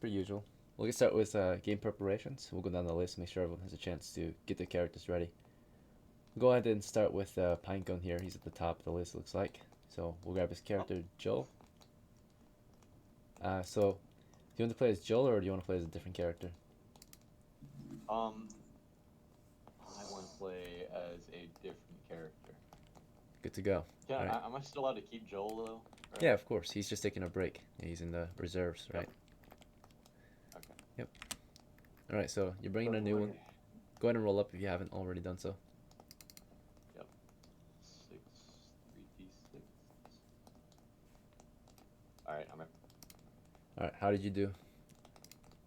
per usual. We'll get started with game preparations. We'll go down the list, make sure everyone has a chance to get their characters ready. We'll go ahead and start with Pinecone here. He's at the top of the list, looks like. So we'll grab his character, Joel. So, do you want to play as Joel or do you want to play as a different character? I want to play as a different character. Good to go. Yeah, right. am I still allowed to keep Joel though? Right? Yeah, of course. He's just taking a break. He's in the reserves, right? Okay. Yep. All right, so you're bringing a new one. Go ahead and roll up if you haven't already done so. Yep. 3d6. All right, I'm ready. All right, how did you do?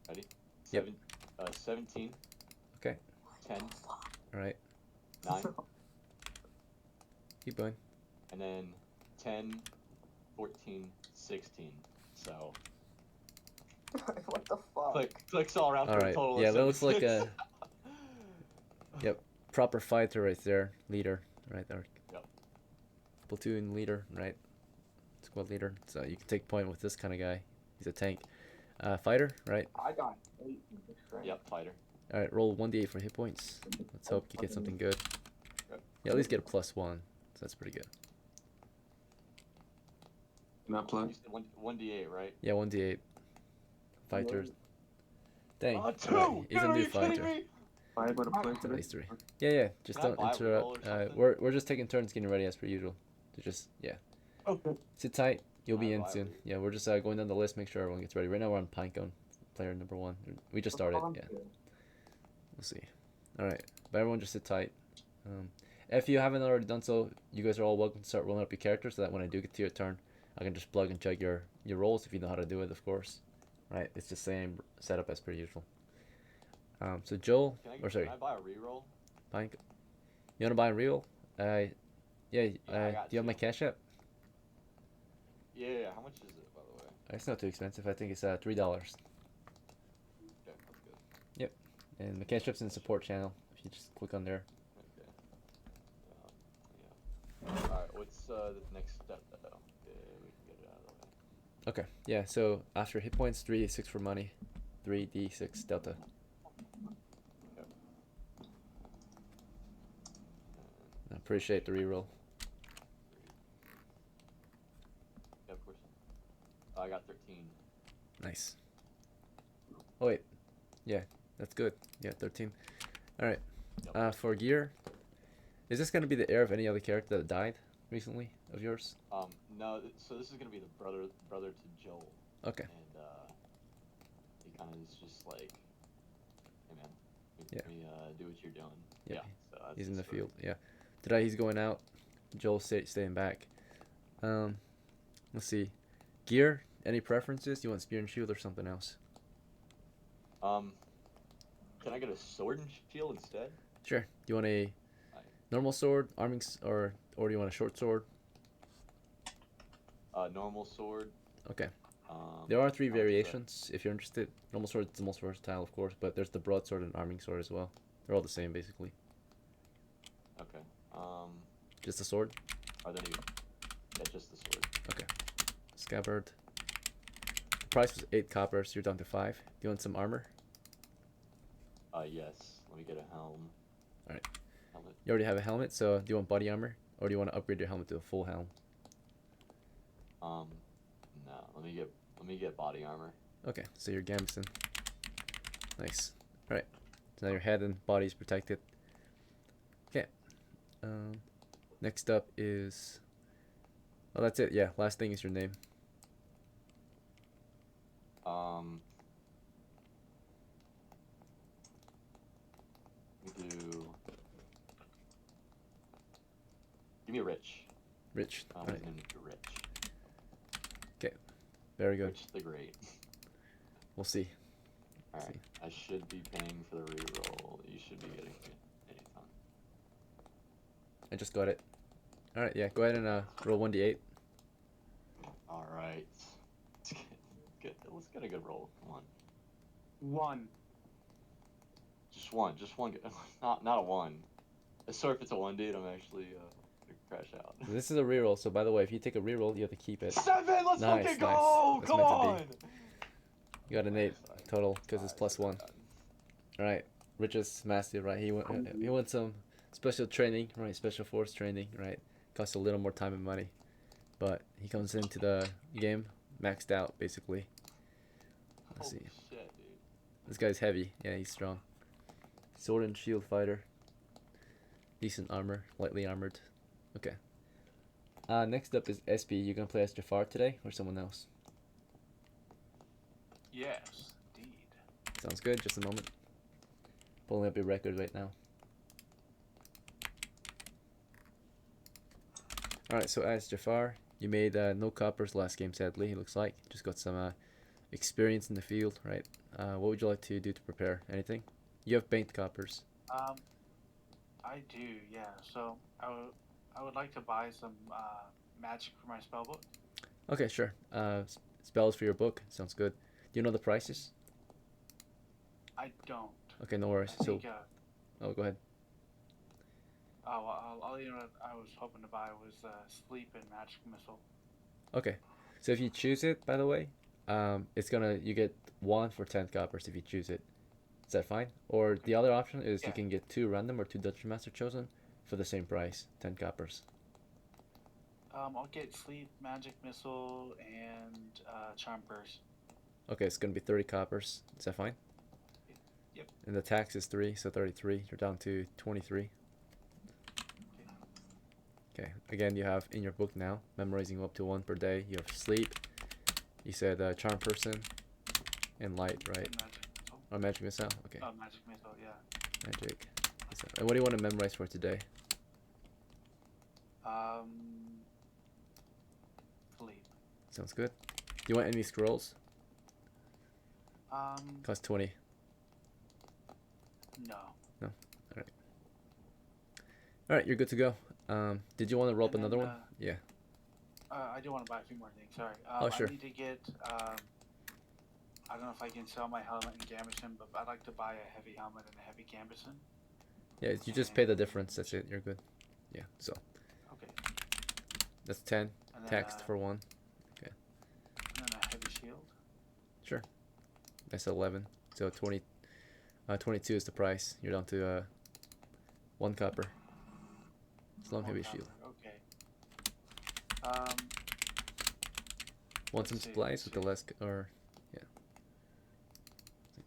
Ready? Yep. 17. Okay. 10. All right. 9. Keep going. And then 10, 14, 16. So. What the fuck? Clicks all around for a total Yeah, of that looks like 76. a yep, proper fighter right there, leader, right there. Yep. Platoon leader, right? Squad leader. So you can take point with this kind of guy. He's a tank. Fighter, right? I got 8 in this strength. Yep, fighter. All right, roll 1d8 for hit points. Let's hope you get something good. Yep. Yeah, at least get a +1. So that's pretty good. Not play. You said 1d8, right? Yeah, 1d8. Fighters. Dang. Oh, 2! Alright, he's a Dude, are new you kidding fighter. me? Are you able to play So today? nice 3. Yeah. Just Can I don't buy a reroll interrupt. or something? We're just taking turns getting ready as per usual. To just Okay. sit tight. You'll be Can I in buy a soon. reroll? Yeah, we're just going down the list. Make sure everyone gets ready. Right now we're on Pinecone, player number 1. We just started. Yeah. We'll see. All right, but everyone just sit tight. If you haven't already done so, you guys are all welcome to start rolling up your characters so that when I do get to your turn, I can just plug and chug your rolls if you know how to do it, of course. Right, it's the same setup as per usual. So Joel, Can or sorry, I buy a reroll? Pine. You want to buy a reel? Yeah. I Do got you have my 2. cash app? Yeah, how much is it, by the way? It's not too expensive. I think it's $3. Okay, that's good. And the cash app's in the support channel. If you just click on there. Okay. Yeah. Alright, what's the next step, though? Okay, we can get it out of the way. Okay. Yeah. So after hit points, 3d6 for money, 3d6 delta. I appreciate the reroll. Yeah, of course. I got 13. Nice. Oh wait, yeah, that's good. Yeah, 13. All right. Yep. For gear, is this gonna be the heir of any other character that died recently of yours? No, so this is gonna be the brother to Joel. Okay. And he kind of is just like, hey man, Yeah. let me do what you're doing. Yeah, Yeah. So that's He's in the story. field. Yeah. Today he's going out. Joel's staying back. Let's see. Gear. Any preferences? You want spear and shield or something else? Can I get a sword and shield instead? Sure. Do you want a normal sword, or do you want a short sword? Normal sword. Okay. There are 3 how much is that? variations if you're interested. Normal sword is the most versatile, of course, but there's the broadsword and arming sword as well. They're all the same, basically. Okay. Just a sword? Are there any? Yeah, just the sword. Okay. Scabbard. The price was 8 copper, so you're down to 5. Do you want some armor? Yes. Let me get a helm. Alright. Helmet. You already have a helmet, so do you want body armor? Or do you want to upgrade your helmet to a full helm? No. Let me get body armor. Okay, so you're Gamson. Nice. Alright. So now your head and body is protected. Okay. Next up is... Oh, that's it. Yeah, last thing is your name. We do. Give me Rich. Rich. His Alright. name is Rich. Very good. Rich the Great. We'll see. Alright. I should be paying for the reroll. You should be getting it anytime. I just got it. Alright, yeah. Go ahead and roll 1d8. Alright. Let's get a good roll. Come on. 1. Just one. Not a 1. Sorry if it's a 1, dude. I'm actually gonna crash out. This is a reroll, so by the way, if you take a reroll, you have to keep it. 7! Let's Nice, fucking nice. go! That's Come meant to on! You got an 8 Nice. total because it's Nice. +1. All right, Rich's massive, right? He went some special training, right? Special force training, right? Costs a little more time and money, but he comes into the game maxed out basically. Let's Holy see. shit, dude. This guy's heavy. Yeah, he's strong. Sword and shield fighter. Decent armor, lightly armored. Okay. Next up is SP. You gonna play as JAFAR today or someone else? Yes, indeed. Sounds good. Just a moment. Pulling up your record right now. Alright, so as JAFAR, you made no coppers last game, sadly, it looks like. Just got some experience in the field, right? What would you like to do to prepare? Anything? You have banked coppers. I do, yeah. So I would like to buy some magic for my spell book. Okay, sure. Spells for your book. Sounds good. Do you know the prices? I don't. Okay, no worries. I think, Oh, go ahead. all you know I was hoping to buy was sleep and magic missile. Okay. So if you choose it, by the way, you get 1 for 10 coppers if you choose it. Is that fine? Or the other option is Yeah. you can get 2 random or 2 Dungeon Master chosen for the same price, 10 coppers. I'll get sleep, magic missile, and charm purse. Okay, it's gonna be 30 coppers. Is that fine? Yep. And the tax is 3, so 33. You're down to 23. Okay. Again, you have in your book now, memorizing up to 1 per day. You have sleep. You said charm person and light, right? And magic missile. Or magic missile. Okay. Oh, magic missile, yeah. Magic. Missile. And what do you want to memorize for today? Sleep. Sounds good. Do you want any scrolls? Um, Cost 20. no. All right, you're good to go. Did you want to roll up And another then, one? Yeah. I do want to buy a few more things. Sorry. Oh, sure. I need to get. I don't know if I can sell my helmet and gambeson, but I'd like to buy a heavy helmet and a heavy gambeson. Yeah, you just pay the difference. That's it. You're good. Yeah. So Okay. that's 10. And then, Taxed for 1. and then a heavy shield. Sure. That's 11. So 20. 22 is the price. You're down to 1 copper. It's long heavy shield. Okay. Want some Let's see, supplies let's with the see. last or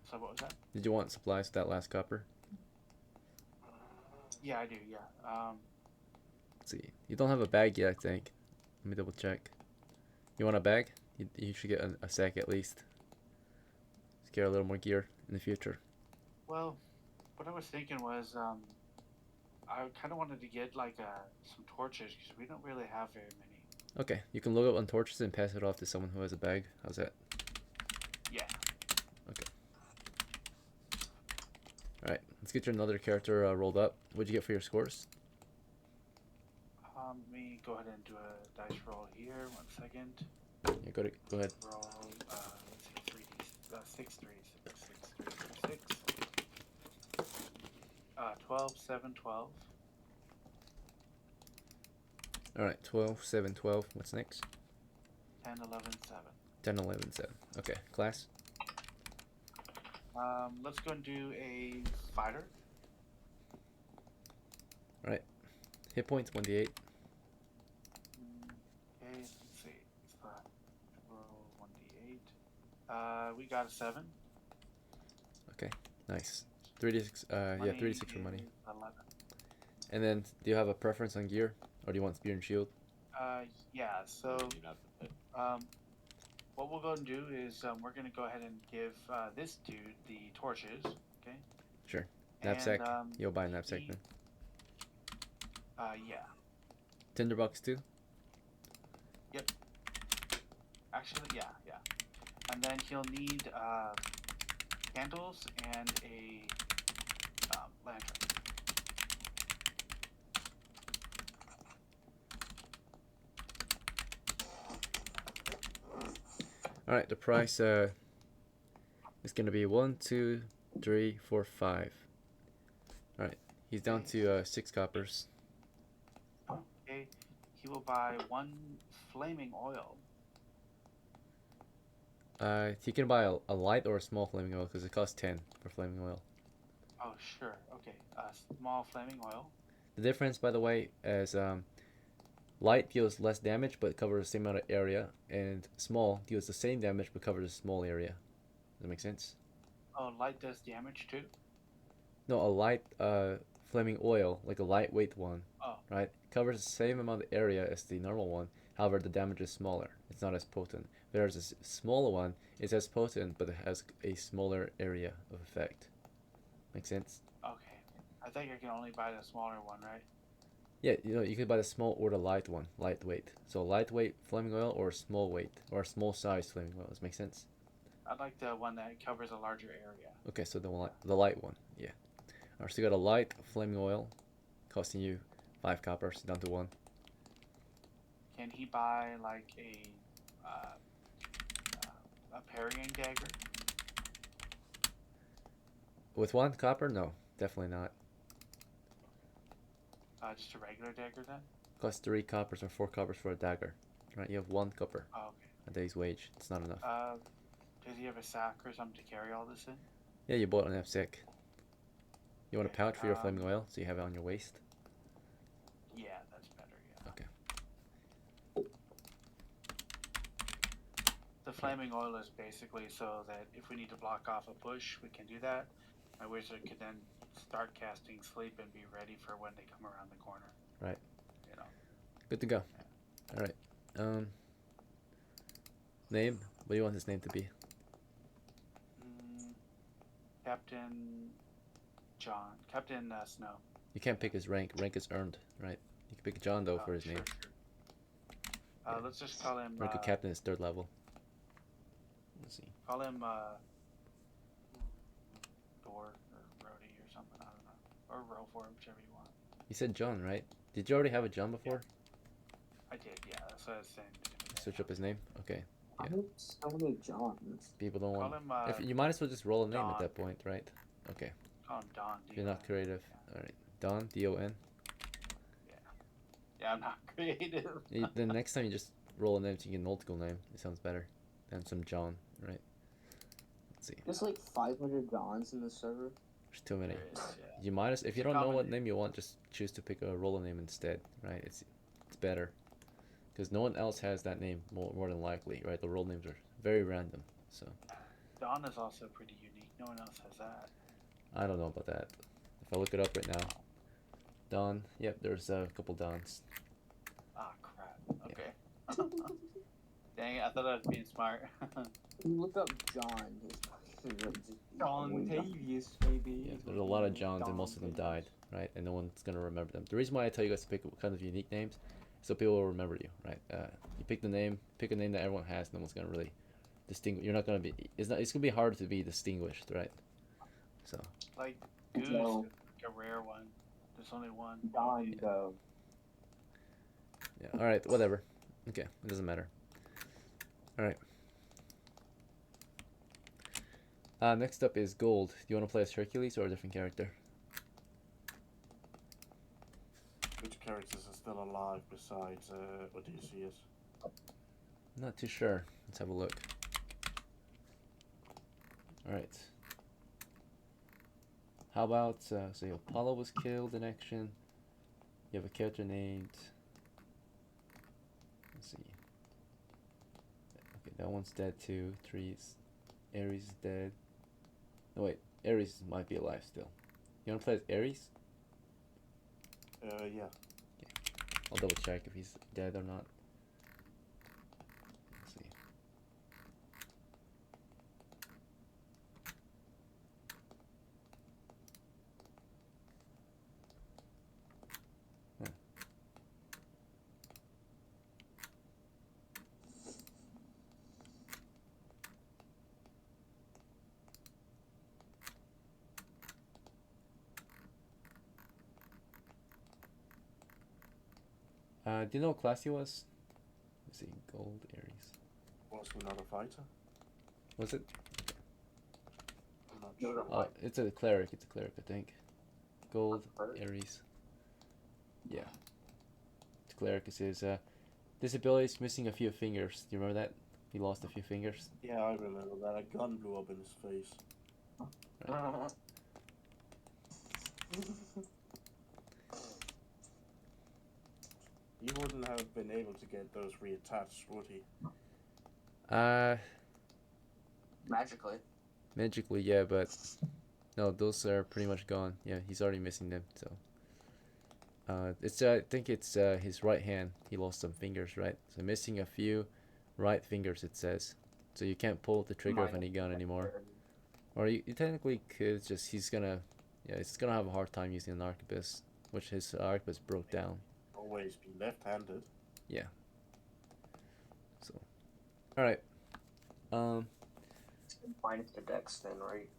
So what was that? did you want supplies with that last copper? Yeah, I do. Yeah. Let's see. You don't have a bag yet, I think. Let me double check. You want a bag? You should get a sack at least. Let's get a little more gear in the future. Well, what I was thinking was, I kind of wanted to get like some torches because we don't really have very many. Okay, you can load up on torches and pass it off to someone who has a bag. How's that? Yeah. Okay. Alright, let's get your another character rolled up. What'd you get for your scores? Let me go ahead and do a dice roll here. 1 second. Yeah, go ahead. Roll. Let's see, 3d, 6 3 6 6 3 6. 12 7 12. Alright, 12, 7, 12. What's next? 10 11 7. 10, 11, 7. Okay, class. Let's go and do a fighter. Hit points, 1d8. Okay, let's see. Roll 1d8. We got a 7. Nice. 3d6, yeah, Money 3d6 for money. is 11. And then, do you have a preference on gear? Or do you want spear and shield? Yeah, so You'd have to pick. what we'll go and do is we're going to go ahead and give this dude the torches, okay? Sure. Knapsack. And, You'll buy a knapsack he- then. yeah. Tinderbox too? Actually, yeah. And then he'll need candles and a lantern. Alright, the price is gonna be 1, 2, 3, 4, 5. Alright, he's down to 6 coppers. Okay, he will buy 1 flaming oil. You can buy a light or a small flaming oil because it costs 10 for flaming oil. Oh, sure. Okay. Small flaming oil. The difference, by the way, is light deals less damage but covers the same amount of area, and small deals the same damage but covers a small area. Does that make sense? Oh, light does damage too? No, a light flaming oil, like a lightweight one, Oh. right, covers the same amount of area as the normal one. However, the damage is smaller. It's not as potent. Whereas a smaller one is as potent, but it has a smaller area of effect. Make sense? Okay. I think I can only buy the smaller one, right? Yeah, you could buy the small or the light one, lightweight. So lightweight flaming oil or small weight or small size flaming oil. Does that make sense? I'd like the one that covers a larger area. Okay, so the light one, yeah. Alright, so you got a light flaming oil, costing you 5 coppers down to 1. Can he buy like a parrying dagger? With 1 copper? No, definitely not. Just a regular dagger then? Costs 3 coppers or 4 coppers for a dagger. Right, you have 1 copper. Oh, okay. A day's wage. It's not enough. Does he have a sack or something to carry all this in? Yeah, you bought an F-Sick. You want a Okay, pouch for your flaming oil so you have it on your waist? Yeah, that's better, yeah. Okay. The flaming oil is basically so that if we need to block off a push, we can do that. My wizard can then start casting sleep and be ready for when they come around the corner. Right. You know. Good to go. Alright. Name? What do you want his name to be? Captain John. Captain Snow. You can't pick his rank. Rank is earned, right? You can pick John, though, for his Sure, name. sure. Yeah. Let's just call him. Rank of captain is 3rd level. Let's see. Call him Thor or Rhodey or something. I don't know. Or Rofor, whichever you want. You said John, right? Did you already have a John before? I did, yeah. That's what I was saying. Switch up his name? Okay. I Yeah. have so many Johns. People don't Call want... him, you might as well just roll a name Don. at that point, right? Okay. Call him Don. You're not creative. Alright. Don, D-O-N. Yeah, I'm not creative. The next time you just roll a name so you get an old school name. It sounds better than some John, right? Let's see. There's like 500 Johns in the server. There's too many. There is, yeah. You might as... If you It's a don't know what common name you want, just choose to pick a roller name instead, right? It's better. Because no one else has that name, more than likely, right? The role names are very random, so... Don is also pretty unique. No one else has that. I don't know about that. If I look it up right now... Don, yep, there's a couple Dons. Ah, crap. Okay. Dang it, I thought I was being smart. Look up John. John Tavius, maybe. Yeah, there's a lot of Johns and most of them died, right? And no one's gonna remember them. The reason why I tell you guys to pick kind of unique names, so people will remember you, right? You pick a name that everyone has. No one's gonna really distinguish. You're not gonna be. It's gonna be hard to be distinguished, right? So. Like Goose, No. like a rare one. There's only one. John, though. Yeah. All right. Whatever. Okay. It doesn't matter. All right. Next up is Gold. Do you want to play as Hercules or a different character? Which characters are still alive besides Odysseus? I'm not too sure. Let's have a look. Alright. How about, so Apollo was killed in action. You have a character named... Let's see. Okay, that one's dead too. Ares is dead. No wait, Ares might be alive still. You wanna play as Ares? Yeah. I'll double check if he's dead or not. Let's see. Do you know what class he was? Let's see, Gold Ares. Was he not a fighter? Was it? I'm not No, sure. no. It's a cleric. It's a cleric, I think. Gold Ares. Yeah. It's a cleric. It says, disabilities, missing a few fingers. Do you remember that? He lost a few fingers. Yeah, I remember that. A gun blew up in his face. He wouldn't have been able to get those reattached, would he? Magically. Magically, yeah, but no, those are pretty much gone. Yeah, he's already missing them. So, it's I think it's his right hand. He lost some fingers, right? So missing a few right fingers, it says. So you can't pull the trigger of any gun anymore. Or you technically could. It's just he's gonna have a hard time using an arquebus, which his arquebus broke down. Always be left-handed. Yeah. So, all right. It's confined to dex then, right?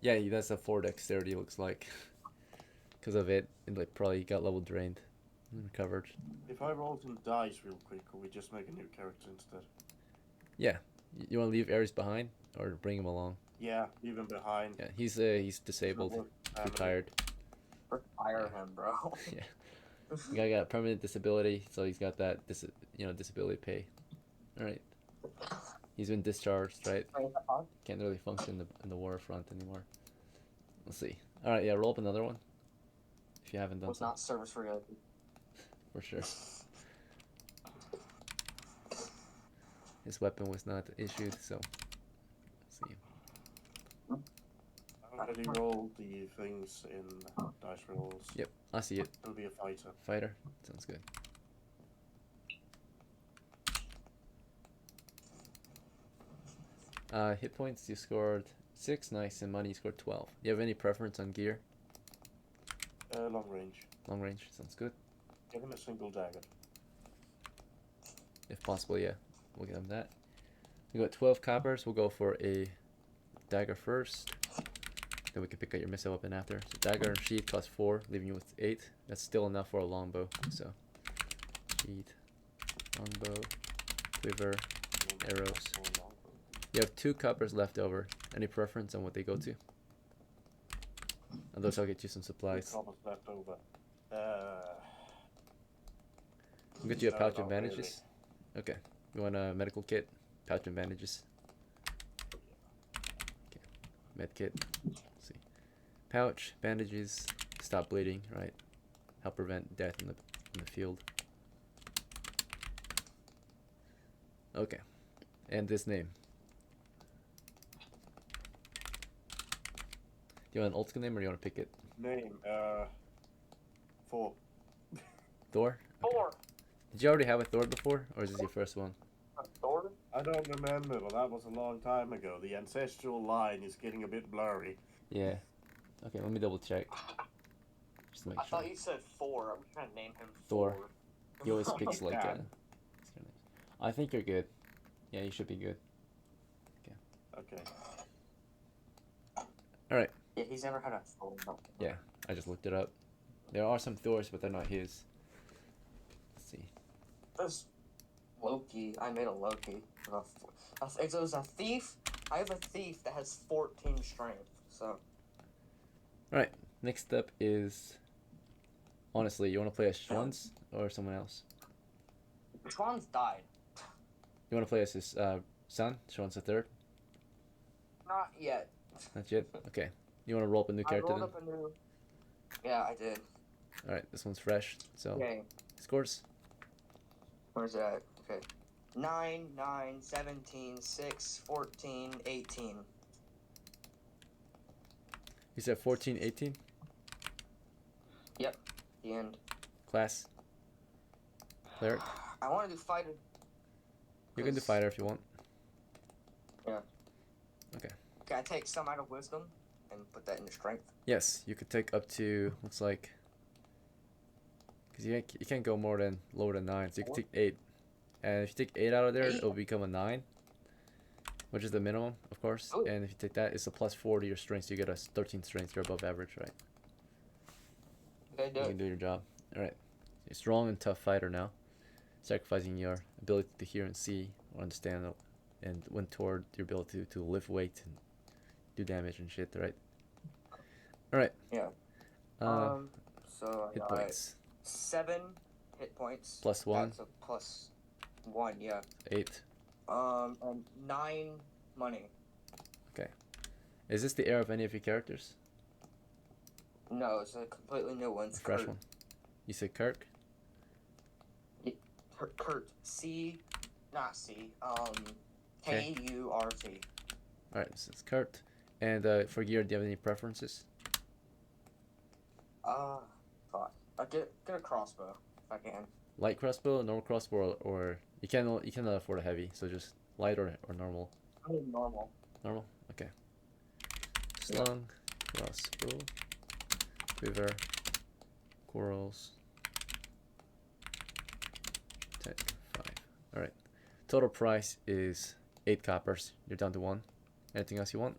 Yeah, that's a 4 dexterity looks like. Because of it, like probably got level drained and recovered. If I roll some dice real quick, could we just make a new character instead? Yeah. You want to leave Ares behind or bring him along? Yeah, leave him behind. Yeah, he's disabled, retired. Fire him, bro. Yeah. The guy got permanent disability, so he's got that disability pay. All right. He's been discharged, right? Can't really function in the war front anymore. Let's see. All right, yeah, roll up another one. If you haven't done Was so. not service related. For sure. His weapon was not issued, so let's see. I already rolled the things in dice rolls. Yep, I see it. It'll be a fighter. Fighter, sounds good. Hit points, you scored 6, nice, and money you scored 12. Do you have any preference on gear? Long range. Long range, sounds good. Give him a single dagger. If possible, yeah. We'll get him that. We got 12 coppers, we'll go for a dagger first. Then we can pick out your missile weapon after. So dagger and sheath cost 4, leaving you with 8. That's still enough for a longbow. So sheath, longbow, quiver, arrows. You have 2 coppers left over. Any preference on what they go to? Otherwise, I'll get you some supplies. Coppers left over. We'll get you a No, pouch of not bandages. Okay. You want a medical kit? Pouch of bandages. Okay. Med kit. Let's see. Pouch, bandages, stop bleeding, right? Help prevent death in the field. Okay. And this name. Do you want an Ultica name or do you want to pick it? Name, 4. Thor? Okay. 4. Did you already have a Thor before, or is this your first one? Thor? I don't remember, but that was a long time ago. The ancestral line is getting a bit blurry. Yeah. Okay, let me double check. Just to make I sure. thought you said 4. I'm trying to name him Thor. He always picks like Yeah. I think you're good. Yeah, you should be good. Okay. Alright. Yeah, he's never had a Thor. Yeah, I just looked it up. There are some Thors, but they're not his. Let's see. This Loki. I made a Loki. It was a thief. I have a thief that has 14 strength. So. Alright, next up is... Honestly, you want to play as Schwanz or someone else? Schwann's died. You want to play as his son, Schwanz III? Not yet. Not yet? Okay. You want to roll up a new I character rolled then? up a new. Yeah, I did. Alright, this one's fresh. So, Okay. scores? Where's that? Okay. 9, 9, 17, 6, 14, 18. You said 14, 18? Yep. The end. Class? Cleric? I want to do fighter. You can do fighter if you want. Yeah. Okay. Can I take some out of wisdom and put that into strength? Yes, you could take up to, looks like... Because you can't go more than, lower than 9, so you can take 8. And if you take 8 out of there, 8? it'll become a 9. Which is the minimum, of course. Oh. And if you take that, it's a plus 4 to your strength, so you get a 13 strength. You're above average, right? Okay, do You it. can do your job. Alright. You're a strong and tough fighter now. Sacrificing your ability to hear and see, or understand, and went toward your ability to lift weight and do damage and shit, right? Alright. Yeah. So I Hit got points. 7 hit points. Plus 1. That's a plus 1, yeah. 8. And 9 money. Is this the heir of any of your characters? No, it's a completely new one. A It's fresh Kurt. one. You said Kirk? Kurt. C. Not C. Okay. K-U-R-T. Alright, this is Kurt. And for gear, do you have any preferences? Fuck. Get a crossbow if I can. Light crossbow, normal crossbow, or you cannot afford a heavy, so just light or normal. I mean normal. Normal? Okay. Slung, crossbow, quiver, corals, tech 5. Alright. Total price is 8 coppers. You're down to 1. Anything else you want?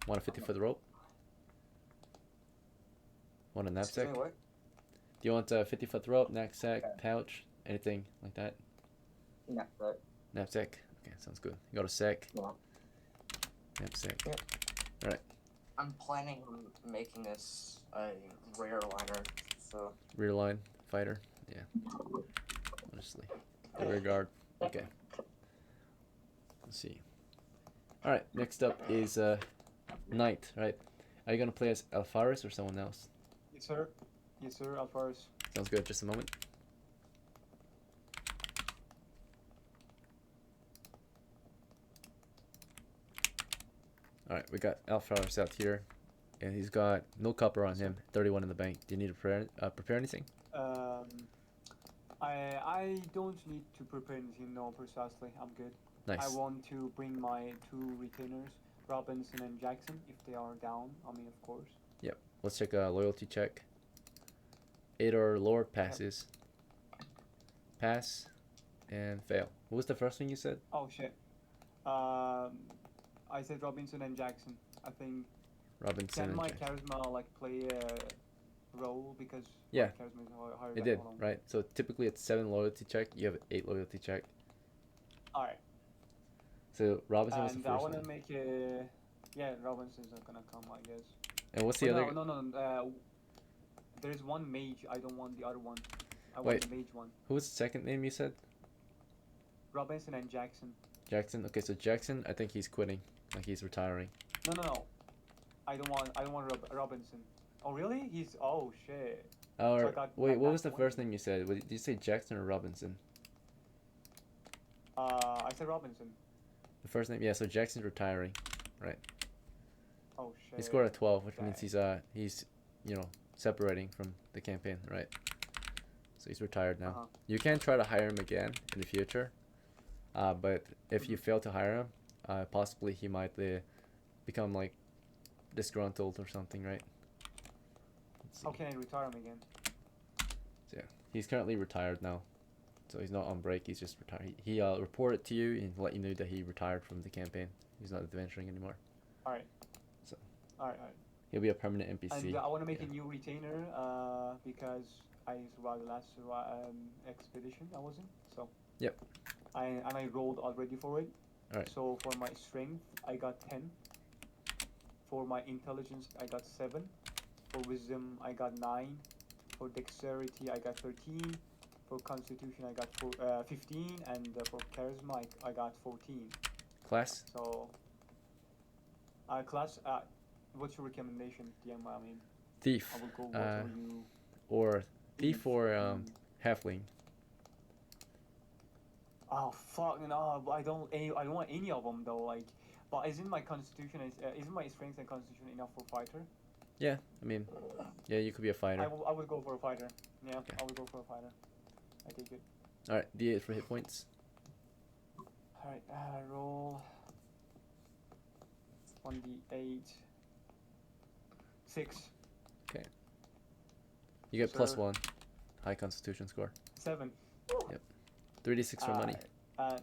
Want a 50 foot rope? Want a knapsack? Excuse me, what? Do you want a 50 foot rope, knapsack, pouch, anything like that? Yeah, but Knapsack? Okay, sounds good. You got a sack? no. Knapsack. Yeah. I'm planning on making this a rare liner, so. Rear line fighter? Yeah. Honestly. The rear guard. Okay. Let's see. Alright, next up is Knight, right? Are you gonna play as ALPHARIS or someone else? Yes, sir. Yes, sir. ALPHARIS. Sounds good, just a moment. Alright, we got ALPHARIS out here. And he's got no copper on him, 31 in the bank. Do you need to prepare anything? I don't need to prepare anything, no, precisely. I'm good. Nice. I want to bring my 2 retainers, Robinson and Jackson, if they are down. I mean, of course. Yep. Let's check a loyalty check. 8 or lower passes. Pass and fail. What was the first thing you said? Oh, shit. I said Robinson and Jackson. I think, Robinson can and my Jackson. charisma, like, play a role? Because Yeah. my charisma is higher It than did, hold on. right? So typically it's 7 loyalty check. You have 8 loyalty check. Alright. So Robinson was the And I first want to one. make a... Yeah, Robinson's not gonna come, I guess. And what's the But other? no. There's one mage. I don't want the other one. I Wait. want the mage one. Who was the second name you said? Robinson and Jackson. Jackson. Okay, so Jackson, I think he's quitting. Like he's retiring. No. I don't want Robinson. Oh really? He's oh shit. Or I got wait, my what was last the first one. name you said? Did you say Jackson or Robinson? I said Robinson. The first name, yeah. So Jackson's retiring. Oh shit. He scored a 12, which means Dang. he's separating from the campaign, right? So he's retired now. Uh-huh. You can try to hire him again in the future, but if you fail to hire him, possibly he might become like disgruntled or something, right? Let's see. How can I retire him again? So, yeah, he's currently retired now, so he's not on break. He's just retired. He reported to you and let you know that he retired from the campaign. He's not adventuring anymore. Alright. So. Alright. He'll be a permanent NPC. And I want to make yeah. a new retainer because I survived the last expedition I was in. So. Yep. I rolled already for it. Alright. So for my strength, I got 10. For my intelligence, I got 7. For wisdom, I got 9. For dexterity, I got 13. For constitution, I got 15. And for charisma, I got 14. Class? So, class, what's your recommendation, DM? I mean, Thief. I will go whatever you... Or thief or halfling. Oh fuck no! I don't want any of them though. Like, but isn't my constitution isn't my strength and constitution enough for fighter? Yeah, I mean, yeah, you could be a fighter. I would go for a fighter. Yeah, Okay. I would go for a fighter. I take it. Alright, D8 for hit points. Alright, roll 1d8. 6. You get plus Sir. 1. High constitution score. 7. 3d6 for money. 3d6.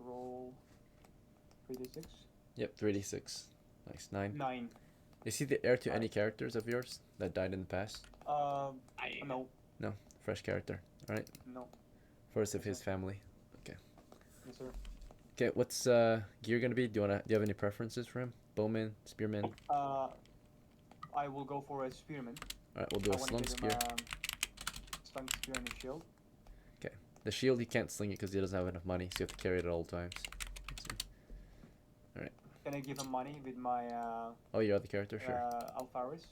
Roll 3d6. Yep, 3d6. Nice. 9. 9. Is he the heir to any characters of yours that died in the past? No. Fresh character. Alright. No. First of his family. Yes, sir. Okay, what's gear gonna be? Do you have any preferences for him? Bowman, spearman? I will go for a spearman. Alright, we'll do I a wanna slung give him spear. a slung spear and a shield. The shield, he can't sling it because he doesn't have enough money, so you have to carry it at all times. Let's see. Can I give him money with my Oh, your other character? Sure. ALPHARIS?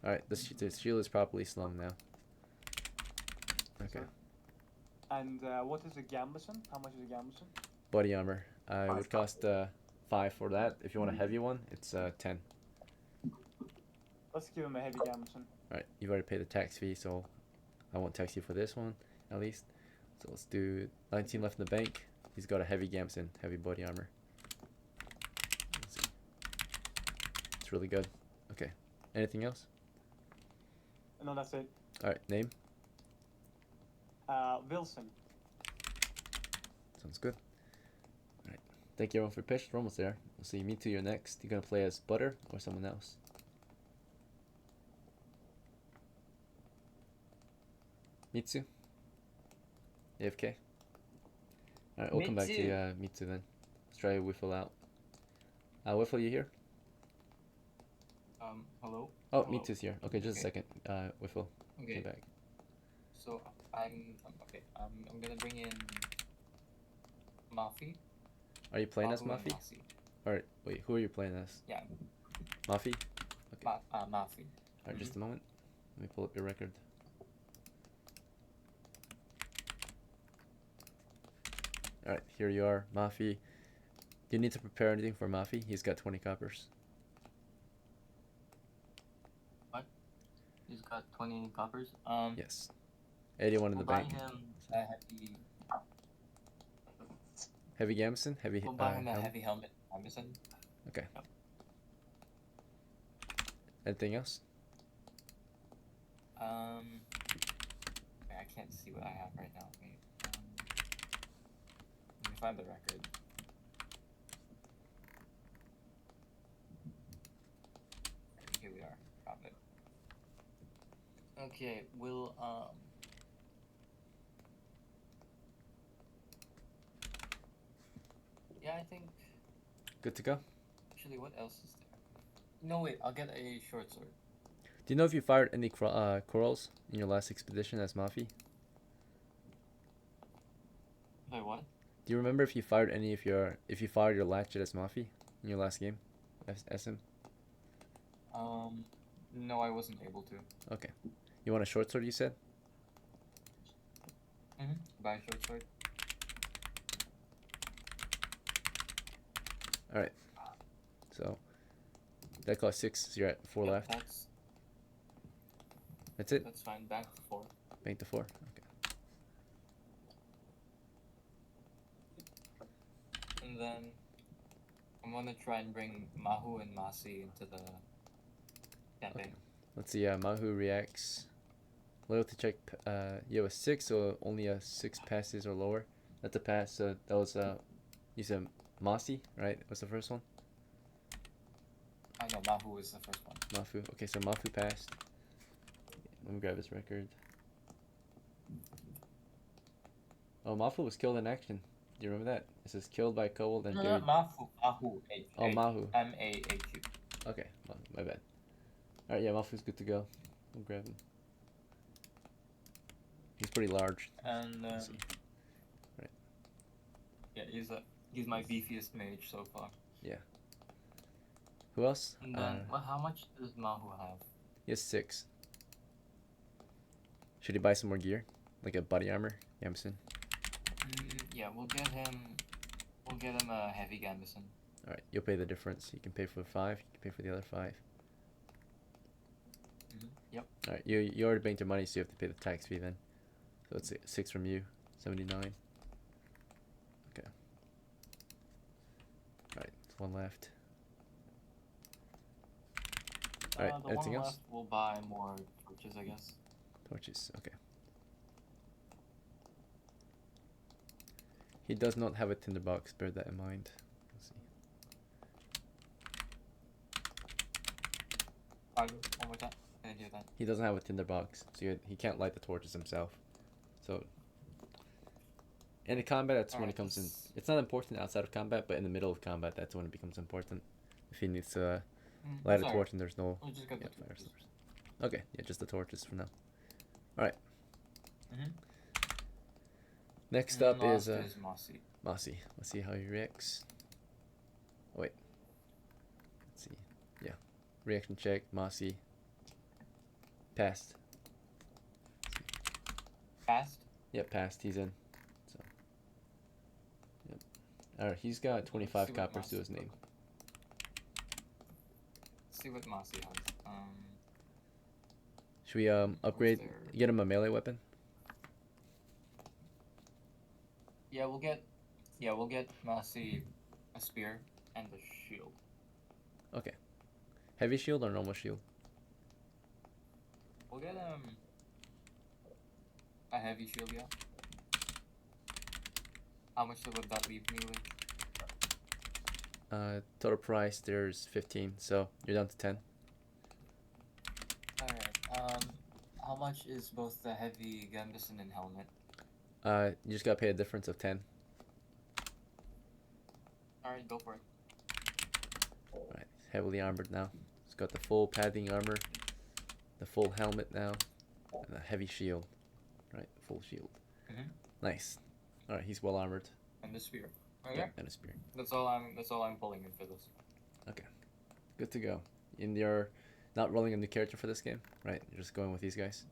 Alright, the shield is properly slung now. Okay. Sir. And what is a gambeson? How much is a gambeson? Body armor. It Five would cost 5 for that. If you want a heavy one, it's 10. Let's give him a heavy gambeson. Alright, you've already paid the tax fee, so I won't tax you for this one, at least. So let's do 19 left in the bank. He's got a heavy gambeson, heavy body armor. Let's see. It's really good. Okay. Anything else? No, that's it. Alright, name? Wilson. Sounds good. Alright. Thank you everyone for your pitch. We're almost there. We'll see. Me too, you're next. You gonna play as Butter or someone else? Mitsu? AFK? Alright, we'll come back to you, Mitsu then. Let's try Whiffle out. Whiffle, you here? Hello? Oh, Hello. Mitsu's here. Okay, just a Okay. second. Whiffle, Okay. get back. So I'm okay. I'm gonna bring in MAFI. Are you playing as Mahu, and MAFI? MASI. Alright, wait, who are you playing as? Yeah, MAFI? MAFI. Alright, just a moment. Let me pull up your record. Alright, here you are, MAFI. Do you need to prepare anything for MAFI? He's got 20 coppers. He's got 20 coppers. Yes. 81 in the We'll buy bank. him a heavy. Heavy gambeson? Heavy We'll buy him a helmet? heavy helmet. Amazon. Okay. Yep. Anything else? I can't see what I have right now. Wait, let me find the record. Here we are. Found it. Okay, we'll yeah, I think Good to go? actually what else is there? No wait, I'll get a short sword. Do you know if you fired any corals in your last expedition as MAFI? Wait, what? Do you remember if you fired any of your if you fired your latchet as MAFI in your last game? SM? No, I wasn't able to. Okay. You want a short sword, you said? Buy a short sword. Alright. So that cost 6, so you're at 4 Yep, left. That's it? That's fine. Back to 4. Bank to 4. Okay. And then I'm gonna try and bring Mahu and Masi into the campaign. Okay. Let's see, Mahu reacts. Loyalty check, you have a 6, so only a 6 passes or lower. That's a pass, so that was, you said MASI, right? What's the first one? I know Mahu is the first one. Mafu. Okay, so Mafu passed. Let me grab his record. Oh, Mafu was killed in action. Do you remember that? It says killed by Kobold and No, buried. not Mahu. Mahu. Oh, Mahu. M-A-H-U. Okay, my bad. Alright, yeah, Mafu's good to go. We'll grab him. He's pretty large. And Let's see. yeah, he's my beefiest mage so far. Who else? And then how much does Mahu have? He has 6. Should he buy some more gear? Like a body armor? Yamson? Yeah, we'll get him a heavy gambeson. Alright, you'll pay the difference. You can pay for 5, you can pay for the other 5. Yep. Alright, you already banked your money, so you have to pay the tax fee then. So it's 6 from you, 79. Okay. Alright, 1 left. Alright, The anything one else? left, we'll buy more torches, I guess. Torches, okay. He does not have a tinderbox, bear that in mind. Let's see. Pardon, one more time. I didn't hear that. He doesn't have a tinderbox, so he can't light the torches himself. So, in the combat, that's when it comes in. It's not important outside of combat, but in the middle of combat, that's when it becomes important. If he needs to light a sorry. torch and there's no We'll just get the fire torches. source. Okay, yeah, just the torches for now. Alright. Next up Last is MASI. MASI. Let's see how he reacts. Oh, wait. Let's see. Yeah. Reaction check. MASI. Passed. Passed. Yep, passed. He's in. So. Yep. Alright, he's got 25 see what coppers to MASI his name. Let's see what MASI has. Should we upgrade? there? Get him a melee weapon? Yeah, we'll get MASI a spear and a shield. Okay. Heavy shield or normal shield? We'll get a heavy shield, yeah. How much would that leave me with? Total price there's 15, so you're down to 10. Alright, how much is both the heavy gambeson and helmet? You just gotta pay a difference of 10. Alright, go for it. Alright, heavily armored now. He's got the full padding armor, the full helmet now, and a heavy shield. Right, full shield. Nice. Alright, he's well armored. And the spear. Okay. Yeah, and a spear. That's all I'm pulling in for this. Okay. Good to go. And you're not rolling a new character for this game, right? You're just going with these guys.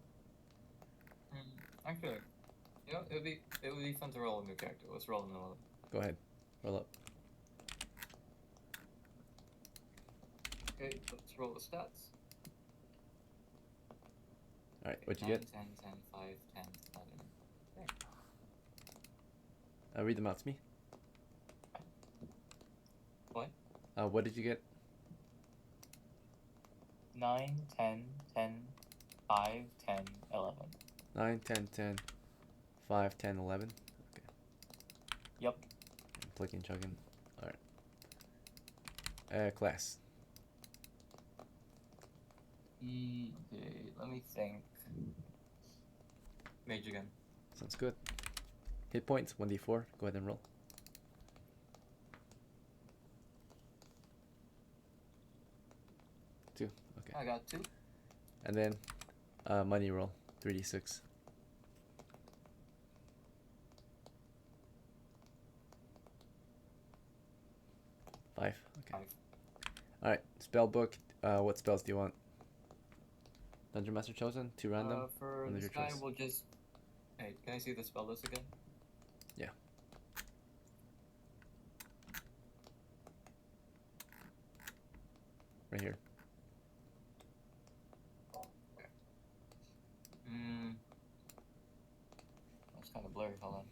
Actually, you know, it would be fun to roll a new character. Let's roll another. Go ahead. Roll up. Okay, let's roll the stats. Alright, what'd you 9, get? 10, 10, 5, 10, 11. Read them out to me. What? What did you get? 9, 10, 10, 5, 10, 11. 9, 10, 10, 5, 10, 11. Okay. Yep. I'm clicking, chugging. Alright. Class. Okay, let me think. Mage again. Sounds good. Hit points, 1d4. Go ahead and roll. 2. Okay. I got 2. And then money roll, 3d6. 5. Okay. 5. Alright, spell book. What spells do you want? Dungeon Master Chosen? 2 random? For One of this your guy, choice. we'll just... Hey, can I see the spell list again? Yeah. Right here. That's kind of blurry, hold on.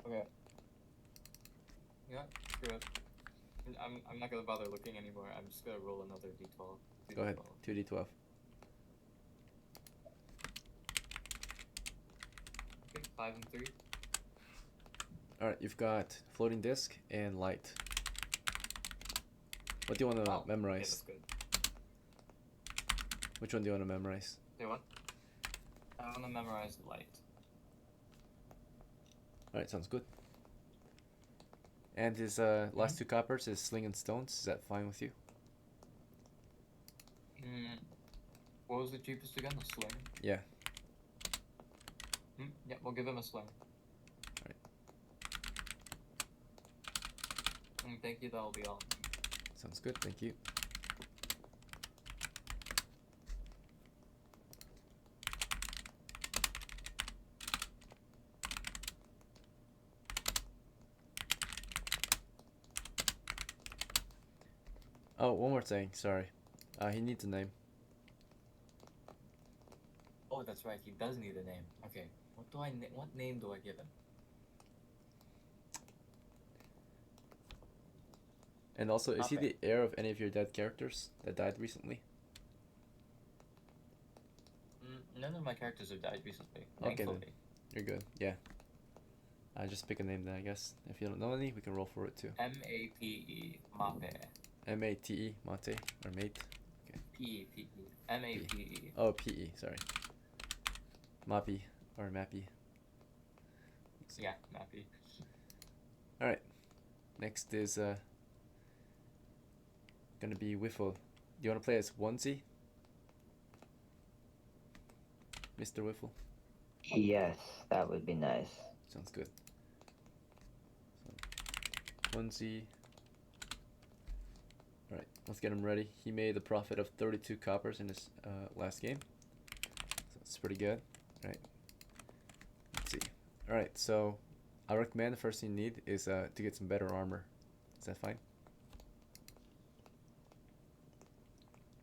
Okay. Yeah, screw it. I'm not gonna bother looking anymore. I'm just gonna roll another d12. Go ahead, 2d12. Okay, 5 and 3. Alright, you've got floating disc and light. What do you want to Okay, memorize? that's good. Which one do you want to memorize? Say what? I want to memorize light. Alright, sounds good. And his last 2 coppers is sling and stones. Is that fine with you? What was the cheapest again? The sling? Yeah. Yeah, we'll give him a sling. Alright. Thank you, that'll be all. Sounds good, thank you. Oh, one more thing, sorry. He needs a name. Oh, that's right, he does need a name. Okay, what name do I give him? And also, is he Okay. the heir of any of your dead characters that died recently? None of my characters have died recently. Okay, then. Thankfully. You're good, yeah. Just pick a name then, I guess. If you don't know any, we can roll for it too. MAPE, MAPE. M-A-T-E, mate, or mate. P-E. MAPE. Oh, P-E, sorry. MAPI, or MAPI. Yeah, MAPI. Alright. Next is, gonna be Wiffle. Do you want to play as Onesy? Mr. Wiffle? Yes, that would be nice. Sounds good. So, ONESY. Alright, let's get him ready. He made a profit of 32 coppers in his last game. So that's pretty good. Right. Let's see. Alright, so I recommend the first thing you need is to get some better armor. Is that fine?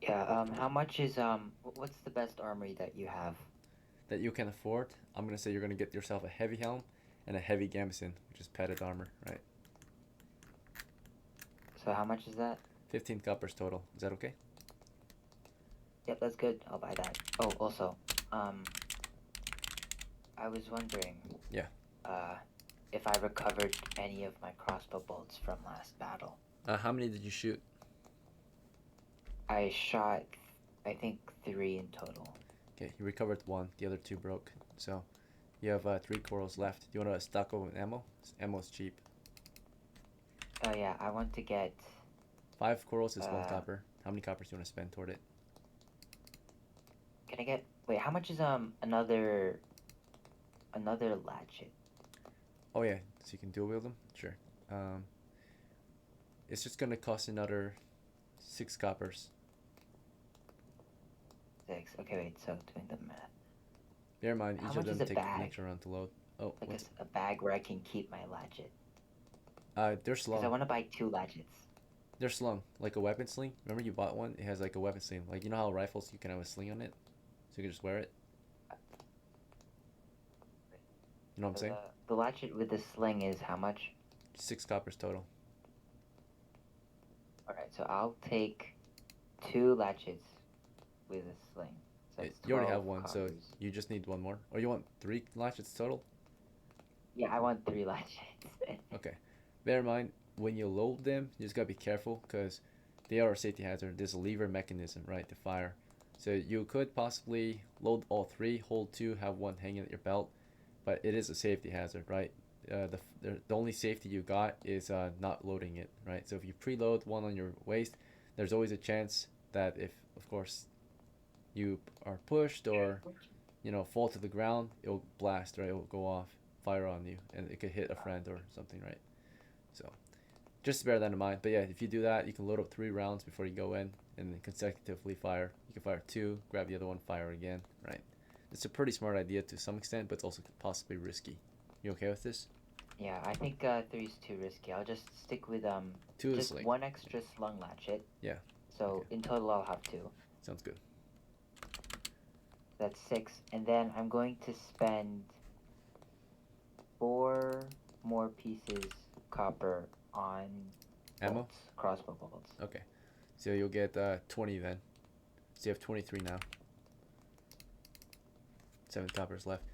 Yeah, how much is, what's the best armory that you have? That you can afford? I'm gonna say you're gonna get yourself a heavy helm and a heavy gambeson, which is padded armor, right? So how much is that? 15 coppers total. Is that okay? Yep, that's good. I'll buy that. Oh, also, I was wondering. Yeah. If I recovered any of my crossbow bolts from last battle. How many did you shoot? I shot, I think, 3 in total. Okay, you recovered 1. The other 2 broke. So you have 3 corals left. Do you want to stock over with ammo? Ammo's cheap. Oh yeah, I want to get 5 corals is 1 copper. How many coppers do you want to spend toward it? Can I get? Wait, how much is another latchet? Oh yeah, so you can dual wield them. Sure. It's just gonna cost another 6 coppers. 6. Okay, wait. So doing the math. Bear in mind, How each of much is them a take an bag? extra round to load. Oh, Like what's a bag where I can keep my latchet. they're Because I slung. want to buy 2 latchets. They're slung like a weapon sling. Remember you bought one? It has like a weapon sling. Like you know how rifles you can have a sling on it, so you can just wear it. You know what I'm saying? The latchet with the sling is how much? 6 coppers total. Alright, so I'll take 2 latchets with a sling. So it's You already 12 have 1, so coppers. you just need 1 more. Or you want 3 latchets total? Yeah, I want 3 latchets. Okay. Bear in mind, when you load them, you just gotta be careful because they are a safety hazard. There's a lever mechanism, right, to fire. So you could possibly load all 3, hold 2, have 1 hanging at your belt, but it is a safety hazard, right? The only safety you got is not loading it, right? So if you preload 1 on your waist, there's always a chance that if, of course, you are pushed or, you know, fall to the ground, it'll blast, right? It will go off, fire on you, and it could hit a friend or something, right? So just bear that in mind. But yeah, if you do that, you can load up 3 rounds before you go in and then consecutively fire. You can fire 2, grab the other one, fire again, right? It's a pretty smart idea to some extent, but it's also possibly risky. You okay with this? Yeah, I think 3 is too risky. I'll just stick with 2 is just like 1 extra slung latchet. Yeah. So Okay. in total I'll have 2. Sounds good. That's 6. And then I'm going to spend 4 more pieces copper on Ammo? bolts, crossbow bolts. Okay. So you'll get 20 then. So you have 23 now. 7 coppers left.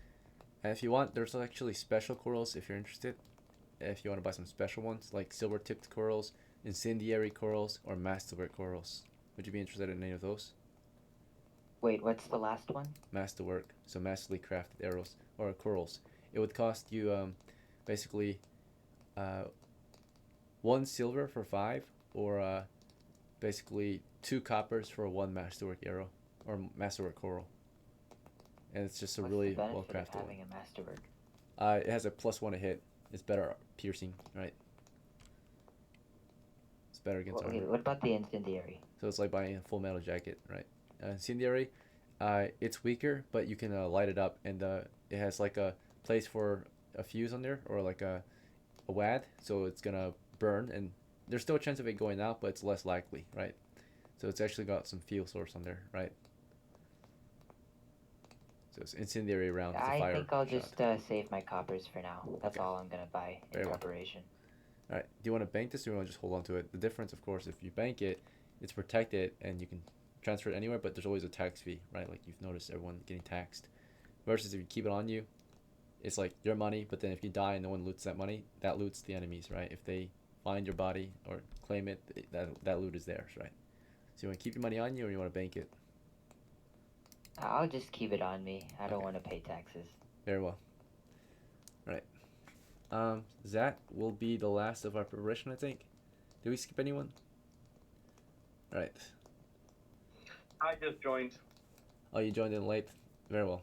And if you want, there's actually special corals if you're interested. If you want to buy some special ones, like silver tipped corals, incendiary corals, or masterwork corals. Would you be interested in any of those? Wait, what's the last one? Masterwork, so masterly crafted arrows or corals. It would cost you basically 1 silver for 5, or basically 2 coppers for 1 masterwork arrow or masterwork coral. And it's just a What's really the benefit well of crafted one. having a masterwork? It has a +1 to hit. It's better piercing, right? It's better against Okay, armor. what about the incendiary? So it's like buying a full metal jacket, right? Incendiary, it's weaker, but you can light it up, and it has like a place for a fuse on there, or like a wad, so it's gonna burn, and there's still a chance of it going out, but it's less likely, right? So it's actually got some fuel source on there, right? So it's incendiary round. It's a I fire think I'll shot. just save my coppers for now. That's Okay. all I'm gonna buy Very in well. preparation. All right. Do you want to bank this, or you want to just hold on to it? The difference, of course, if you bank it, it's protected and you can transfer it anywhere, but there's always a tax fee, right? Like you've noticed everyone getting taxed. Versus if you keep it on you, it's like your money, but then if you die and no one loots that money, that loots the enemies, right? If they find your body or claim it, that loot is theirs, right? So you want to keep your money on you, or you want to bank it? I'll just keep it on me. I don't Okay. want to pay taxes. Very well. All right. That will be the last of our preparation, I think. Did we skip anyone? All right. I just joined. Oh, you joined in late. Very well.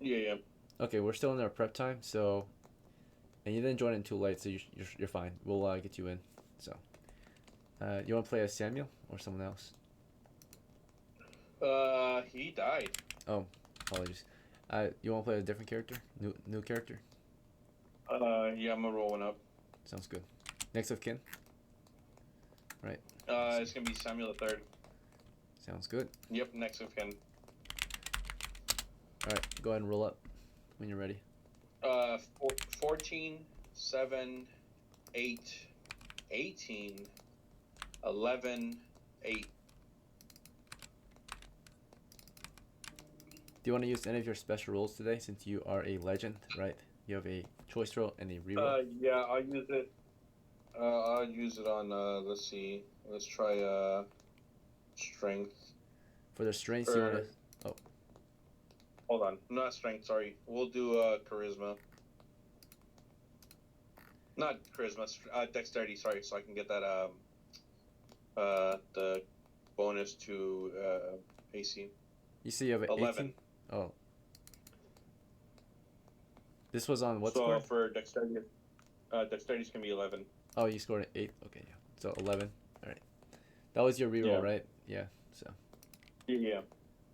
Yeah. Okay, we're still in our prep time, so, and you didn't join in too late, so you're fine. We'll get you in. So, you want to play as Samuel or someone else? He died. Oh, apologies. You want to play a different character? New character? Yeah, I'm gonna roll one up. Sounds good. Next of kin? Right. It's gonna be Samuel the 3rd. Sounds good. Yep, next of kin. Alright, go ahead and roll up when you're ready. 14, 7, 8, 18, 11, 8. Do you want to use any of your special rolls today since you are a legend, right? You have a choice roll and a reroll. Yeah, I'll use it. I'll use it on, let's see. Let's try, strength. For the strengths, you want to... Oh. Hold on. Not strength, sorry. We'll do, charisma. Not charisma, dexterity, sorry, so I can get that, the bonus to, AC. You see you have an 11. 18? Oh. This was on what so score? For dexterity, dexterity's gonna be 11. Oh, you scored an 8? Okay, yeah. So 11. Alright. That was your reroll, Yeah. right? Yeah, so. Yeah.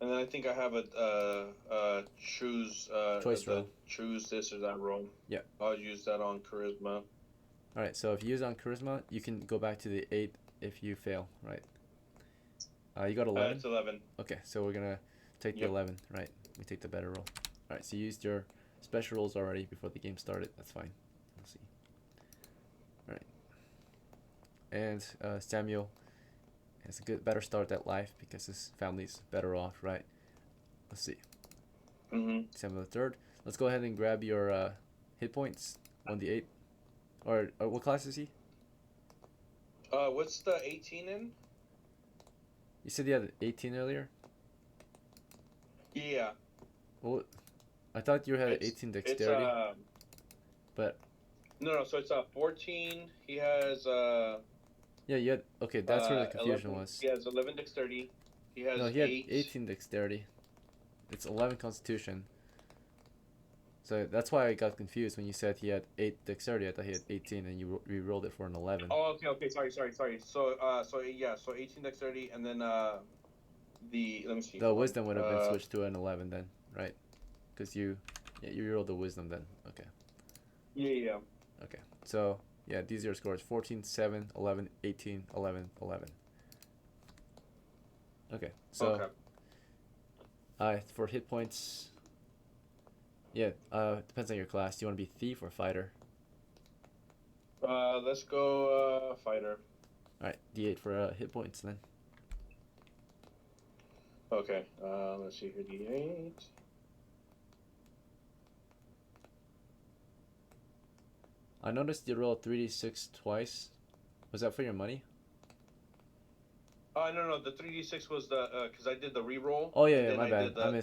And then I think I have a choose, Choice roll. Choose this or that roll. Yeah. I'll use that on charisma. Alright, so if you use on charisma, you can go back to the 8 if you fail, right? You got 11? It's 11. Okay, so we're gonna take the 11, right? We take the better roll. Alright, so you used your special rolls already before the game started. That's fine. Let's see. Alright. And Samuel has a better start at life because his family's better off, right? Let's see. Samuel the 3rd. Let's go ahead and grab your hit points. 1d8. Or what class is he? What's the 18 in? You said you had 18 earlier? Yeah. Well, I thought you had 18 dexterity. But no, so it's 14. He has yeah, you had, okay, that's where the confusion 11, was. He has 11 dexterity. He has No, he had 8. 18 dexterity. It's 11 constitution. So that's why I got confused when you said he had 8 dexterity. I thought he had 18 and you re-rolled it for an 11. Oh, okay, sorry. So, so 18 dexterity, and then let me see. The wisdom would have been switched to an 11 then, right? Because you rolled the wisdom then. Okay. Yeah. Okay. So, yeah, these are your scores. 14, 7, 11, 18, 11, 11. Okay. So, for hit points, yeah, depends on your class. Do you want to be thief or fighter? Let's go fighter. Alright, D8 for hit points then. Okay, let's see here, D8. I noticed you rolled 3d6 twice. Was that for your money? No, the 3d6 was the, because I did the reroll. Oh, yeah, my bad. I'm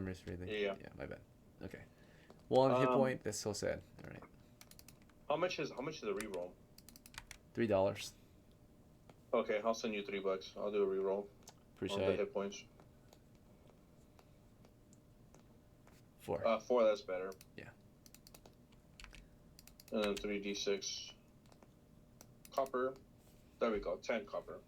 misreading. Yeah, my bad. Okay. 1 hit point, that's so sad. Alright. How much is the reroll? $3. Okay, I'll send you $3. I'll do a reroll. Appreciate on the it. hit points. 4. 4, that's better. Yeah. And then 3d6 copper. There we go, 10 copper.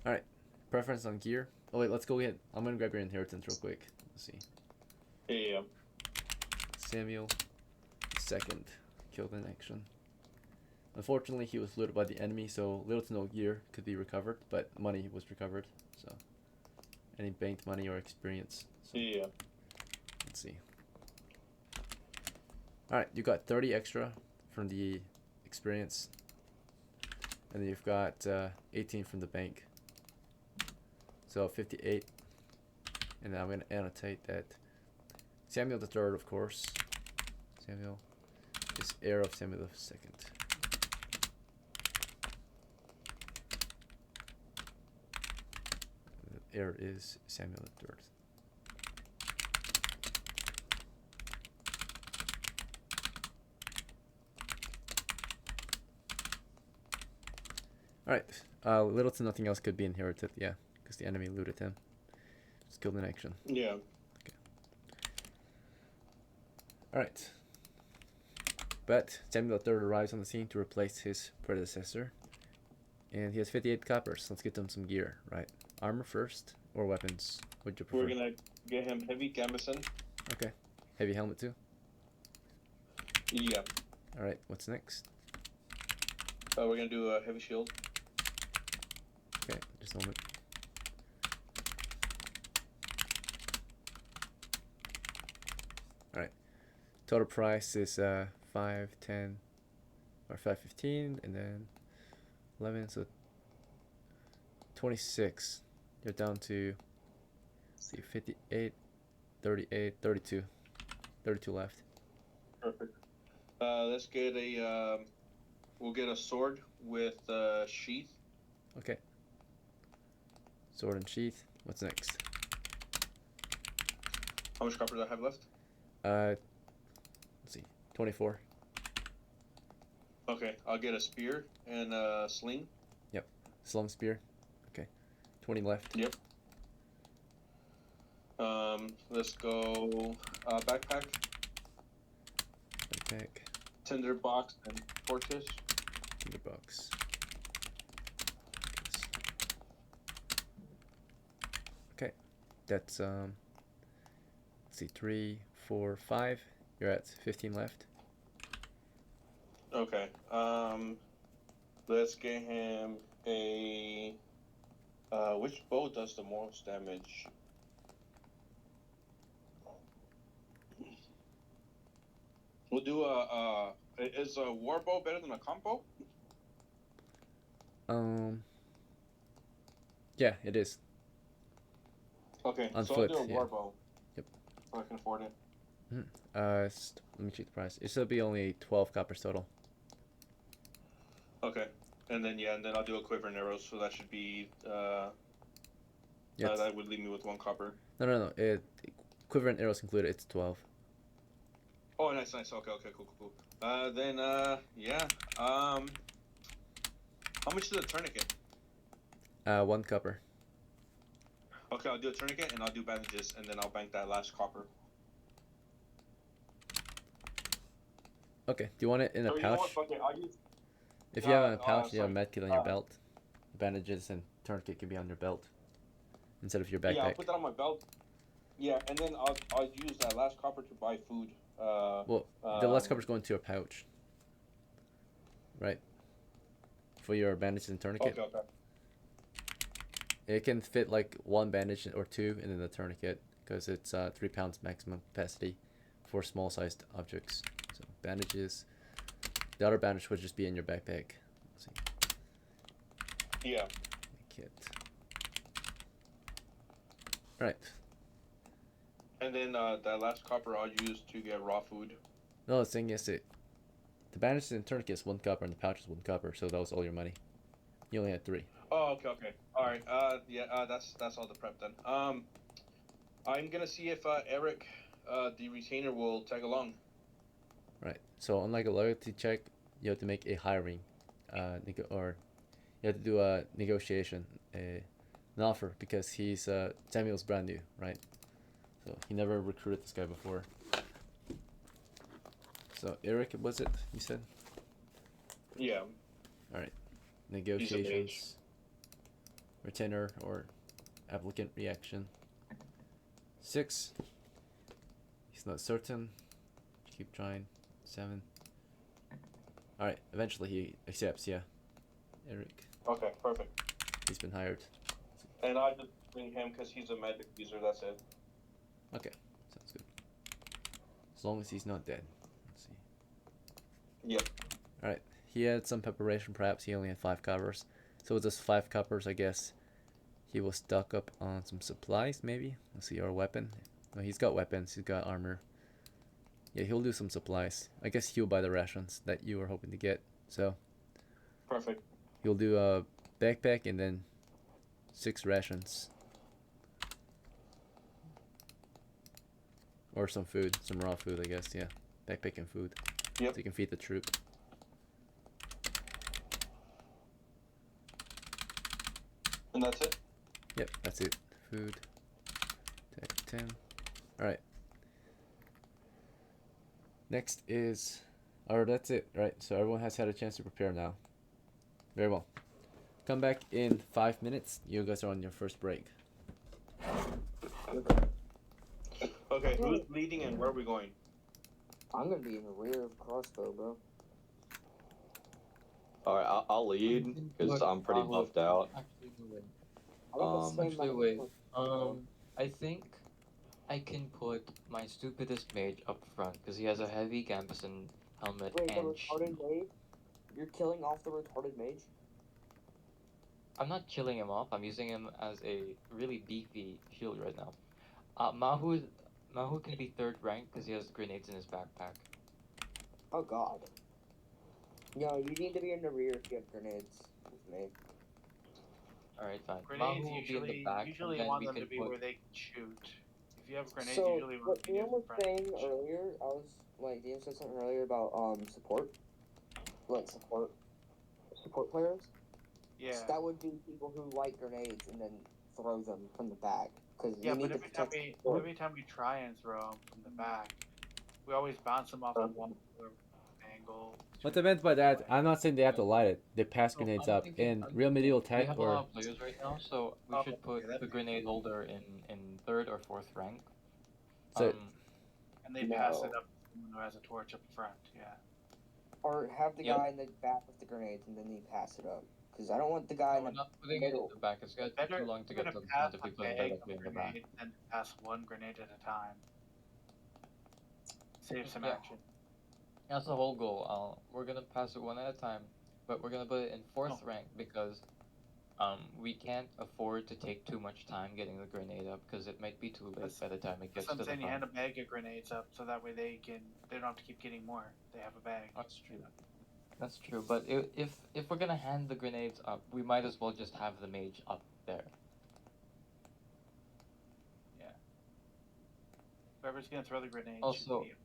Alright. Preference on gear. Oh wait, let's go ahead. I'm gonna grab your inheritance real quick. Let's see. Yeah. Samuel II killed in action. Unfortunately, he was looted by the enemy, so little to no gear could be recovered, but money was recovered. So, any banked money or experience. So, Yeah. let's see. Alright, you got 30 extra from the experience. And then you've got 18 from the bank. So 58. And then I'm going to annotate that Samuel the 3rd, of course. Samuel is heir of Samuel the 2nd. The heir is Samuel the 3rd. Alright, little to nothing else could be inherited, yeah, because the enemy looted him. Just killed in action. Yeah. Okay. Alright. But Samuel III arrives on the scene to replace his predecessor. And he has 58 coppers. Let's get him some gear, right? Armor first, or weapons? Would you prefer? We're gonna get him heavy gambeson. Okay. Heavy helmet too? Yeah. Alright, what's next? We're gonna do a heavy shield. Okay, just a moment. Alright. Total price is 5, 10, or 515, and then 11, so 26. You're down to, let's see, 58, 38, 32. 32 left. Perfect. Let's get a, we'll get a sword with sheath. Okay. Sword and sheath. What's next? How much copper do I have left? Let's see, 24. Okay, I'll get a spear and a sling. Yep. Slung spear. Okay. 20 left. Yep. Let's go backpack, Backpack. tinder box, and torches. Tinderbox. Okay. That's let's see, 3, 4, 5. You're at 15 left. Okay. Let's get him a. Which bow does the most damage? We'll do a. Is a war bow better than a combo? Yeah, it is. Okay, On so foot, I'll do a yeah. war bow. Yep. So I can afford it. Let me check the price. It should be only 12 coppers total. Okay, and then and then I'll do a quiver and arrows. So that should be. Yes. That would leave me with 1 copper. No. Quiver and arrows included. It's 12. Oh, nice. Okay, cool. Then yeah. How much is a tourniquet? 1 copper. Okay, I'll do a tourniquet and I'll do bandages, and then I'll bank that last copper. Okay. Do you want it in a So you know pouch? what? Okay, I'll use. If you have a pouch, you have a sorry. medkit on your belt. Bandages and tourniquet can be on your belt instead of your backpack. Yeah, I'll put that on my belt. Yeah, and then I'll use that last copper to buy food. Well, the last copper's going to a pouch, right? For your bandages and tourniquet. Okay. It can fit like 1 bandage or 2 in the tourniquet because it's 3 pounds maximum capacity for small-sized objects. So bandages. The other bandage would just be in your backpack. Let's see. Yeah. Kit. Right. And then that last copper I'll use to get raw food. No, the thing is, the bandages and tourniquet is 1 copper and the pouch is 1 copper, so that was all your money. You only had 3. Oh, okay. All right. That's all the prep then. I'm gonna see if Eric, the retainer, will tag along. Right. So unlike a loyalty check, you have to make a hiring, or you have to do a negotiation, an offer, because he's Samuel's brand new, right? So he never recruited this guy before. So Eric, was it you said? Yeah. All right. Negotiations. Retainer or applicant reaction. 6. He's not certain. Keep trying. 7. Alright, eventually he accepts, yeah. Eric. Okay, perfect. He's been hired. And I just bring him because he's a magic user. That's it. Okay, sounds good. As long as he's not dead. Let's see. Yep. Alright, he had some preparation, perhaps he only had 5 coppers. So with just 5 coppers, I guess he will stock up on some supplies, maybe? Let's see, or a weapon. No, he's got weapons, he's got armor. Yeah, he'll do some supplies. I guess he'll buy the rations that you were hoping to get. So Perfect. he'll do a backpack and then 6 rations. Or some food, some raw food, I guess, yeah. Backpack and food. Yep. So you can feed the troop. And that's it? Yep, that's it. Food. Tag 10. Alright. Next is, or that's it, right? So everyone has had a chance to prepare now. Very well. Come back in 5 minutes. You guys are on your first break. Okay, who's leading and where are we going? I'm gonna be in the rear of crossbow, bro. All right, I'll lead because I'm pretty buffed out. Actually, wait. I got the same Actually, amount of wait. points. I think I can put my stupidest mage up front because he has a heavy gambeson helmet Wait, the and retarded shield. mage? You're killing off the retarded mage? I'm not killing him off. I'm using him as a really beefy shield right now. Mahu can be 3rd rank because he has grenades in his backpack. Oh god. No, you need to be in the rear if you have grenades with me. Alright, fine. Grenades Mahu will be in the back, usually and then want we them can to be put... where they can shoot. If you have grenades, So, usually want what to be near Ian the was front. saying earlier, I was, like, Ian said something earlier about, support. Like, support players. Yeah. So that would be people who light grenades and then throw them from the back. Because Yeah, you need but to protect every time we try and throw them from the back, we always bounce them off of one angle. What I meant by that, I'm not saying they have to light it. They pass So grenades I'm up. thinking, In real medieval we tech have a or lot of players right now, so we should put the grenade holder in 3rd or 4th rank. So- And they pass No. it up to someone who has a torch up front, yeah. Or have the Yep. guy in the back with the grenades and then you pass it up. Because I don't want the guy we're in the not putting it in middle. the back. It's gonna take too long to get to the pass front if we a put it bag directly of in the back. grenades and pass one grenade at a time. Save some Yeah. action. That's the whole goal. We're gonna pass it one at a time, but we're gonna put it in 4th Oh. rank because we can't afford to take too much time getting the grenade up because it might be too late by the time it gets That's what to I'm the saying, you hand front. a bag of grenades up so that way they don't have to keep getting more. They have a bag. That's true. That's true, but if we're gonna hand the grenades up, we might as well just have the mage up there. Yeah. Whoever's gonna throw the grenade should Also- be able to,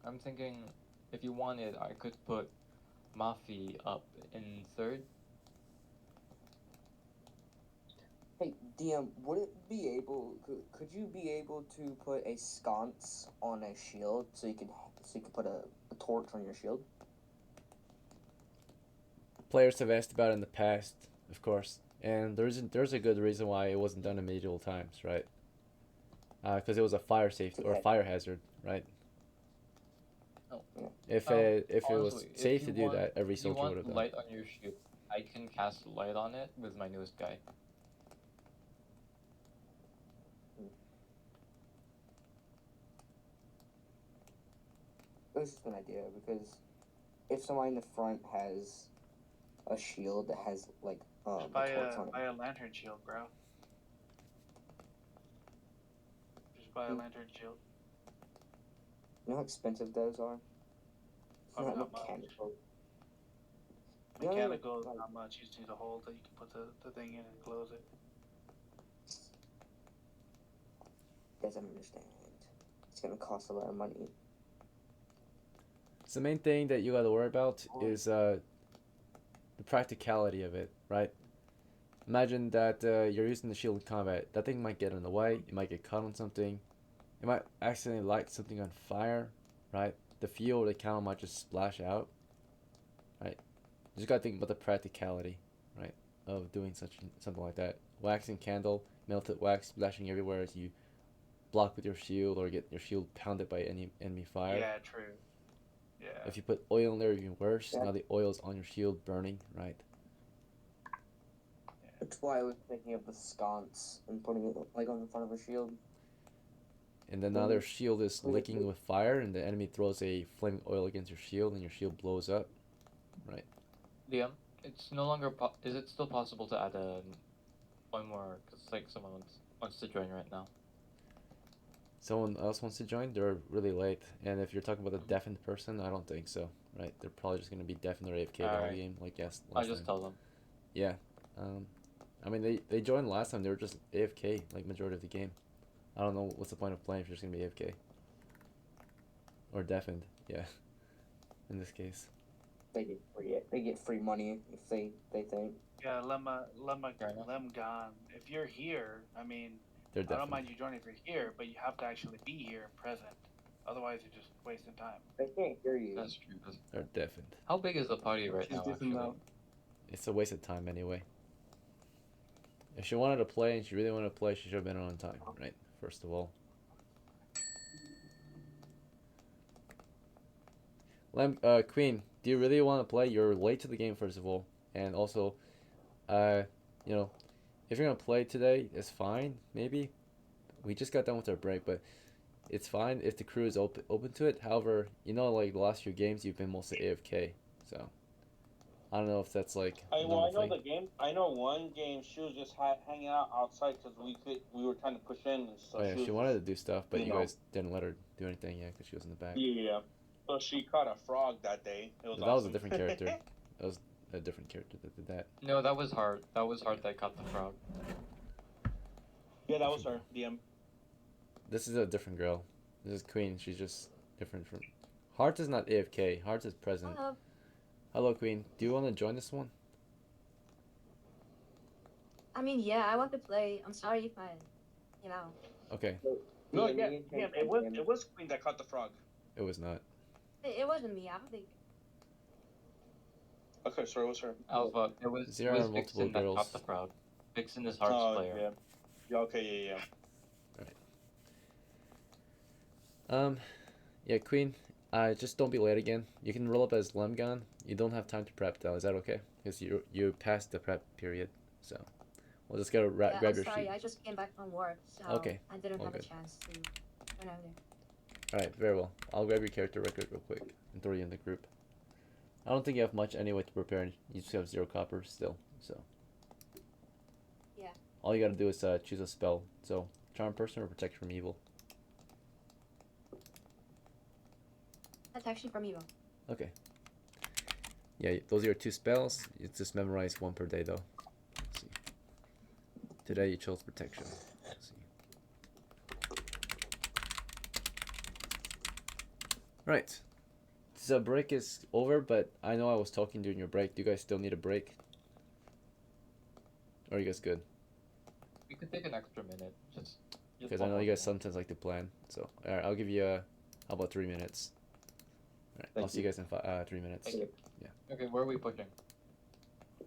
I'm thinking if you wanted, I could put MAFI up in 3rd. Hey, DM, would it be able? Could you be able to put a sconce on a shield so you could put a torch on your shield? Players have asked about it in the past, of course, and there's a good reason why it wasn't done in medieval times, right? Because it was a fire safety or Okay. fire hazard, right? Oh. Yeah. If it was Honestly, if safe you to do want- that, every If you soldier would have want done. light on your shield, I can cast light on it with my newest guy. It was just an idea because if somebody in the front has a shield that has like a Just buy torch on it, a lantern shield, bro. Just buy a lantern shield. you know how expensive those are? It's Probably not not much. mechanical. Yeah, Mechanical is like- not much. You just need a hole that you can put the thing in and close it. Doesn't understand. It's gonna cost a lot of money. So the main thing that you got to worry about is the practicality of it, right? Imagine that you're using the shield in combat. That thing might get in the way. You might get caught on something. It might accidentally light something on fire, right? The fuel or the candle might just splash out, right? You just got to think about the practicality, right, of doing something like that. Waxing candle, melted wax splashing everywhere as you block with your shield or get your shield pounded by any enemy fire. Yeah, true. Yeah. If you put oil in there, even worse. Yeah. Now the oil's on your shield burning, right? That's why I was thinking of the sconce and putting it like on the front of a shield. And then now their shield is licking with fire, and the enemy throws a flaming oil against your shield, and your shield blows up, right? Liam, it's no longer. Is it still possible to add one more? Cause like someone wants to join right now. Someone else wants to join? They're really late, and if you're talking about a deafened person, I don't think so, right? They're probably just gonna be deafened or AFK the whole Alright. game, like yes. I last just time. tell them. Yeah. I mean they joined last time. They were just AFK like majority of the game. I don't know what's the point of playing if you're just gonna be AFK. Or deafened, yeah. In this case. They get free money if they think. Yeah, LEMGAHN. If you're here, I mean, They're I don't deafened. mind you joining if you're here, but you have to actually be here and present. Otherwise, you're just wasting time. I can't hear you. That's true. They're deafened. How big is the party right She's now, different actually? now. It's a waste of time anyway. If she wanted to play and she really wanted to play, she should have been on time, right? First of all. Queen, do you really want to play? You're late to the game, first of all, and also, you know, if you're gonna play today, it's fine. Maybe we just got done with our break, but it's fine if the crew is open to it. However, you know, like the last few games, you've been mostly AFK, so I don't know if that's like. I know the game. I know one game she was just hanging out outside because we were trying to push in and stuff. Oh yeah, she wanted to do stuff, but you know. guys didn't let her do anything yet because she was in the back. Yeah. So she caught a frog that day. It was But that was a awesome. different character. That was a different character that did that. No, that was hard. That was hard that caught the frog. Yeah, that was her. DM. This is a different girl. This is Queen. She's just different from. Hearts is not AFK. Hearts is present. Hello. Hello, Queen. Do you want to join this one? I mean, yeah, I want to play. I'm sorry if I, you know. Okay. No, yeah, it was Queen that caught the frog. It was not. It wasn't me. I don't think. Okay, sorry, it was her. Alpha, it was There are multiple Vixen that girls. caught the frog. Vixen is Heart's player. Yeah. Yeah. Okay. Yeah. Yeah, Queen. Just don't be late again. You can roll up as LEMGAHN. You don't have time to prep though. Is that okay? Because you passed the prep period, so we'll just gotta Yeah, grab I'm your sorry. sheet. I just came back from work, so Okay, I didn't all have a good. chance to run over there. All right, very well. I'll grab your character record real quick and throw you in the group. I don't think you have much anyway to prepare. You just have 0 copper still, so. Yeah. All you gotta do is choose a spell. So, charm person or protect from evil. That's actually from Evo. Okay. Yeah, those are your 2 spells. You just memorize 1 per day though. Let's see. Today you chose protection. Let's see. Right. So break is over, but I know I was talking during your break. Do you guys still need a break? Or are you guys good? We could take an extra minute. Just Because I know you guys sometimes like to plan. So, alright, I'll give you how about 3 minutes? Alright, I'll see you guys in 3 minutes. Thank you. Yeah. Okay, where are we pushing?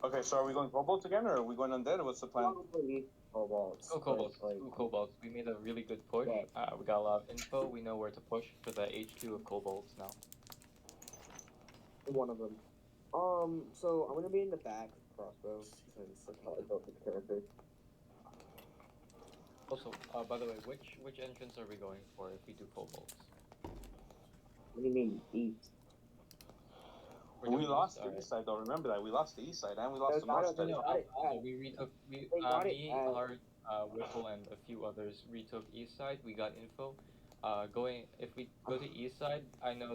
Okay, so are we going kobolds again, or are we going undead? What's the plan? Probably kobolds. Go kobolds. Like, Go kobolds. We made a really good push. Yeah. We got a lot of info. We know where to push for the HQ of kobolds now. one of them. So I'm gonna be in the back crossbow since that's how I built the character. Also, by the way, which entrance are we going for if we do kobolds? What do you mean east? We're We doing lost east, the alright. east side, though. Remember that. We lost the east side, and we lost There's the north not side. a- No, got it, we retook. They got it Me, at- Hard, Whipple, and a few others retook east side. We got info. If we go to east side, I know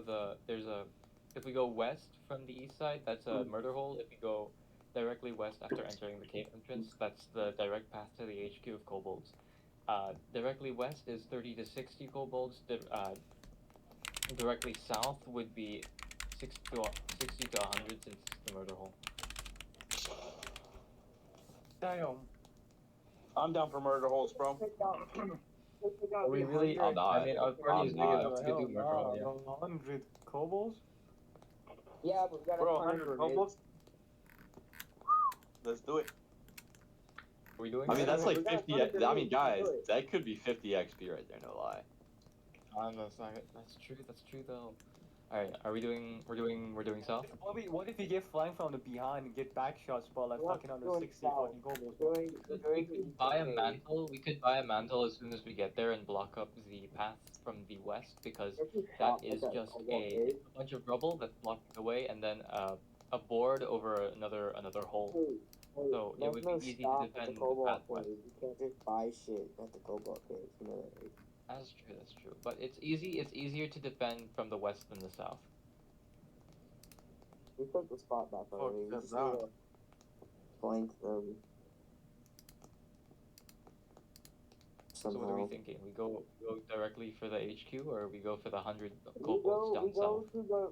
if we go west from the east side, that's a murder hole. If we go directly west after entering the cave entrance, that's the direct path to the HQ of kobolds. Directly west is 30 to 60 kobolds. Directly south would be 60 to 100 since it's the murder hole. Damn. I'm down for murder holes, bro. Are we really? I'm not. I mean, our party is big not. enough to do murder hole. Yeah. 100 kobolds? Yeah, but we got Bro, 100 100 kobolds. Let's do it. Are we doing? I mean, it? that's like We got 50. 100 I mean, guys, do it. that could be 50 XP right there. No lie. That's true. That's true though. All right, are we doing? We're doing south. What if we get flying from the behind and get back shots while like What? fucking under Going 60 south. fucking kobolds? We could buy a mantle. We could buy a mantle as soon as we get there and block up the path from the west because that is just a bunch of rubble that's blocking the way, and then a board over another hole. So it would be easy to defend the path west. You can't just buy shit at the kobold cave, you know that, right? That's true. That's true. But it's easy. It's easier to defend from the west than the south. We took the spot back already. We that's just need to flank them. So Somehow. what are we thinking? We go directly for the HQ, or we go for the 100 We kobolds down go south? to the.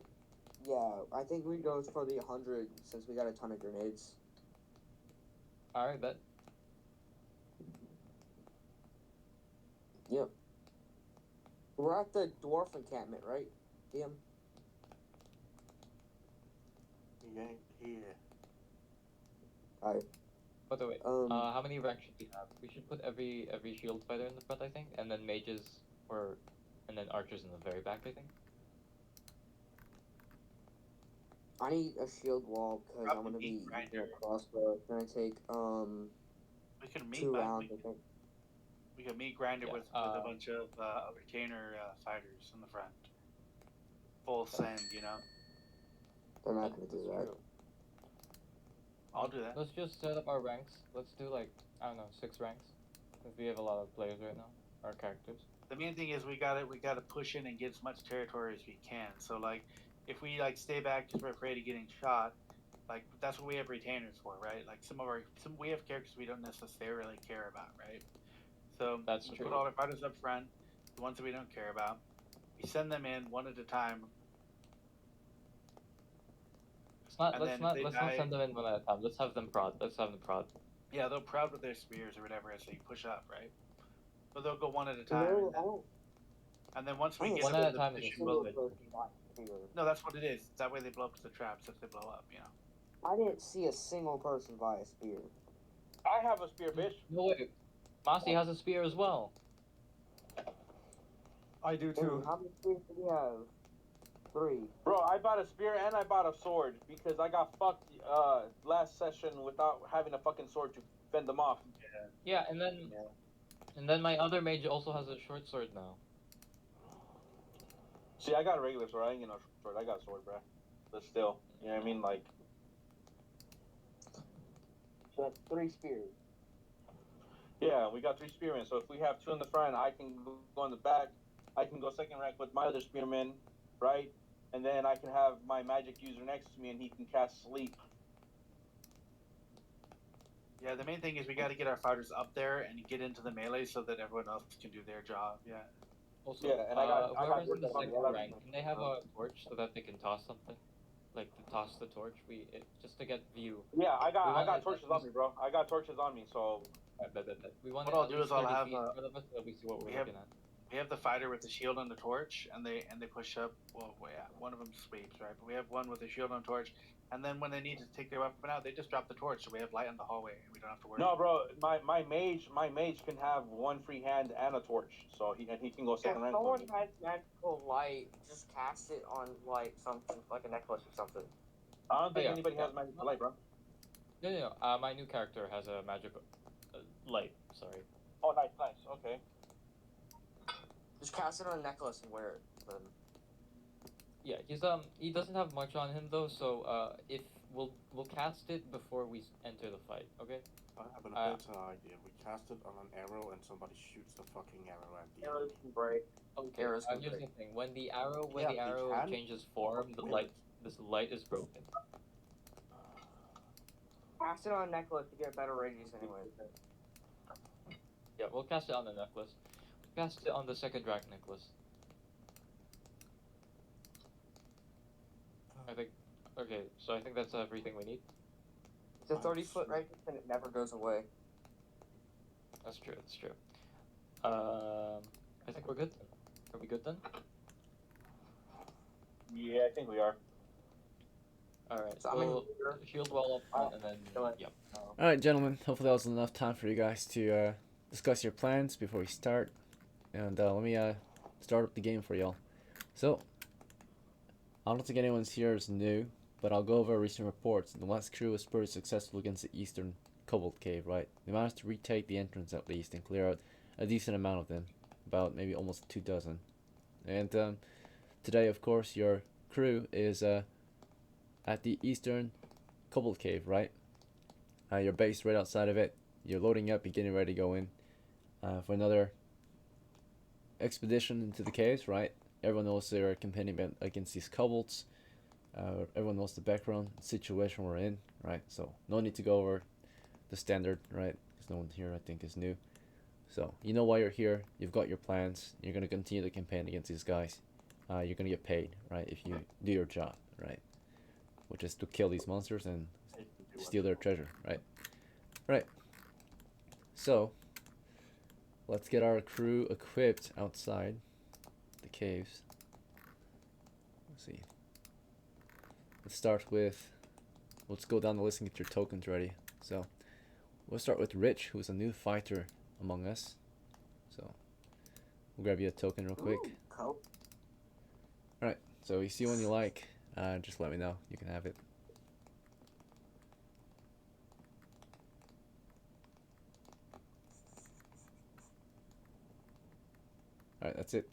Yeah, I think we go for the 100 since we got a ton of grenades. All right, bet. Yep. We're at the dwarf encampment, right? DM? He ain't here. Alright. By the way, how many ranks should we have? We should put every shield fighter in the front, I think, and then mages and then archers in the very back, I think. I need a shield wall because I'm gonna be using a crossbow. It's gonna take We could meet 2 rounds, I think. We could meet Grinder Yeah, with a bunch of retainer fighters in the front. Full send, you know. They're not gonna do that. I'll do that. Let's just set up our ranks. Let's do like, I don't know, 6 ranks. Because we have a lot of players right now, our characters. The main thing is we gotta push in and get as much territory as we can. So like, if we like stay back because we're afraid of getting shot, like that's what we have retainers for, right? Like we have characters we don't necessarily care about, right? So That's we true. put all our fighters up front, the ones that we don't care about. We send them in one at a time. Let's not send them in one at a time. Let's have them prod. Let's have them prod. Yeah, they'll prod with their spears or whatever as they push up, right? But they'll go one at a time. And then once we get one them at in a time the is position, no, that's what it is. That way they blow up the traps if they blow up, you know. I didn't see a single person buy a spear. I have a spear, bitch. No way. MASI has a spear as well. I do too. How many spears do we have? 3. Bro, I bought a spear and I bought a sword because I got fucked last session without having a fucking sword to fend them off. Yeah, and then my other mage also has a short sword now. See, I got a regular sword. I ain't get no sword. I got a sword, bro. But still, you know what I mean? Like, So that's 3 spears. yeah, we got 3 spearmen. So if we have 2 in the front, I can go in the back. I can go second rank with my other spearmen, right? And then I can have my magic user next to me, and he can cast sleep. Yeah, the main thing is we got to get our fighters up there and get into the melee so that everyone else can do their job. Yeah. Also, Yeah, and whoever's in the second got rank, can they have a torch so that they can toss something? Like to toss the torch, just to get view. Yeah, I got torches on me, bro. I got torches on me, so. We want What I'll do is I'll have feet in front of us so that we see what we're looking at. We have the fighter with the shield and the torch, and they push up. Well, yeah, one of them sweeps, right? But we have one with a shield and torch, and then when they need to take their weapon out, they just drop the torch, so we have light in the hallway, and we don't have to worry. No, bro, my mage can have 1 free hand and a torch, so he can go second rank. If someone has magical light, just cast it on like something, like a necklace or something. I don't think anybody has magical light, bro. No. My new character has a magical light. Sorry. Oh, nice. Okay. Just cast it on a necklace and wear it. Then. Yeah, he doesn't have much on him though, so if we'll cast it before we enter the fight, okay? I have a better idea. We cast it on an arrow and somebody shoots the fucking arrow at the Arrows enemy. can break. Okay. Arrows can Here's break. the thing: when the arrow can. changes form, this light is broken. Cast it on a necklace to get better radius anyway. Yeah, we'll cast it on the necklace. Cast it on the second rank necklace. I think. Okay, so I think that's everything we need. It's a 30-foot radius and it never goes away. That's true. I think we're good. Are we good then? Yeah, I think we are. Alright, So, we'll shield wall up front and then, yep. Alright, gentlemen, hopefully that was enough time for you guys to discuss your plans before we start. And let me start up the game for y'all. So, I don't think anyone's here is new, but I'll go over recent reports. The West crew was pretty successful against the Eastern Kobold Cave, right? They managed to retake the entrance at least and clear out a decent amount of them. About maybe almost 2 dozen. And today, of course, your crew is at the Eastern Kobold Cave, right? You're based right outside of it. You're loading up, you're getting ready to go in for another expedition into the caves, right? Everyone knows they're competing against these kobolds. Everyone knows the background situation we're in, right? So no need to go over the standard, right? Because no one here, I think, is new. So you know why you're here. You've got your plans. You're gonna continue the campaign against these guys. You're gonna get paid, right? If you do your job, right? Which is to kill these monsters and steal their treasure, right? Right. So let's get our crew equipped outside the caves. Let's see. Let's start with. Let's go down the list and get your tokens ready. So, we'll start with Rich, who's a new fighter among us. So, we'll grab you a token real quick. Cool. Alright, so you see one you like, just let me know. You can have it. Alright, that's it.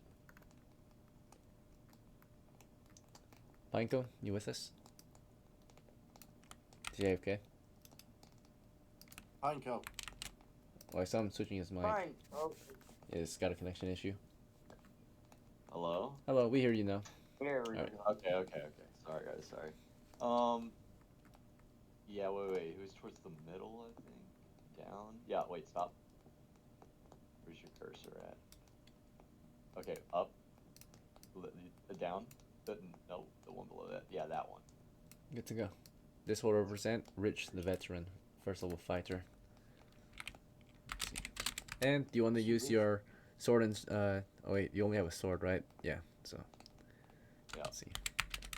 Panko, you with us? Is he okay? Panko. Oh, I saw him switching his mic. Fine. Oh, Yeah, it's got a connection issue. Hello? Hello, we hear you now. here we Alright. go. Okay. Sorry, guys, sorry. Yeah, wait. Who's towards the middle, I think? Down? Yeah, wait, stop. Where's your cursor at? Okay, up. Down? No, the one below that. Yeah, that one. Good to go. This will represent Rich the veteran, first level fighter. Let's see. And do you want to use your sword and oh wait, you only have a sword, right? Yeah. So Yeah. let's see.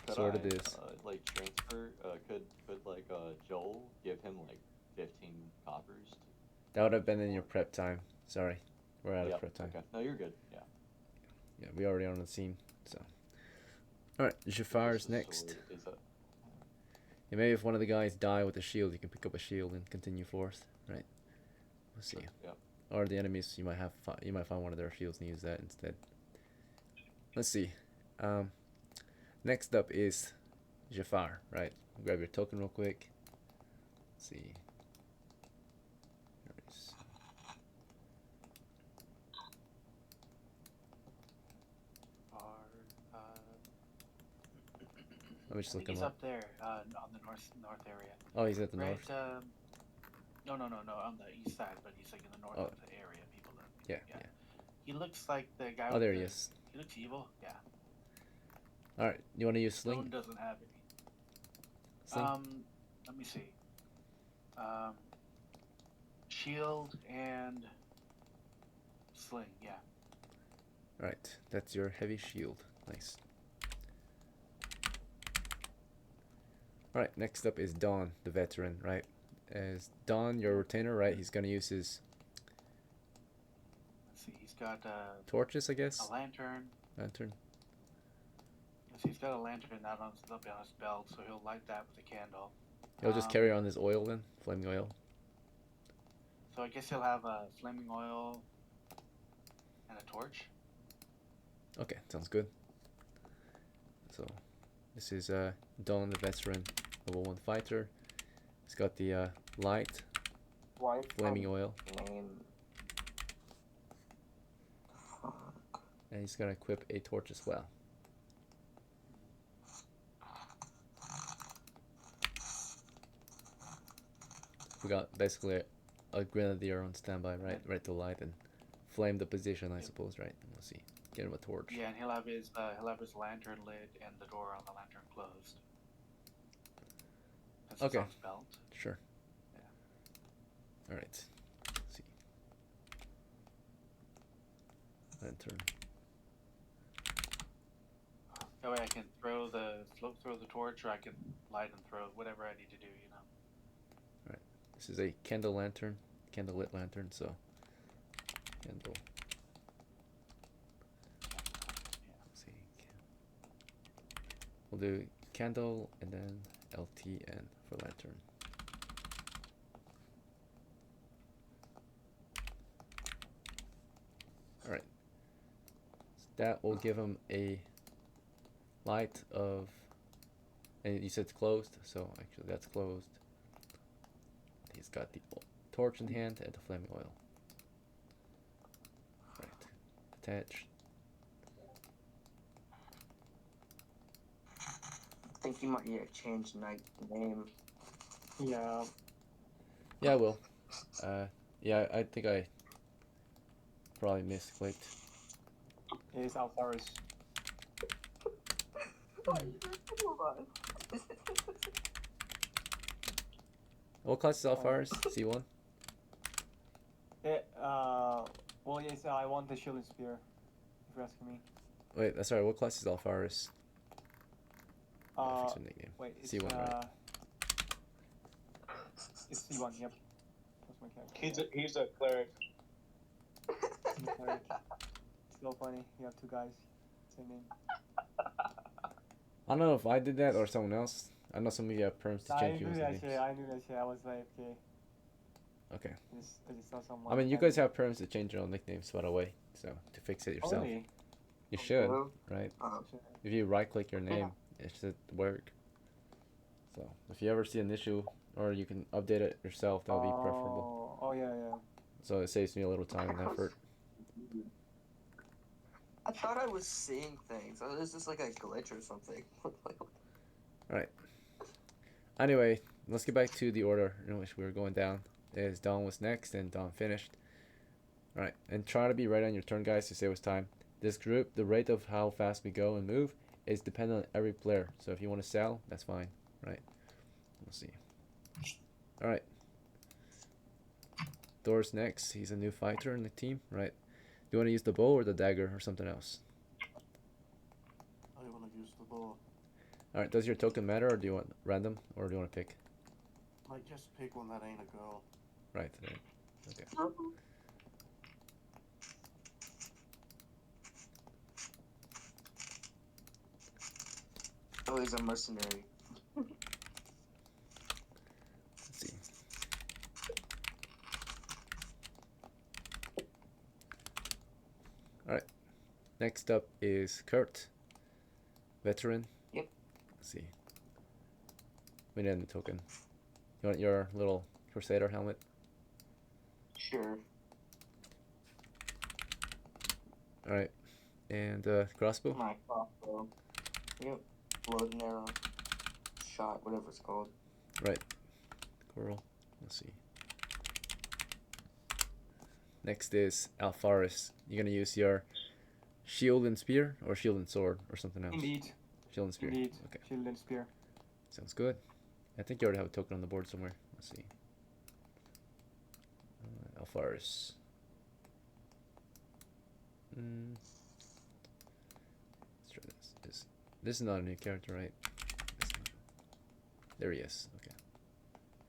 Could Sword I, it is. like transfer? Could like Joel give him like 15 coppers? That would have been in your prep time. Sorry, we're out of prep time. Okay. No, you're good. Yeah. Yeah, we already on the scene. So all right, Jafar's next. Yeah, maybe if one of the guys die with a shield, you can pick up a shield and continue forth. Right. We'll see. Yep. Or the enemies, you might have you might find one of their shields and use that instead. Let's see. Next up is Jafar, right? Grab your token real quick. Let's see. Let me just look him He's up. up there on the north area. Oh, he's at the right, north. No, on the east side, but he's like in the north of the area. People are. Yeah. He looks like the guy. Oh, there he is. He looks evil. Yeah. All right, you want to use sling? Stone doesn't have any. Sling? Let me see. Shield and sling. Yeah. Right, that's your heavy shield. Nice. Alright, next up is Dawn, the veteran, right? As Dawn, your retainer, right? He's gonna use his Let's see. He's got torches, I guess. a lantern. Lantern. Yes, he's got a lantern out on his belt, so he'll light that with a candle. He'll just carry on his oil then, flaming oil. So I guess he'll have a flaming oil and a torch. Okay, sounds good. So, this is Dawn, the veteran, level 1 fighter. He's got the light, flaming oil, and he's gonna equip a torch as well. We got basically a grenadier on standby, right to light and flame the position, I suppose, right? We'll see. Get him a torch. Yeah, and he'll have his lantern lit and the door on the lantern closed. That's Okay. on his belt. Sure. Yeah. All right. Let's see. Lantern. That way I can throw the torch, or I can light and throw whatever I need to do. All right. This is a candle lantern, candle lit lantern. So candle. Let's see. We'll do candle and then LTN for lantern. All right. So that will give him a light of, and you said it's closed, so actually that's closed. He's got the torch in hand and the flaming oil. Right. Attach. I think you might need to change name. Yeah. Yeah, I will. Yeah, I think I probably misclicked. It is ALPHARIS. What class is ALPHARIS? C1? Well, yes, I want the shield and spear. If you're asking me. Wait, that's right. What class is ALPHARIS? Fix your nickname. Wait, it's C1, right? It's C1. Yep. That's my character. He's a cleric. He's a cleric. So funny. You have two guys. Same name. I don't know if I did that or someone else. I know some of you have perms to I change knew people's that names. shit. I knew that shit. I was like, okay. Okay. I just saw someone. I mean, you guys have perms to change your own nicknames, by the way. So, to fix it yourself. Only. You should, Mhm. right? Sure. If you right-click your name, it should work. So, if you ever see an issue, or you can update it yourself, that would be preferable. Oh, yeah. So it saves me a little time and effort. I thought I was seeing things. It was just like a glitch or something. Alright. Anyway, let's get back to the order in which we were going down. Is Dawn was next, and Dawn finished. Alright, and try to be right on your turn, guys, to save us time. This group, the rate of how fast we go and move is dependent on every player. So if you want to sell, that's fine, right? We'll see. Alright. Thor's next. He's a new fighter in the team, right? Do you want to use the bow or the dagger or something else? I want to use the bow. Alright, does your token matter, or do you want random, or do you want to pick? Like, just pick one that ain't a girl. Right, right. Okay. Oh, he's a mercenary. Let's see. Alright. Next up is Kurt. Veteran. Yep. Let's see. We need a token. You want your little Crusader helmet? Sure. Alright. And crossbow? My crossbow. Yep. Load and arrow. Shot, whatever it's called. Right. Coral. Let's see. Next is ALPHARIS. You're gonna use your shield and spear, or shield and sword, or something else? Indeed. Shield and spear. Indeed. Okay. Shield and spear. Sounds good. I think you already have a token on the board somewhere. Let's see. ALPHARIS. Let's try this. This is not a new character, right? There he is. Okay.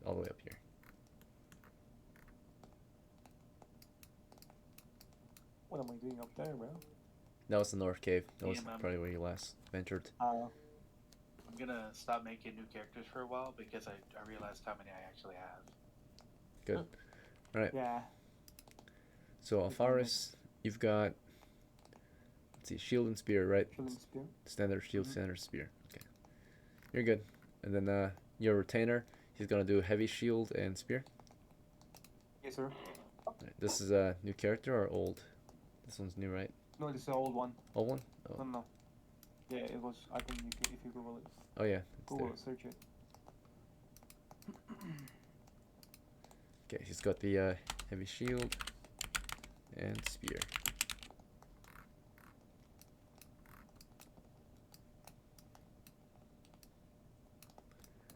All the way up here. What am I doing up there, bro? That was the North Cave. That was Yeah, man. probably where you last ventured. I'm gonna stop making new characters for a while because I realized how many I actually have. Good. Alright. Yeah. So ALPHARIS, you've got, let's see, shield and spear, right? Shield and spear. Standard shield, standard spear. Okay. You're good. And then your retainer, he's gonna do heavy shield and spear. Yes, sir. Alright, this is a new character or old? This one's new, right? No, this is an old one. Old one? Oh, No. Yeah, it was. I think if you Google it, oh yeah. It's Google there. it, search it. Okay, he's got the heavy shield and spear.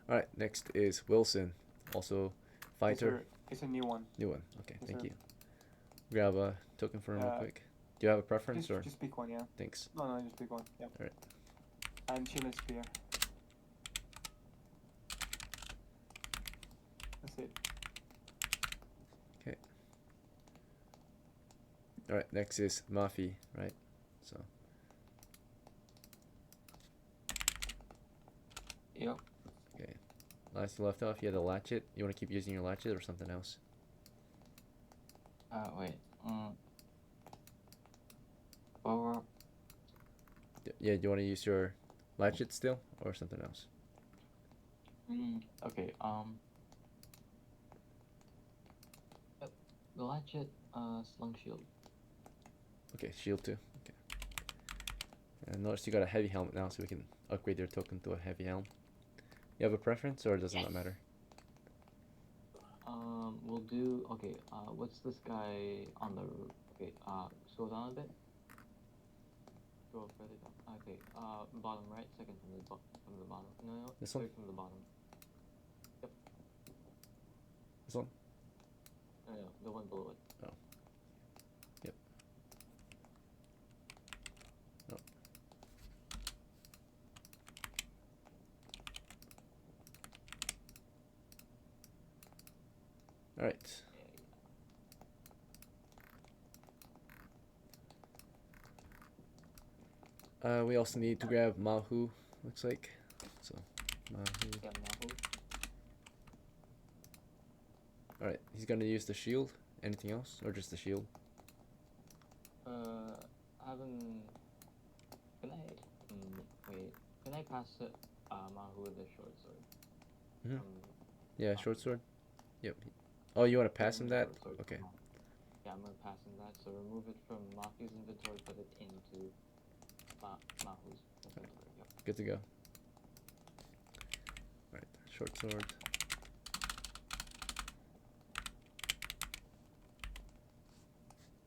Alright, next is Wilson, also fighter. Yes, sir. It's a new one. New one. Okay, Yes, thank sir. you. Grab a token for him real quick. Do you have a preference or? Just pick one, yeah. Thanks. No, just pick one. Yep. Alright. And shield and spear. That's it. Okay. Alright, next is MAFI, right? So. Yep. Okay. Last you left off, you had a latchet. You want to keep using your latchet or something else? Wait. Over. Yeah, do you want to use your latchet still or something else? Okay. The latchet, slung shield. Okay, shield too. Okay. And notice you got a heavy helmet now, so we can upgrade your token to a heavy helm. You have a preference, or does it not matter? We'll do. Okay. What's this guy on the? Okay. Scroll down a bit. Go further down. Okay. Bottom right, second from the bottom. No, This one? third from the bottom. Yep. This one? No, the one below it. Yep. All right. We also need to grab MAHU, looks like. So, MAHU. Yeah, MAHU. Alright, he's gonna use the shield. Anything else? Or just the shield? I haven't. Can I? Wait. Can I pass it? Mahu with the short sword. Mhm. Yeah, short sword. Yep. Oh, you want to pass him that? Okay. Yeah, I'm gonna pass him that. So remove it from Mafi's inventory, put it into Mahu's inventory. Yep. Good to go. Alright, short sword.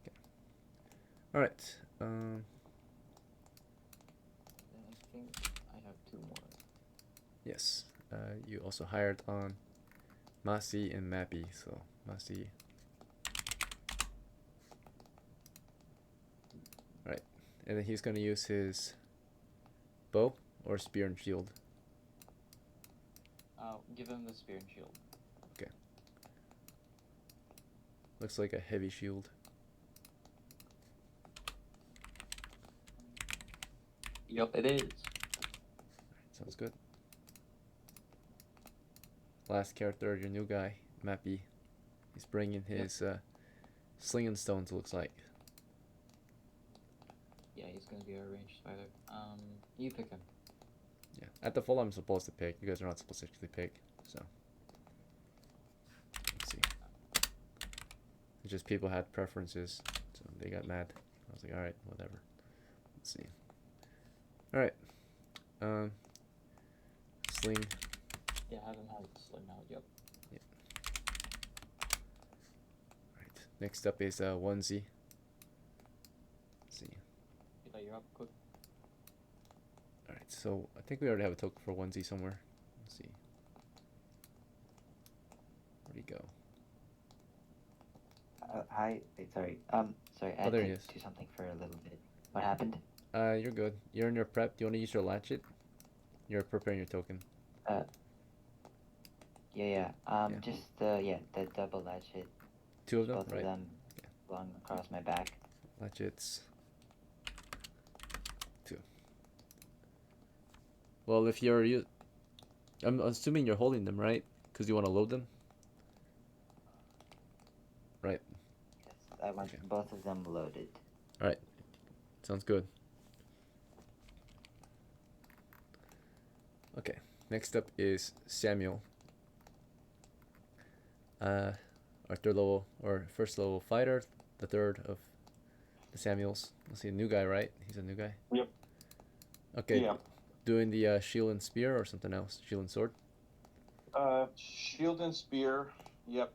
Okay. Alright. And I think I have 2 more. Yes. You also hired on MASI and MAPI, so MASI. Right. And then he's gonna use his bow or spear and shield. Give him the spear and shield. Okay. Looks like a heavy shield. Yup, it is. Sounds good. Last character, your new guy, MAPI. He's bringing his sling and stones, looks like. Yeah, he's gonna be a ranged fighter. You pick him. Yeah, at the full I'm supposed to pick. You guys are not supposed to actually pick, so. Let's see. It's just people had preferences, so they got mad. I was like, alright, whatever. Let's see. Alright. Sling. Yeah, I haven't had sling out. Yep. Yep. Right. Next up is ONESY. Let's see. You're up, quick. Alright, so I think we already have a token for ONESY somewhere. Let's see. Where'd he go? Hi. Wait, sorry. Sorry. I Oh, had there to he is. do something for a little bit. What happened? You're good. You're in your prep. Do you want to use your latchet? You're preparing your token. Yeah. Yeah. Just yeah, the double latchet. 2 of them, Both right? of them along across my back. Latchets. 2. Well, if you're I'm assuming you're holding them, right? Because you want to load them. Right. Yes, I want both of them loaded. All right. Sounds good. Okay. Next up is Samuel. Our 3rd level or 1st level fighter, the 3rd of the Samuels. Let's see, a new guy, right? He's a new guy. Yep. Okay. Yeah. Doing the shield and spear or something else? Shield and sword. Shield and spear. Yep.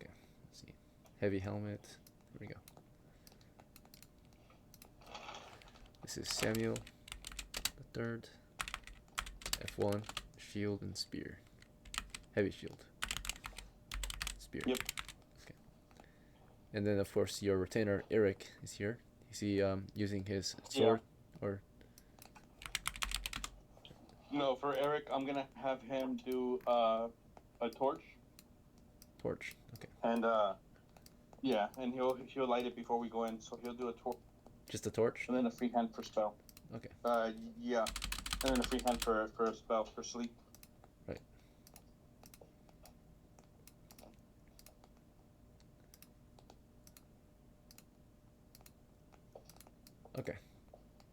Okay. Let's see. Heavy helmet. Here we go. This is Samuel, the 3rd. F1, shield and spear. Heavy shield. Spear. Yep. Okay. And then of course your retainer Eric is here. Is he using his sword or? No, for Eric, I'm gonna have him do a torch. Torch. Okay. And yeah, and he'll light it before we go in. So he'll do a torch. Just a torch. And then a free hand for spell. Okay. Yeah, and then a free hand for a spell for sleep. Right. Okay.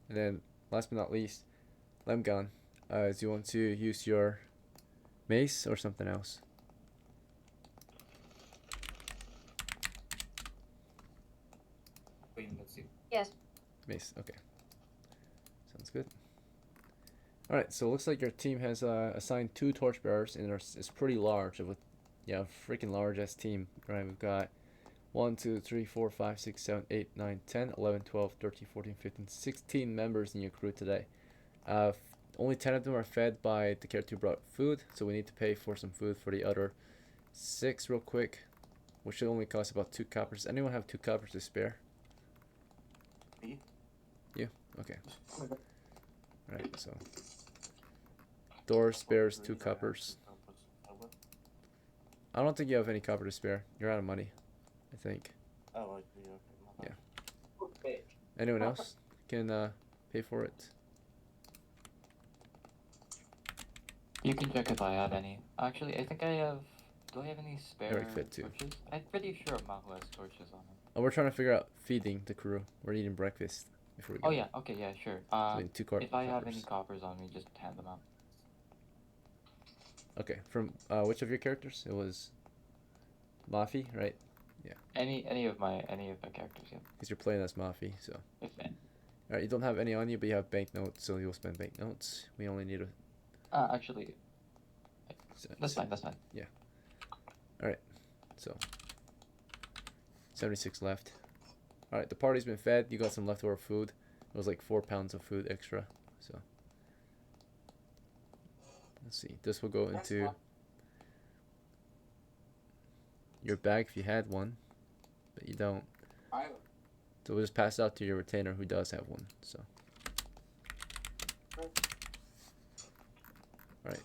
And then last but not least, LEMGAHN. Do you want to use your mace or something else? Wait, let's see. Yes. Mace. Okay. Sounds good. All right. So it looks like your team has assigned 2 torchbearers, and it's pretty large. Of a, yeah, freaking large ass team. Right. We've got 1, 2, 3, 4, 5, 6, 7, 8, 9, 10, 11, 12, 13, 14, 15, 16 members in your crew today. Only 10 of them are fed by the character who brought food, so we need to pay for some food for the other 6 real quick, which should only cost about 2 coppers. Anyone have 2 coppers to spare? Me? You? Okay. Alright, so THOR spares 2 coppers. I don't think you have any copper to spare. You're out of money, I think. Oh, yeah, okay. My bad. Okay. Anyone else can pay for it? You can check if I have any. Actually, I think I have. Do I have any spare Eric fit too. torches? I'm pretty sure Mahu has torches on him. Oh, we're trying to figure out feeding the crew. We're eating breakfast before we go. Oh yeah. Okay. Yeah. Sure. So we need two If I have any coppers. coppers on me, just hand them out. Okay, from which of your characters? It was MAFI, right? Any of my characters. Yeah. Because you're playing as MAFI, so. If any. Alright, you don't have any on you, but you have banknotes, so you'll spend banknotes. We only need a. Actually, that's fine. That's fine. Yeah. Alright, so. 76 left. Alright, the party's been fed. You got some leftover food. It was like 4 pounds of food extra, so. Let's see. This will go into your bag if you had one, but you don't. So we'll just pass it out to your retainer who does have one. So. Right.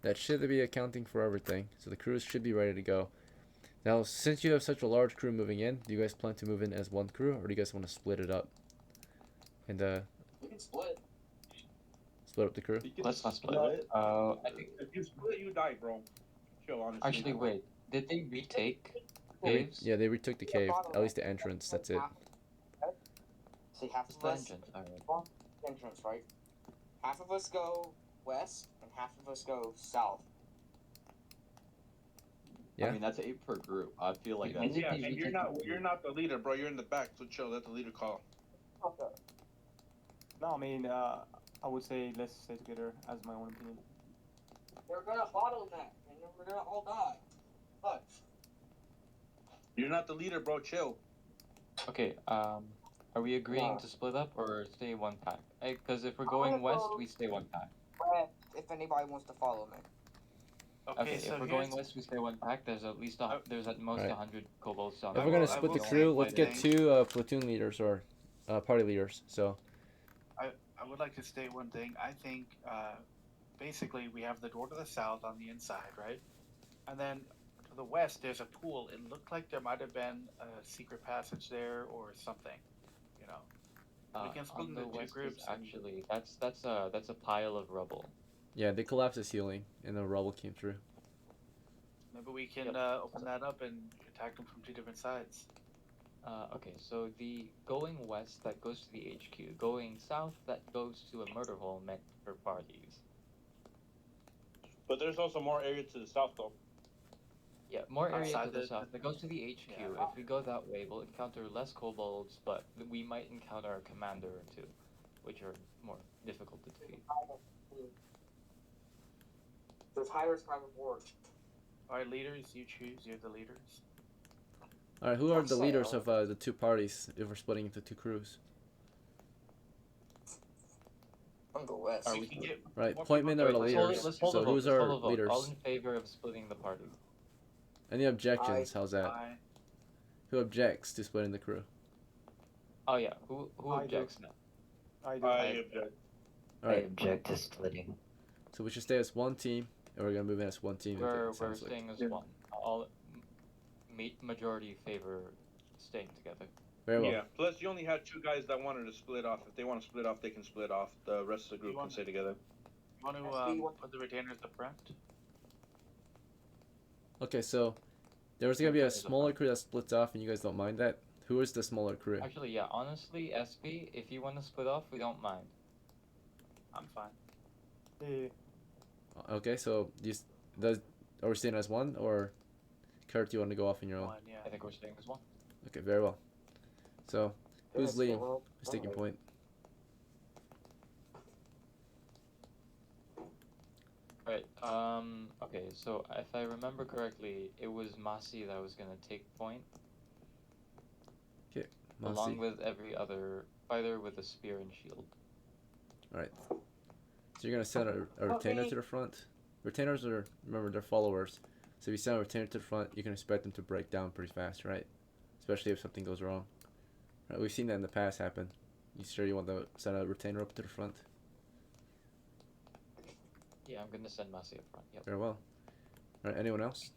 That should be accounting for everything. So the crews should be ready to go. Now, since you have such a large crew moving in, do you guys plan to move in as one crew, or do you guys want to split it up? And We can split. split up the crew. Let's not split. I think if you split, you die, bro. Chill, honestly. Actually, wait. Did they retake caves? Yeah, they retook the cave. At least the entrance. That's it. See, half Just of the us entrance. Alright. entrance, right? Half of us go west, and half of us go south. Yeah. I mean, that's 8 per group. I feel like that's. Yeah, and you're not the leader, bro. You're in the back, so chill. Let the leader call. Okay. No, I mean, I would say let's stay together as my own opinion. They're gonna bottleneck, and then we're gonna all die. But You're not the leader, bro. Chill. Okay. Are we agreeing to split up or stay one pack? Because if we're going west, we stay one pack. if anybody wants to follow me. Okay, so if we're going west, we stay one pack. There's at least there's at most Right. 100 kobolds on. If we're gonna split the crew, let's get 2 platoon leaders or party leaders. So. I would like to state one thing. I think basically we have the door to the south on the inside, right? And then to the west, there's a pool. It looked like there might have been a secret passage there or something, you know. We can split on into the two west groups. is actually that's a pile of rubble. Yeah, they collapsed the ceiling, and the rubble came through. Maybe we can open that up and attack them from 2 different sides. Okay, so the going west that goes to the HQ, going south that goes to a murder hole meant for parties. But there's also more area to the south, though. Yeah, more area Outside to the the- south that goes to the HQ. Yeah. If we go that way, we'll encounter less kobolds, but we might encounter a commander or two, which are more difficult to defeat. There's high risk, high reward. Alright, leaders, you choose. You're the leaders. All right, who are the I'll leaders say, of the 2 parties if we're splitting into 2 crews? I'm go west. We can get Right, more Pointmen people are the to- leaders. Let's hold So a vote. who's let's our hold a vote. leaders? All in favor of splitting the party. Any objections? How's that? Aye. Who objects to splitting the crew? Oh yeah, who I do. objects now? I do. I object. All I right, object to splitting. so we should stay as one team, and we're gonna move in as one team. We're it sounds like. staying as one. All majority favor staying together. Very well. Yeah. Plus, you only had 2 guys that wanted to split off. If they want to split off, they can split off. The rest of the group You can want- stay together. You want to put the retainers up front? Okay, so there's gonna be a smaller crew that splits off, and you guys don't mind that. Who is the smaller crew? Actually, yeah. Honestly, SB, if you want to split off, we don't mind. I'm fine. Yeah. Okay, so are we staying as one, or Kurt, do you want to go off on your own? One, yeah. I think we're staying as one. Okay, very well. So who's leading? Who's taking point? Right. Okay. So if I remember correctly, it was MASI that was gonna take point, along Masi. with every other fighter with a spear and shield. Alright. So you're gonna send a retainer to the front. Retainers are, remember, they're followers. So if you send a retainer to the front, you can expect them to break down pretty fast, right? Especially if something goes wrong. Right, we've seen that in the past happen. You sure you want to send a retainer up to the front? Yeah, I'm gonna send MASI up front. Yep. Very well. Alright, anyone else?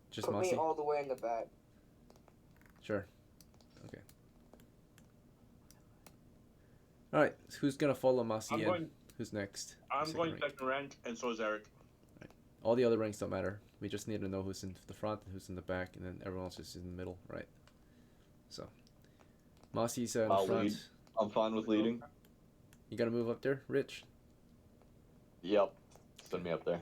Just Put me MASI? all the way in the back. Sure. Okay. Alright, who's gonna follow MASI I'm in? going. Who's next? I'm Second going rank. second rank, and so is Eric. All the other ranks don't matter. We just need to know who's in the front and who's in the back, and then everyone else is in the middle, right? So, MASI's in I'll front. lead. I'm fine with leading. You gotta move up there, Rich. Yep. Send me up there.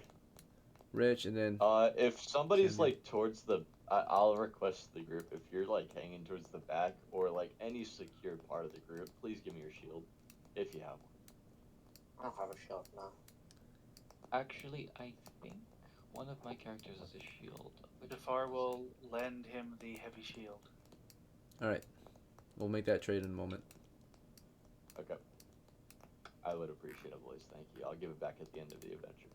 Rich, and then If somebody's Send me. like towards the, I'll request the group. If you're like hanging towards the back or like any secure part of the group, please give me your shield, if you have one. I don't have a shield now. Actually, I think one of my characters has a shield. Jafar will lend him the heavy shield. alright. We'll make that trade in a moment. Okay. I would appreciate it, boys. Thank you. I'll give it back at the end of the adventure.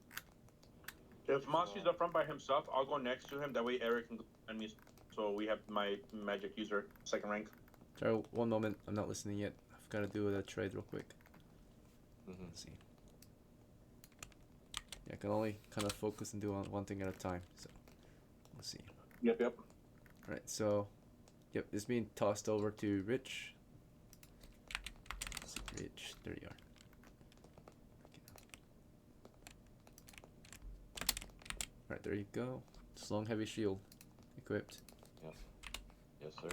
If Masi's up front by himself, I'll go next to him. That way Eric can and me. So we have my magic user second rank. Sorry, one moment. I'm not listening yet. I've gotta do that trade real quick. Mm-hmm. Let's see. Yeah, I can only kind of focus and do one thing at a time. So, let's see. Yep. Alright, so, yep, it's being tossed over to Rich. Let's see, Rich, there you are. Alright, there you go. Slung heavy shield equipped. Yes, sir.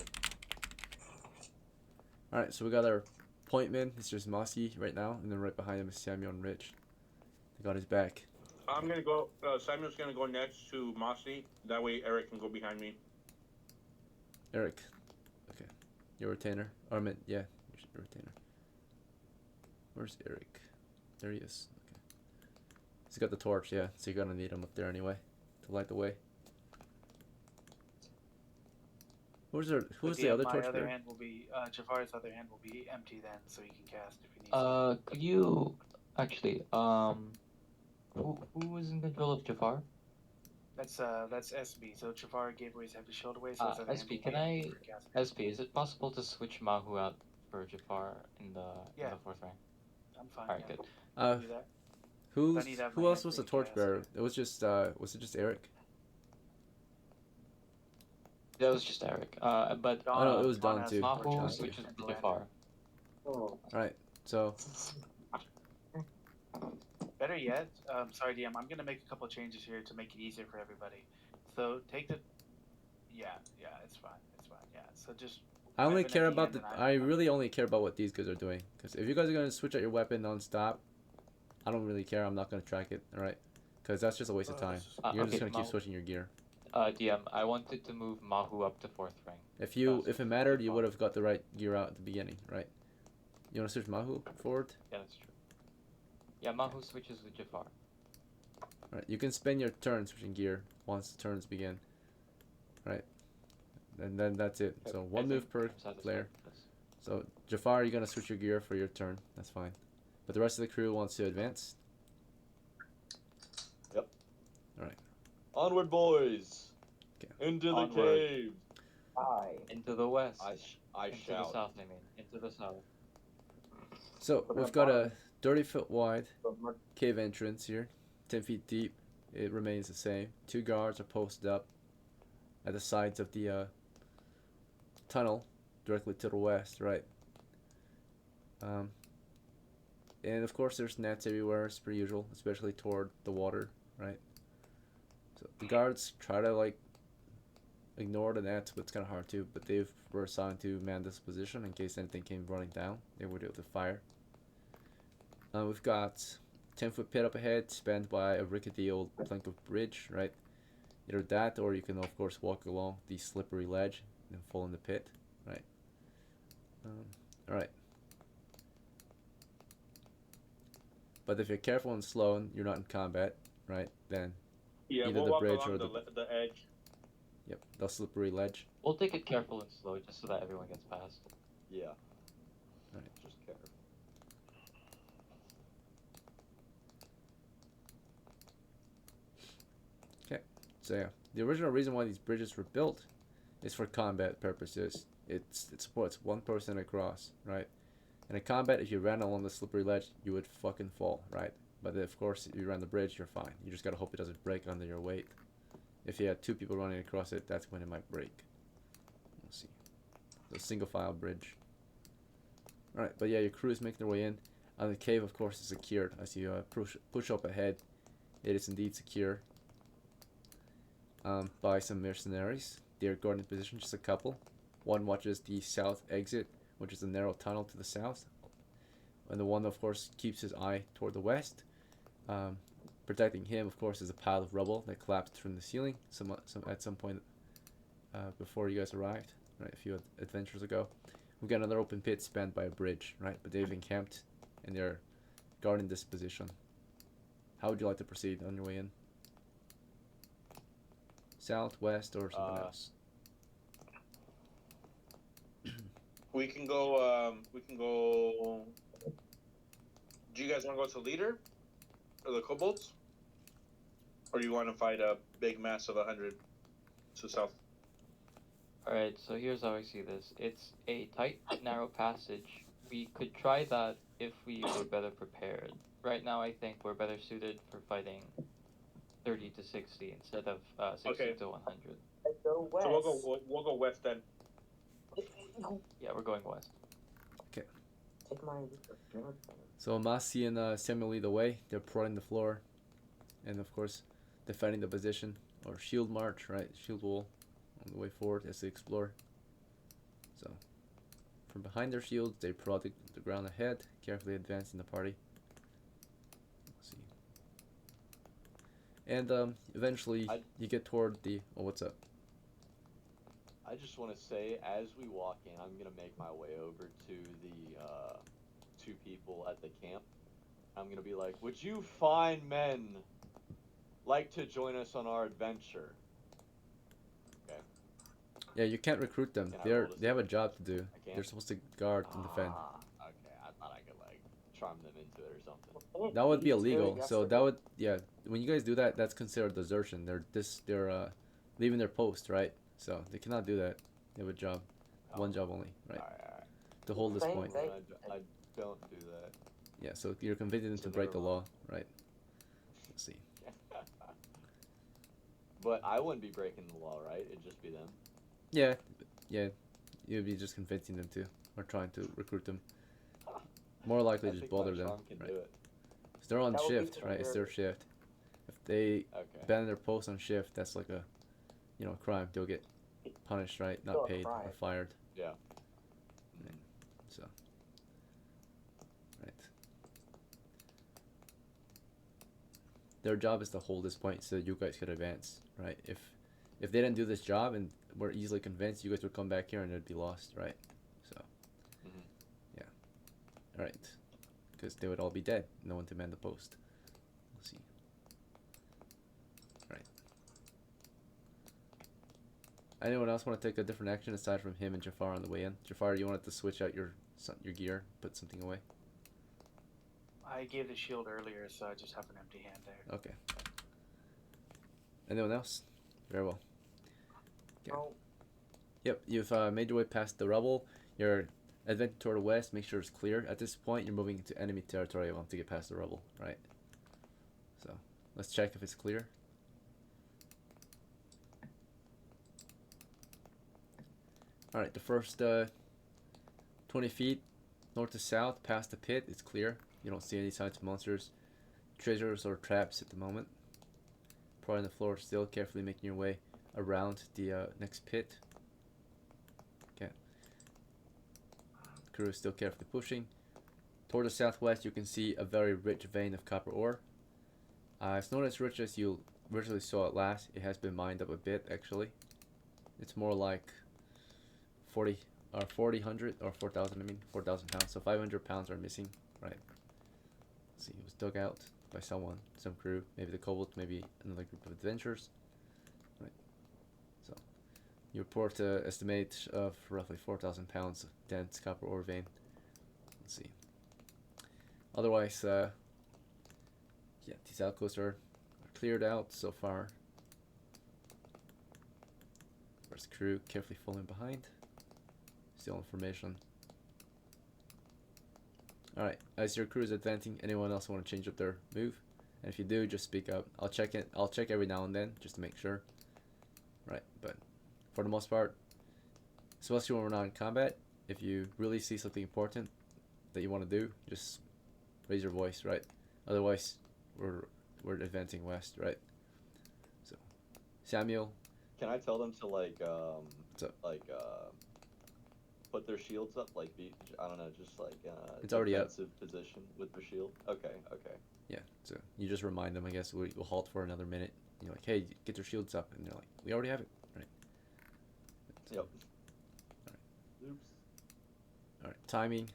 Alright, so we got our point man. It's just MASI right now, and then right behind him is Samuel and Rich. They got his back. I'm gonna go. Samuel's gonna go next to Masi. That way Eric can go behind me. Eric. Okay. Your retainer. Or I meant, yeah, your retainer. Where's Eric? There he is. Okay. He's got the torch, yeah, so you're gonna need him up there anyway to light the way. Who's the other torch My other there? hand will be Jafar's other hand will be empty then, so he can cast if he needs. Could you actually who is in control of Jafar? That's SB. So Jafar gave away his heavy shield away. So his other hand SB, will can be I empty for casting. SB, is it possible to switch Mahu out for Jafar in the fourth rank? I'm fine. Alright, yeah. good. I'll do that. I need to have Who my else hand was the free torch cast. bearer? It was just Eric? That was just Eric. But Oh no, it was Dawn Don has too. torch Mahu on. switches to Miranda. Jafar. Oh. Alright, so Better yet, sorry DM, I'm gonna make a couple changes here to make it easier for everybody. So take the, yeah, it's fine, yeah. So just I only have an care empty about hand and I really only care about what these guys are doing. Because if you guys are gonna switch out your weapon non-stop, I don't really care. I'm not gonna track it. All right, because that's just a waste of time. You're just okay, gonna keep Mahu. switching your gear. DM, I wanted to move Mahu up to fourth rank. If it mattered, you would have got the right gear out at the beginning, right? You wanna switch Mahu forward? Yeah, that's true. Yeah, Mahu switches with Jafar. All right, you can spend your turn switching gear once the turns begin. Right, and then that's it. So one move per player. So Jafar, you're gonna switch your gear for your turn. That's fine. But the rest of the crew wants to advance. Yep. All right. Onward, boys. Okay. Into the Onward. cave. Hi. Into the west. I Into shout. the south, I mean. Into the south. So we've got a 30-foot wide cave entrance here, 10 feet deep. It remains the same. 2 guards are posted up at the sides of the tunnel directly to the west, right? And of course there's nets everywhere, as per usual, especially toward the water, right? So the guards try to like ignore the nets, but it's kind of hard to. But they were assigned to man this position in case anything came running down. They were able to fire. We've got 10-foot pit up ahead, spanned by a rickety old plank of bridge, right? Either that, or you can of course walk along the slippery ledge and fall in the pit, right? All right. But if you're careful and slow and you're not in combat, right, then Yeah, either we'll the walk bridge along or the edge. Yep, the slippery ledge. We'll take it careful and slow just so that everyone gets past. Yeah. Right. Just careful. So yeah, the original reason why these bridges were built is for combat purposes. It supports one person across, right? In a combat, if you ran along the slippery ledge, you would fucking fall, right? But of course, if you run the bridge, you're fine. You just gotta hope it doesn't break under your weight. If you had 2 people running across it, that's when it might break. We'll see. So single file bridge. Alright, but yeah, your crew is making their way in. And the cave, of course, is secured. As you push up ahead, it is indeed secure. By some mercenaries. They're guarding position, just a couple. One watches the south exit, which is a narrow tunnel to the south. And the one, of course, keeps his eye toward the west. Protecting him, of course, is a pile of rubble that collapsed from the ceiling at some point before you guys arrived, right? A few adventures ago. We've got another open pit spanned by a bridge, right? But they've encamped and they're guarding this position. How would you like to proceed on your way in? South, west, or something else? We can go. Do you guys want to go to leader, or the kobolds, or do you want to fight a big mass of 100 to south? Alright, so here's how I see this. It's a tight, narrow passage. We could try that if we were better prepared. Right now, I think we're better suited for fighting 30 to 60 instead of 60 to 100. Go west. So we'll go west then. Yeah, we're going west. Take my. So MASI and Samuel lead the way. They're prodding the floor. And of course, defending the position. Or shield march, right? Shield wall on the way forward as they explore. So, from behind their shields, they prod the ground ahead, carefully advancing the party. Let's see. And eventually, you get toward the... Oh, what's up? I just want to say, as we walk in, I'm going to make my way over to the 2 people at the camp. I'm going to be like, would you fine men like to join us on our adventure? Okay. Yeah, you can't recruit them. They have a job to do. They're supposed to guard and defend. Okay, I thought I could, like, charm them into it or something. That would be illegal. So that would... Yeah, when you guys do that, that's considered desertion. They're leaving their post, right? So they cannot do that. They have a job. One job only, right? Alright. To hold this point. I don't do that. Yeah, so you're convicted to break the law, right? Let's see. But I wouldn't be breaking the law, right? It'd just be them. Yeah, you'd be just convincing them to, or trying to recruit them. More likely just bother them, right? Because they're on shift, right? It's their shift. If they abandon their post on shift, that's like a, crime. They'll get punished, right? Not paid or fired. Yeah. Right. So, right. Their job is to hold this point so you guys could advance, right? If they didn't do this job and were easily convinced, you guys would come back here and it'd be lost, right? So, yeah. All right. Because they would all be dead. No one to man the post. Let's see. All right. Anyone else want to take a different action aside from him and JAFAR on the way in? JAFAR, you wanted to switch out your gear, put something away? I gave the shield earlier, so I just have an empty hand there. Okay. Anyone else? Very well. Okay. Yep, you've made your way past the rubble. You're advancing toward the west. Make sure it's clear. At this point, you're moving into enemy territory to get past the rubble, right? So, let's check if it's clear. Alright, the first 20 feet north to south past the pit, it's clear. You don't see any signs of monsters, treasures, or traps at the moment. Prodding the floor still, carefully making your way around the next pit. Okay. The crew is still carefully pushing. Toward the southwest, you can see a very rich vein of copper ore. It's not as rich as you originally saw it last. It has been mined up a bit, actually. It's more like 4,000 or 4,000. I mean, 4,000 pounds. So 500 pounds are missing, right? Let's see, it was dug out by someone, some crew, maybe the kobolds, maybe another group of adventurers. Right. So you report an estimate of roughly 4,000 pounds of dense copper ore vein. Let's see. Otherwise, yeah, these alcoves are cleared out so far. First crew carefully falling behind. Still in formation. Alright, as your crew is advancing, anyone else want to change up their move? And if you do, just speak up. I'll check it. I'll check every now and then just to make sure. Right, but for the most part, especially when we're not in combat, if you really see something important that you want to do, just raise your voice, right? Otherwise, we're advancing west, right? So, Samuel. Can I tell them to like What's up? Put their shields up, like be, I don't know, just like It's already up. defensive position with their shield. Okay, okay. Yeah, so you just remind them, I guess. We'll halt for another minute. You're like, hey, get your shields up, and they're like, we already have it, right? So, Yep. Alright. Oops. Alright, timing.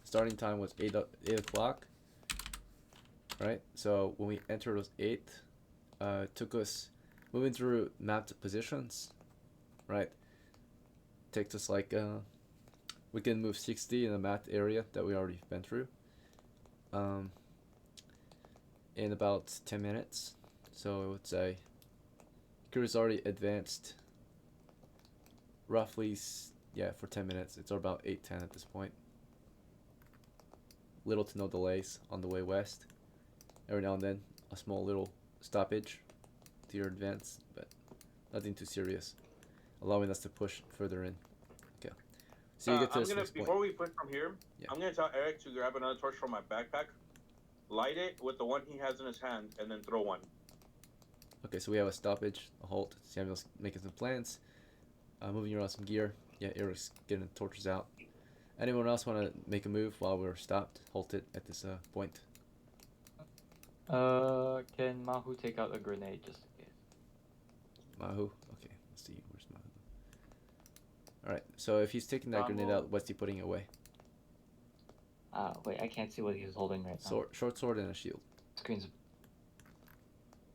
Starting time was 8 o'clock. Right, so when we entered it was 8. Took us, moving through mapped positions, right? Takes us like, we can move 60 in a mapped area that we already been through. In about 10 minutes. So I would say crew's already advanced roughly, yeah, for 10 minutes. It's about 8:10 at this point. Little to no delays on the way west. Every now and then a small little stoppage to your advance, but nothing too serious, allowing us to push further in. Okay, so you get to this next point. Before we push from here, Yeah. I'm gonna tell Eric to grab another torch from my backpack, light it with the one he has in his hand, and then throw one. Okay, so we have a stoppage, a halt. Samuel's making some plans, moving around some gear. Yeah, Eric's getting the torches out. Anyone else want to make a move while we're stopped, halted at this point? Can Mahu take out a grenade just in case? Mahu? Okay, let's see. Where's Mahu? Alright, so if he's taking that grenade out, what's he putting away? Wait, I can't see what he's holding right now. Sword, short sword and a shield. Screens.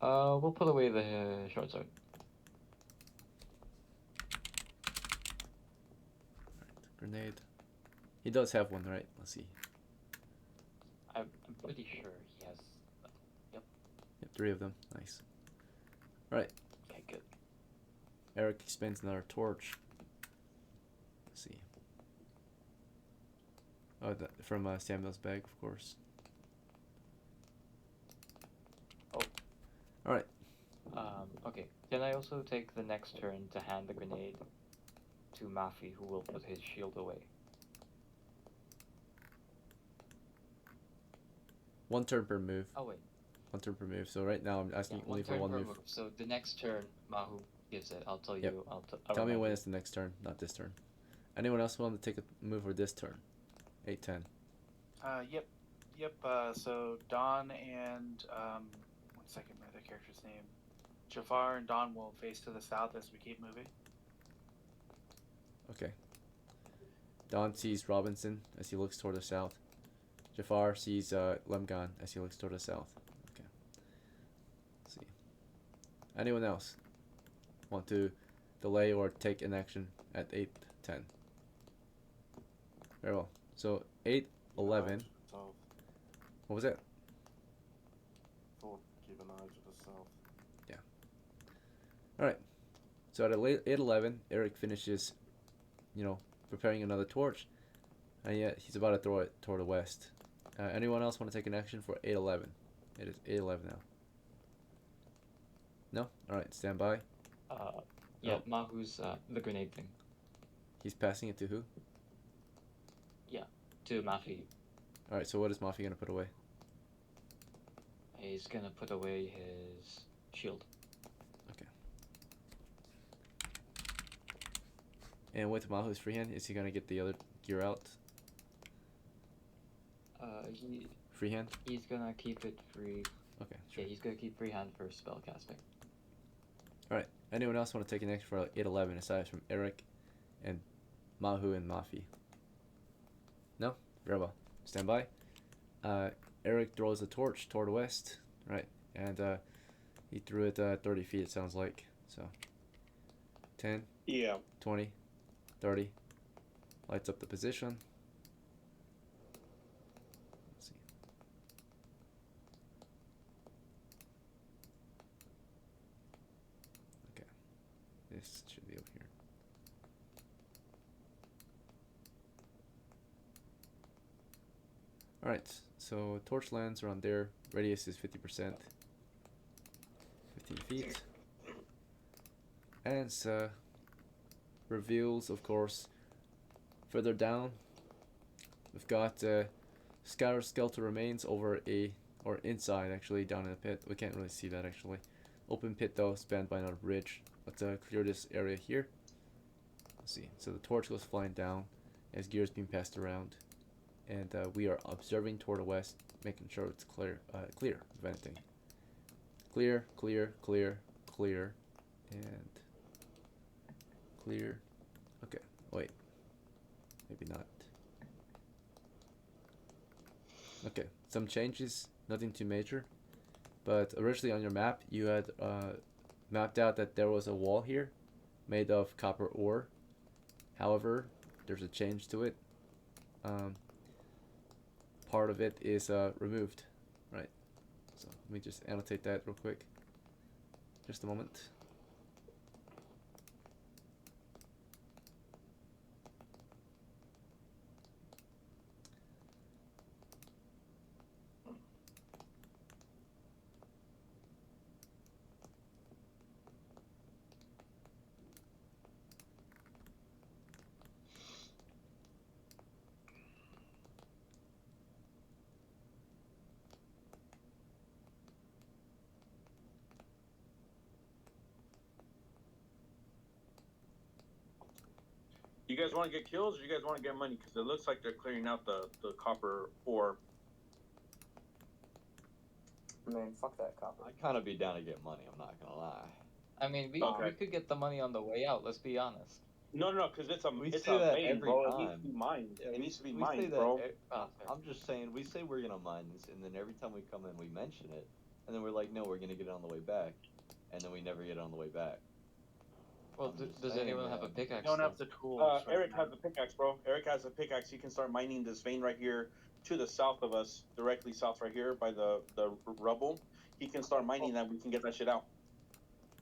We'll put away the short sword. Alright, grenade. He does have one, right? Let's see. I'm pretty sure he has. Yep. Yep, 3 of them. Nice. Alright. Okay, good. Eric spends another torch. Let's see. Oh, from Samuel's bag, of course. Oh. Alright. Okay. Can I also take the next turn to hand the grenade to Mafi, who will put his shield away? 1 turn per move. Oh wait. 1 turn per move. So right now I'm asking only for 1 move. So the next turn, Mahu gives it. I'll tell Yep. you. Tell me when it's the next turn, not this turn. Anyone else want to take a move for this turn? 8-10. Yep. So Don and one second, my other character's name. Jafar and Don will face to the south as we keep moving. Okay. Don sees Robinson as he looks toward the south. Jafar sees LEMGAHN as he looks toward the south. Okay. Let's see. Anyone else want to delay or take an action at 8-10? Very well. So 8-11. What was that? Thought keep an eye to the south. Yeah. Alright. So at 8-11, Eric finishes, preparing another torch. And yet he's about to throw it toward the west. Anyone else want to take an action for 8-11? It is 8-11 now. No? Alright, stand by. Yeah, Mahu's the grenade thing. He's passing it to who? Yeah, to Mafi. Alright, so what is Mafi gonna put away? He's gonna put away his shield. Okay. And with Mahu's freehand, is he gonna get the other gear out? Freehand? He's gonna keep it free. Okay, sure. Yeah, he's gonna keep freehand for spell casting. Alright, anyone else want to take an action for 8-11 aside from Eric and Mahu and Mafi? No? Very well. Stand by. Eric throws the torch toward the west, right? And he threw it 30 feet, it sounds like. So 10, Yeah. 20, 30. Lights up the position. Let's see. Okay. This should be over here. Alright, so torch lands around there. Radius is 50%. 15 feet. And reveals, of course, further down. We've got skeletal remains over or inside actually, down in the pit. We can't really see that actually. Open pit though, spanned by another bridge. Let's clear this area here. Let's see. So the torch goes flying down as gears being passed around. And we are observing toward the west, making sure it's clear of anything. Clear, clear, clear, clear, and clear. Okay, wait. Maybe not. Okay, some changes, nothing too major. But originally on your map, you had mapped out that there was a wall here made of copper ore. However, there's a change to it. Part of it is removed, right? So let me just annotate that real quick. Just a moment. You guys want to get kills, or you guys want to get money? Because it looks like they're clearing out the copper ore. Man, fuck that copper. I'd kind of be down to get money. I'm not gonna lie. I mean, we Okay. could get the money on the way out. Let's be honest. No, because it's We it's say a that vein, every bro. It time. needs to be mined. Yeah, it needs to be we say mined, that bro. I'm just saying, we say we're gonna mine this, and then every time we come in, we mention it, and then we're like, no, we're gonna get it on the way back, and then we never get it on the way back. Well, I'm just does saying, anyone have a man. pickaxe? We don't have though? the tools. Eric has a pickaxe, bro. Eric has a pickaxe. He can start mining this vein right here to the south of us, directly south right here by the rubble. He can start mining that. We can get that shit out.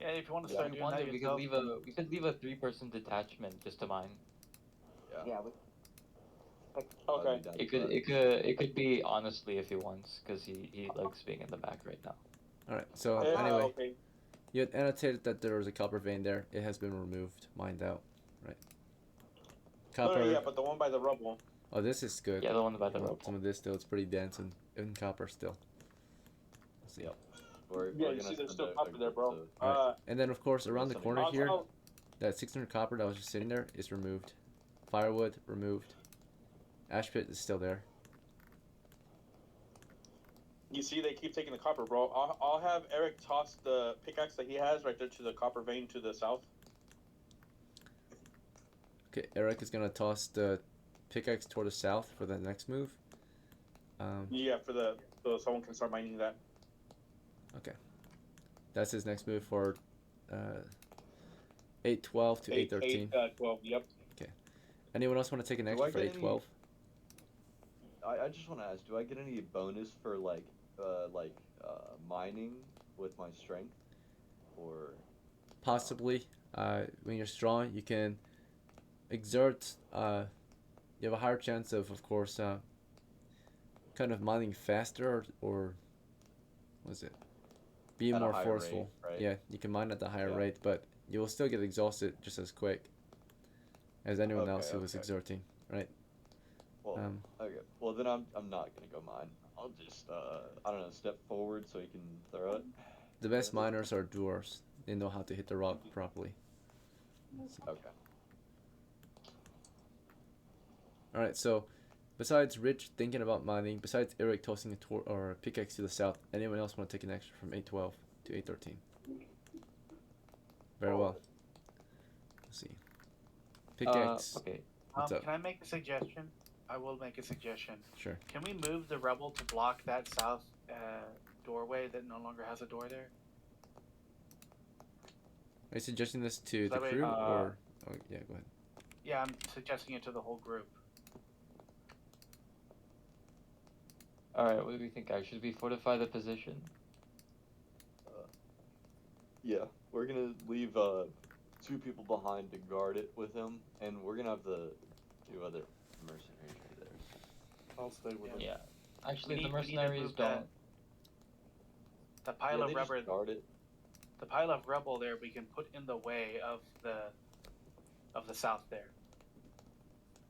Yeah, if you want to If start you doing that wanted, we yourself, could leave a 3-person detachment just to mine. Yeah, we. Okay. I'd be down It for could that. it could be honestly if he wants, because he likes being in the back right now. Alright, so anyway, you had annotated that there was a copper vein there. It has been removed, mined out, right? Copper. No, yeah, but the one by the rubble. Oh, this is good. Yeah, the one by the rubble. Some of this still, it's pretty dense in copper still. Let's see. Yep. Yeah, We're you gonna see, there's send still a copper there, group bro. to- Alright. And then of course around the something corner else. here, that 600 copper that was just sitting there is removed. Firewood removed. Ash pit is still there. You see, they keep taking the copper, bro. I'll have Eric toss the pickaxe that he has right there to the copper vein to the south. Okay, Eric is gonna toss the pickaxe toward the south for the next move. Yeah, so someone can start mining that. Okay. That's his next move for 812 to 813. 12, yep. Okay. Anyone else want to take an Do extra I for get any- 812? I just want to ask, do I get any bonus for mining with my strength, or Possibly. When you're strong, you can exert. You have a higher chance of course, kind of mining faster or what is it? Being At a more higher forceful. rate, right? Yeah, you can mine at the higher Yeah. rate, but you will still get exhausted just as quick as anyone else who was Okay. exerting, right? well, okay. Well, then I'm not gonna go mine. I'll just I don't know, step forward so he can throw it. The best miners are dwarves. They know how to hit the rock properly. Okay. Alright, so besides Rich thinking about mining, besides Eric tossing a pickaxe to the south, anyone else want to take an extra from 812 to 813? Very well. Let's see. Pickaxe. Okay. What's up? can I make a suggestion? I will make a suggestion. Sure. Can we move the rubble to block that south doorway that no longer has a door there? Are you suggesting this to the That way, crew or? Oh, yeah, go ahead. Yeah, I'm suggesting it to the whole group. Alright, what do we think, guys? Should we fortify the position? Yeah, we're gonna leave 2 people behind to guard it with him, and we're gonna have the 2 other mercenaries right there. I'll stay with him. Yeah. Actually, we the need to mercenaries move don't. the pile Yeah, of they just rubber. guard it. The pile of rubble there we can put in the way of the south there.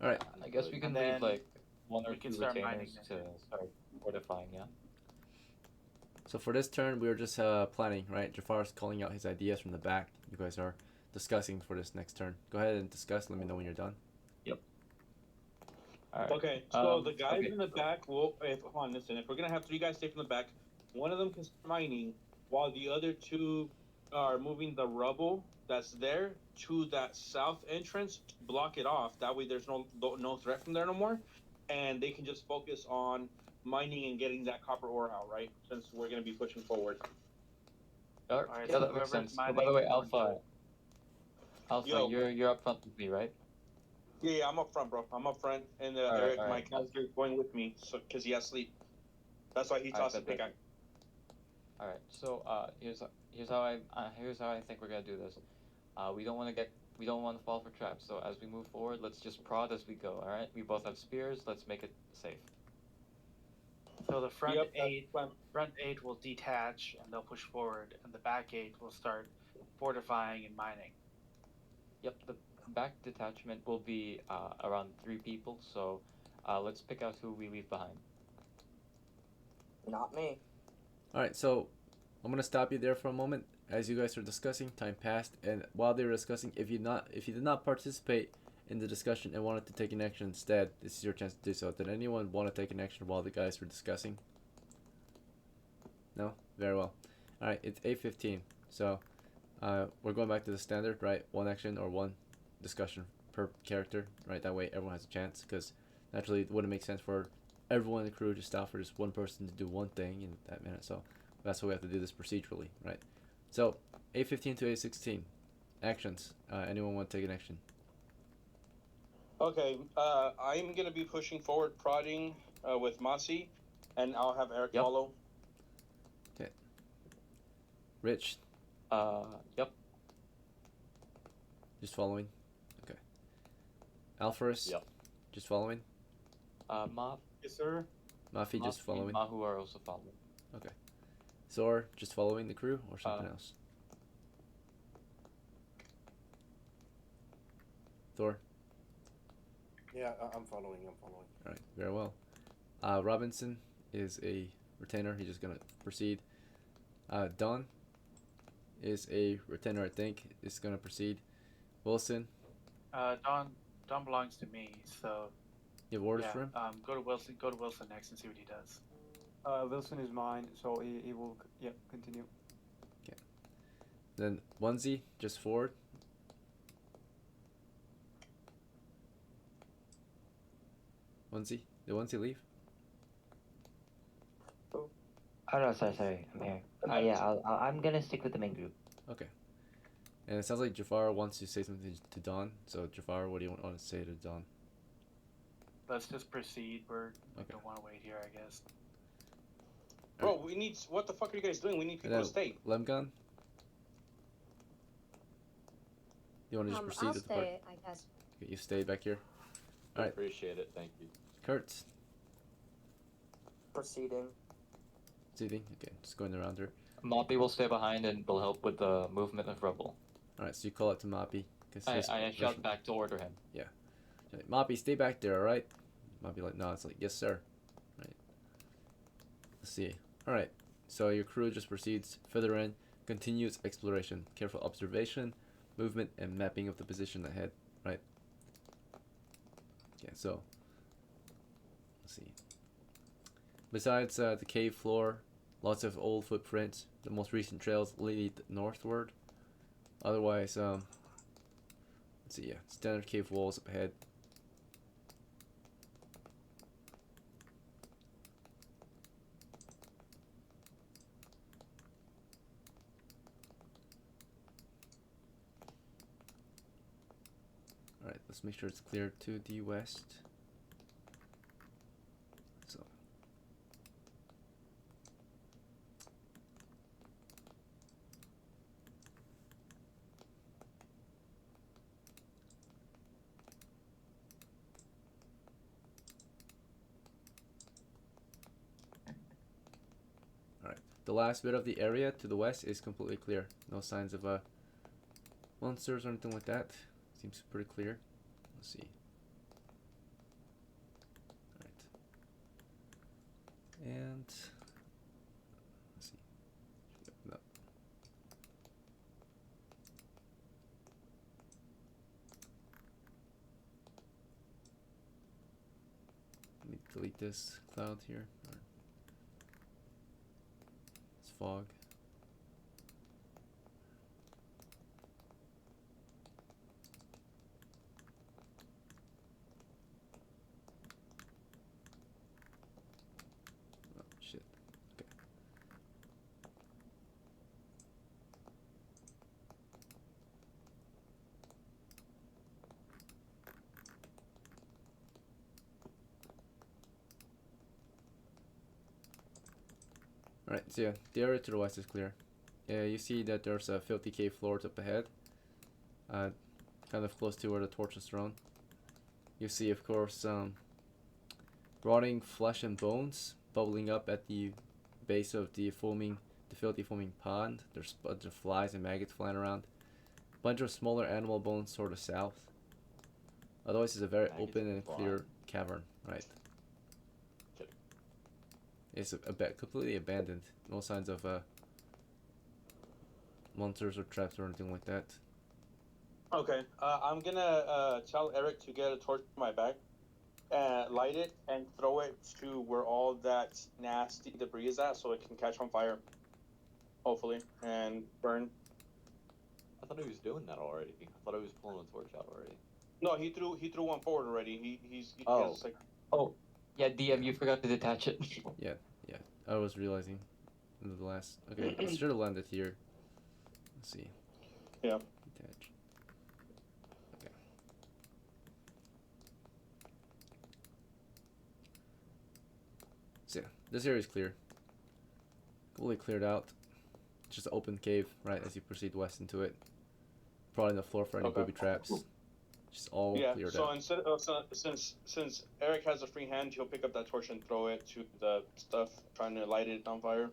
All right. I guess we can And leave then like one or we can two start retainers mining to start fortifying. Yeah. So for this turn, we were just planning, right? Jafar's calling out his ideas from the back. You guys are discussing for this next turn. Go ahead and discuss. Let me know when you're done. All right. Okay, so the guys okay. in the back will. Hold on, listen. If we're gonna have 3 guys stay from the back, one of them can start mining, while the other 2 are moving the rubble that's there to that south entrance to block it off. That way, there's no threat from there no more, and they can just focus on mining and getting that copper ore out. Right, since we're gonna be pushing forward. Alright, Yeah, so that makes whoever's sense. Oh, by mining the way, can go and do Alpha, it. Alpha, Yo. you're up front with me, right? Yeah, I'm up front, bro. I'm up front, and All right, Eric, all my right. counselor, is going with me, so because he has sleep. That's why he All right, tossed the bet, bet. pickaxe. All right. So here's how I think we're gonna do this. We don't want to fall for traps. So as we move forward, let's just prod as we go. All right. We both have spears. Let's make it safe. So the front Yep, that's eight the plan. front 8 will detach and they'll push forward, and the back 8 will start fortifying and mining. Yep. The back detachment will be around 3 people. So let's pick out who we leave behind. Not me. All right. So I'm gonna stop you there for a moment. As you guys are discussing, time passed, and while they were discussing, if you did not participate in the discussion and wanted to take an action instead, this is your chance to do so. Did anyone want to take an action while the guys were discussing? No? Very well. Alright, it's 8:15. So we're going back to the standard, right? 1 action or 1 discussion per character, right? That way everyone has a chance, because naturally it wouldn't make sense for everyone in the crew to stop for just one person to do one thing in that minute. So that's why we have to do this procedurally, right? So 8:15 to 8:16. Actions. Anyone want to take an action? Okay, I'm gonna be pushing forward, prodding with MASI, and I'll have Eric Yep. follow. Okay. Rich, Yep. just following. Okay. ALPHARIS, Yep. just following. Maf, Yes, sir. MAFI, just following. Mahu are also following. Zor, just following the crew, or something else? Thor. Yeah, I'm following. I'm following. All right, very well. Robinson is a retainer. He's just gonna proceed. Don is a retainer, I think. Is gonna proceed. Wilson, Don belongs to me, so you have orders yeah. for him? Go to Wilson next and see what he does. Wilson is mine, so he will continue. Then Onesie, just forward. Onesie, did Onesie leave? Oh no, sorry, I'm here. Yeah, I'm gonna stick with the main group. Okay. And it sounds like Jafar wants to say something to Don. So Jafar, what do you want to say to Don? Let's just proceed. We Okay. don't want to wait here, I guess. Bro, we need. What the fuck are you guys doing? We need people to stay. LEMGAHN? You want to just proceed I'll with the party? stay, I guess. Okay, you stay back here. I Alright. appreciate it. Thank you. Kurtz, Proceeding. seating. Okay, just going around her. MAPI will stay behind and will help with the movement of rubble. Alright, so you call it to MAPI. I shout back to order him. Okay, MAPI, stay back there, alright? MAPI like, no, it's like, yes sir. Right. Let's see. Alright, so your crew just proceeds further in, continues exploration, careful observation, movement, and mapping of the position ahead, right? Okay, so let's see. Besides the cave floor, lots of old footprints. The most recent trails lead northward. Otherwise, let's see, yeah, standard cave walls up ahead. Alright, let's make sure it's clear to the west. So. the last bit of the area to the west is completely clear. No signs of monsters or anything like that. Seems pretty clear. Let's see. Alright. And let's see. No. Let me delete this cloud here. It's fog. Oh shit. Okay. Alright, so yeah, the area to the west is clear. You see that there's a filthy cave floor up ahead, kind of close to where the torch is thrown. You see, of course, rotting flesh and bones bubbling up at the base of the filthy foaming pond. There's a bunch of flies and maggots flying around. Bunch of smaller animal bones toward the south. Otherwise, it's a very Maggots open and and flies. clear cavern, right? It's completely abandoned. No signs of monsters or traps or anything like that. Okay, I'm gonna tell Eric to get a torch from my bag, light it, and throw it to where all that nasty debris is at, so it can catch on fire, hopefully, and burn. I thought he was doing that already. I thought he was pulling the torch out already. No, he threw one forward already. He Oh. has, like, Oh, yeah, DM, you forgot to detach it. Yeah, I was realizing in the last. Okay, it should have landed here. Let's see. Yeah. Detach. Okay. So yeah, this area is clear. Fully cleared out. Just an open cave, right, as you proceed west into it. Probably no floor for any Okay. booby traps. Just all yeah. cleared So out. instead of since Eric has a free hand, he'll pick up that torch and throw it to the stuff trying to light it on fire.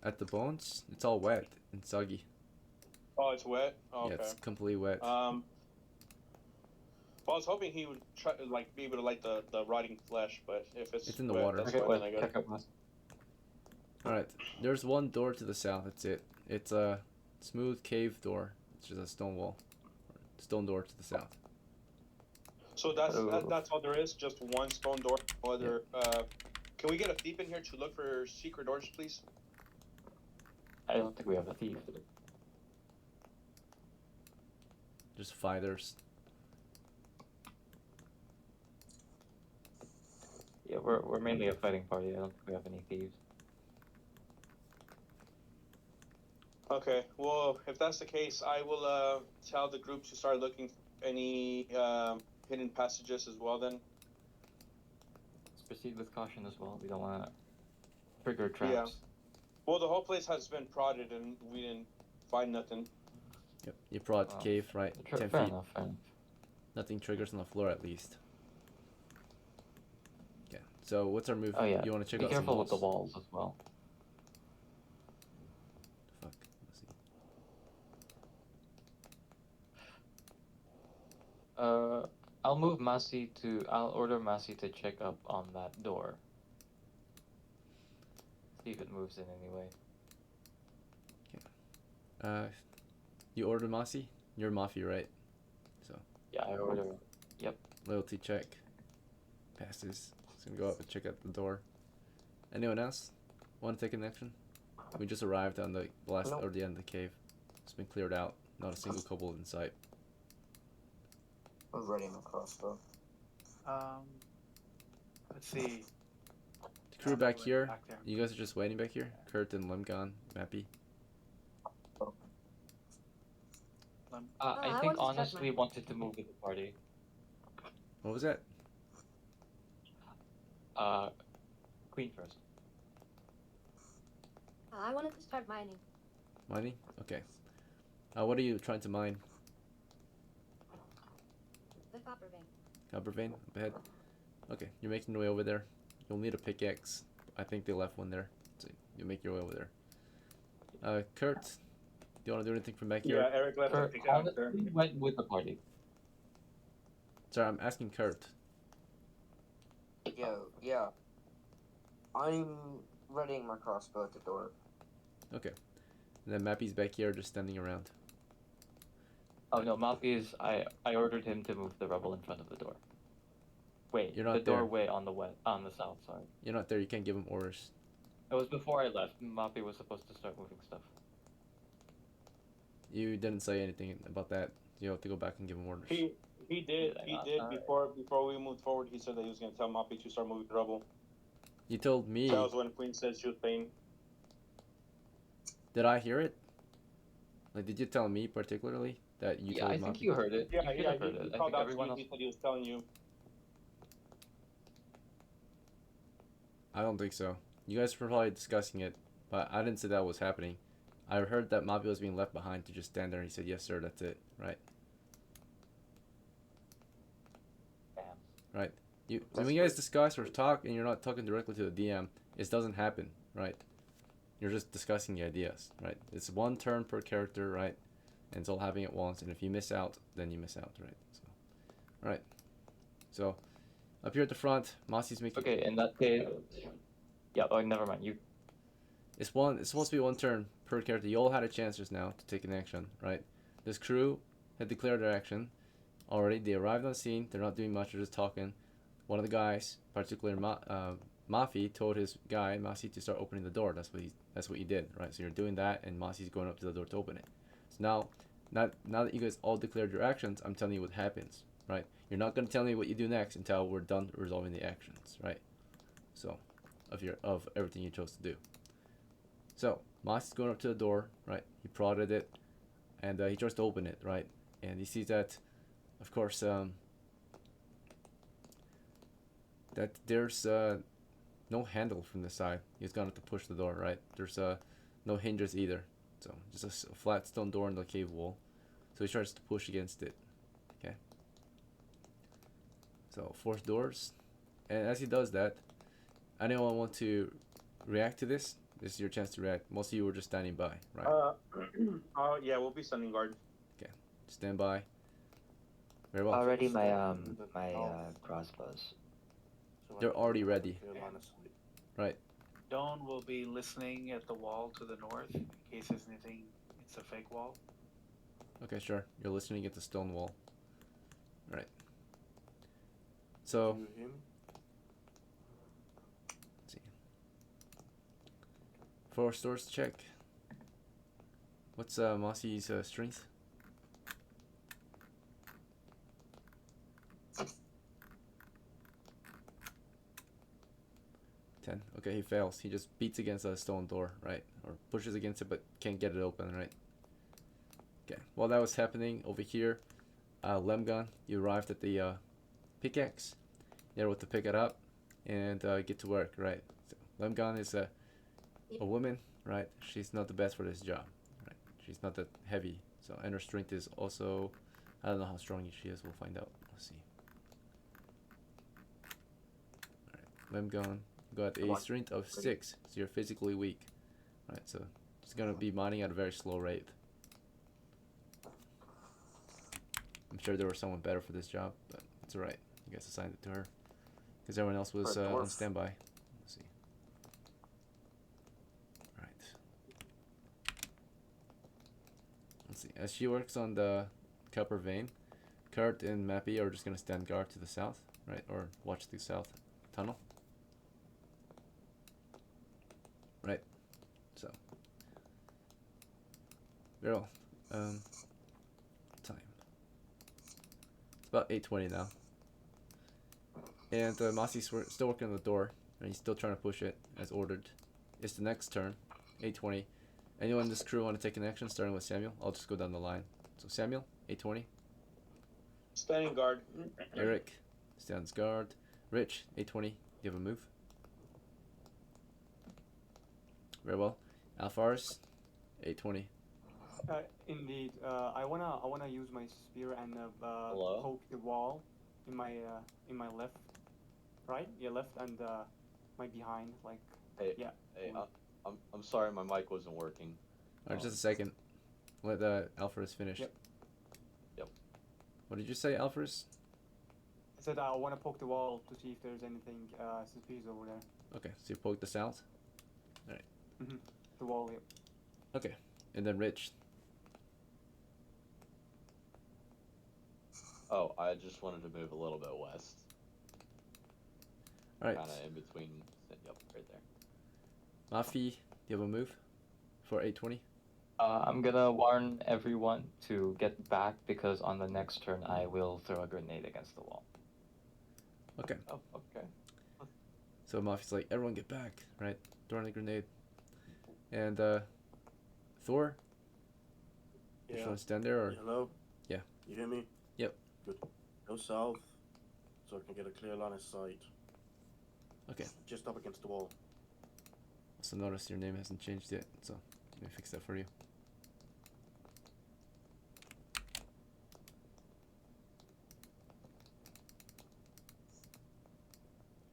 At the bones, it's all wet and soggy. Oh, it's wet. Oh, Yeah, okay. it's completely wet. Well, I was hoping he would try to be able to light the rotting flesh, but if it's It's in the wet, water. that's Okay, fine. wait, Then I guess. check up us. Alright, there's one door to the south, that's it. It's a smooth cave door. It's just a stone wall. Stone door to the south. So that's all there is. Just one stone door. No other. Can we get a thief in here to look for secret doors, please? I don't think we have a thief. Just fighters. Yeah, we're mainly a fighting party. I don't think we have any thieves. Okay. Well, if that's the case, I will tell the group to start looking for any hidden passages as well. Then. Let's proceed with caution as well. We don't want to trigger traps. Yeah. Well, the whole place has been prodded and we didn't find nothing. Yep, you prod the Oh, cave, right? 10 fair feet. enough, fair enough. Nothing triggers on the floor at least. Yeah, so what's our move? Oh yeah, You want to check be out some careful with the walls? walls as well. Fuck, let's see. I'll move I'll order Masi to check up on that door. See if it moves in any way. You ordered MASI? You're MAFI, right? So, Yeah, I order. Yep. loyalty check. Passes. Just gonna go up and check out the door. Anyone else want to take an action? We just arrived on the last or the end of the cave. It's been cleared out. Not a single kobold in sight. I'm ready my crossbow. Let's see. The crew Yeah, back we're here. back there. You guys are just waiting back here. Kurt and LEMGAHN, MAPI. I I want think to start honestly mine. wanted to move with the party. What was that? Queen first. I wanted to start mining. Mining? Okay. What are you trying to mine? The copper vein. Copper vein up ahead. Okay, you're making your way over there. You'll need a pickaxe. I think they left one there. So you make your way over there. Kurt, do you want to do anything from back here? Yeah, Eric left to pick out there. Honestly, went with the party. Sorry, I'm asking Kurt. Yeah. I'm readying my crossbow at the door. Okay. And then Mappy's back here just standing around. Oh no, MAFI is. I ordered him to move the rebel in front of the door. Wait, You're not the there. doorway on the south. Sorry. You're not there, you can't give him orders. It was before I left. MAFI was supposed to start moving stuff. You didn't say anything about that. You have to go back and give him orders. He did Alright. before we moved forward. He said that he was gonna tell MAPI to start moving the rubble. You told me. That was when Queen said she was paying. Did I hear it? Like, did you tell me particularly that you Yeah, told I think Mappy? you heard it. Yeah, you should yeah, have heard he it. I called think out everyone to else. you. He said he was telling you. I don't think so. You guys were probably discussing it, but I didn't say that was happening. I heard that Mappy was being left behind to just stand there and he said, yes sir, that's it, right? Damn. Right. When you guys discuss or talk and you're not talking directly to the DM, it doesn't happen, right? You're just discussing the ideas, right? It's one turn per character, right? And it's all happening at once, and if you miss out, then you miss out, right? So, right. So, up here at the front, Masi's making... Okay, in that case. Yeah. Oh, never mind. You. It's supposed to be one turn per character. You all had a chance just now to take an action, right? This crew had declared their action already. They arrived on the scene. They're not doing much. They're just talking. One of the guys, particularly Mafi, told his guy Masi to start opening the door. That's what he did, right? So you're doing that, and Masi's going up to the door to open it. So now that you guys all declared your actions, I'm telling you what happens, right? You're not gonna tell me what you do next until we're done resolving the actions, right? So, of everything you chose to do. So Masi's going up to the door, right? He prodded it, and he tries to open it, right? And he sees that, of course, that there's no handle from the side. He's gonna have to push the door, right? There's no hinges either, so just a flat stone door in the cave wall. So he tries to push against it. Okay. So force doors, and as he does that, anyone want to react to this? This is your chance to react. Most of you were just standing by, right? Yeah, we'll be standing guard. Okay, stand by. Very well. Already my crossbows. They're already ready. Right. Stone will be listening at the wall to the north in case there's anything. It's a fake wall. Okay, sure. You're listening at the stone wall. Right. So, let's see. Force doors check. What's Masi's strength? 10. Okay, he fails. He just beats against a stone door, right? Or pushes against it but can't get it open, right? Okay, while that was happening over here, LEMGAHN, you arrived at the pickaxe. You're able to pick it up and get to work, right? So LEMGAHN is a woman, right? She's not the best for this job, right? She's not that heavy, so, and her strength is also, I don't know how strong she is. We'll find out. Let's see. All right, LEMGAHN got a strength of 6, so you're physically weak, right? So she's gonna be mining at a very slow rate. I'm sure there was someone better for this job, but it's alright. You guys assigned it to her because everyone else was on standby. Let's see. Alright. Let's see. As she works on the copper vein, Kurt and MAPI are just gonna stand guard to the south, right? Or watch the south tunnel. Right. So. Very well. Time. It's about 8:20 now. And Masi's still working on the door, and he's still trying to push it as ordered. It's the next turn, 8:20. Anyone in this crew want to take an action, starting with Samuel? I'll just go down the line. So Samuel, 8:20. Standing guard. Eric, stands guard. Rich, 8:20. Do you have a move? Very well. ALPHARIS, 8:20. Indeed. I wanna use my spear and poke the wall in my left, right? Yeah, left and my behind, like Hey, yeah. Hey, I'm sorry, my mic wasn't working. Alright, just a second. Let ALPHARIS finish. Yep. Yep. What did you say, ALPHARIS? I said I want to poke the wall to see if there's anything suspicious over there. Okay, so you poke the south. The wall, yep. Okay, and then Rich. Oh, I just wanted to move a little bit west. Alright. Kind of in between. Yep, right there. MAFI, do you have a move for 820? I'm gonna warn everyone to get back because on the next turn I will throw a grenade against the wall. Okay. Oh, okay. So MAFI's like, everyone get back, right? Throwing a grenade. And Thor? You just want to stand there or? Hello? Yeah. You hear me? Yep. Good. Go south so I can get a clear line of sight. Okay. Just up against the wall. Also notice your name hasn't changed yet, so let me fix that for you.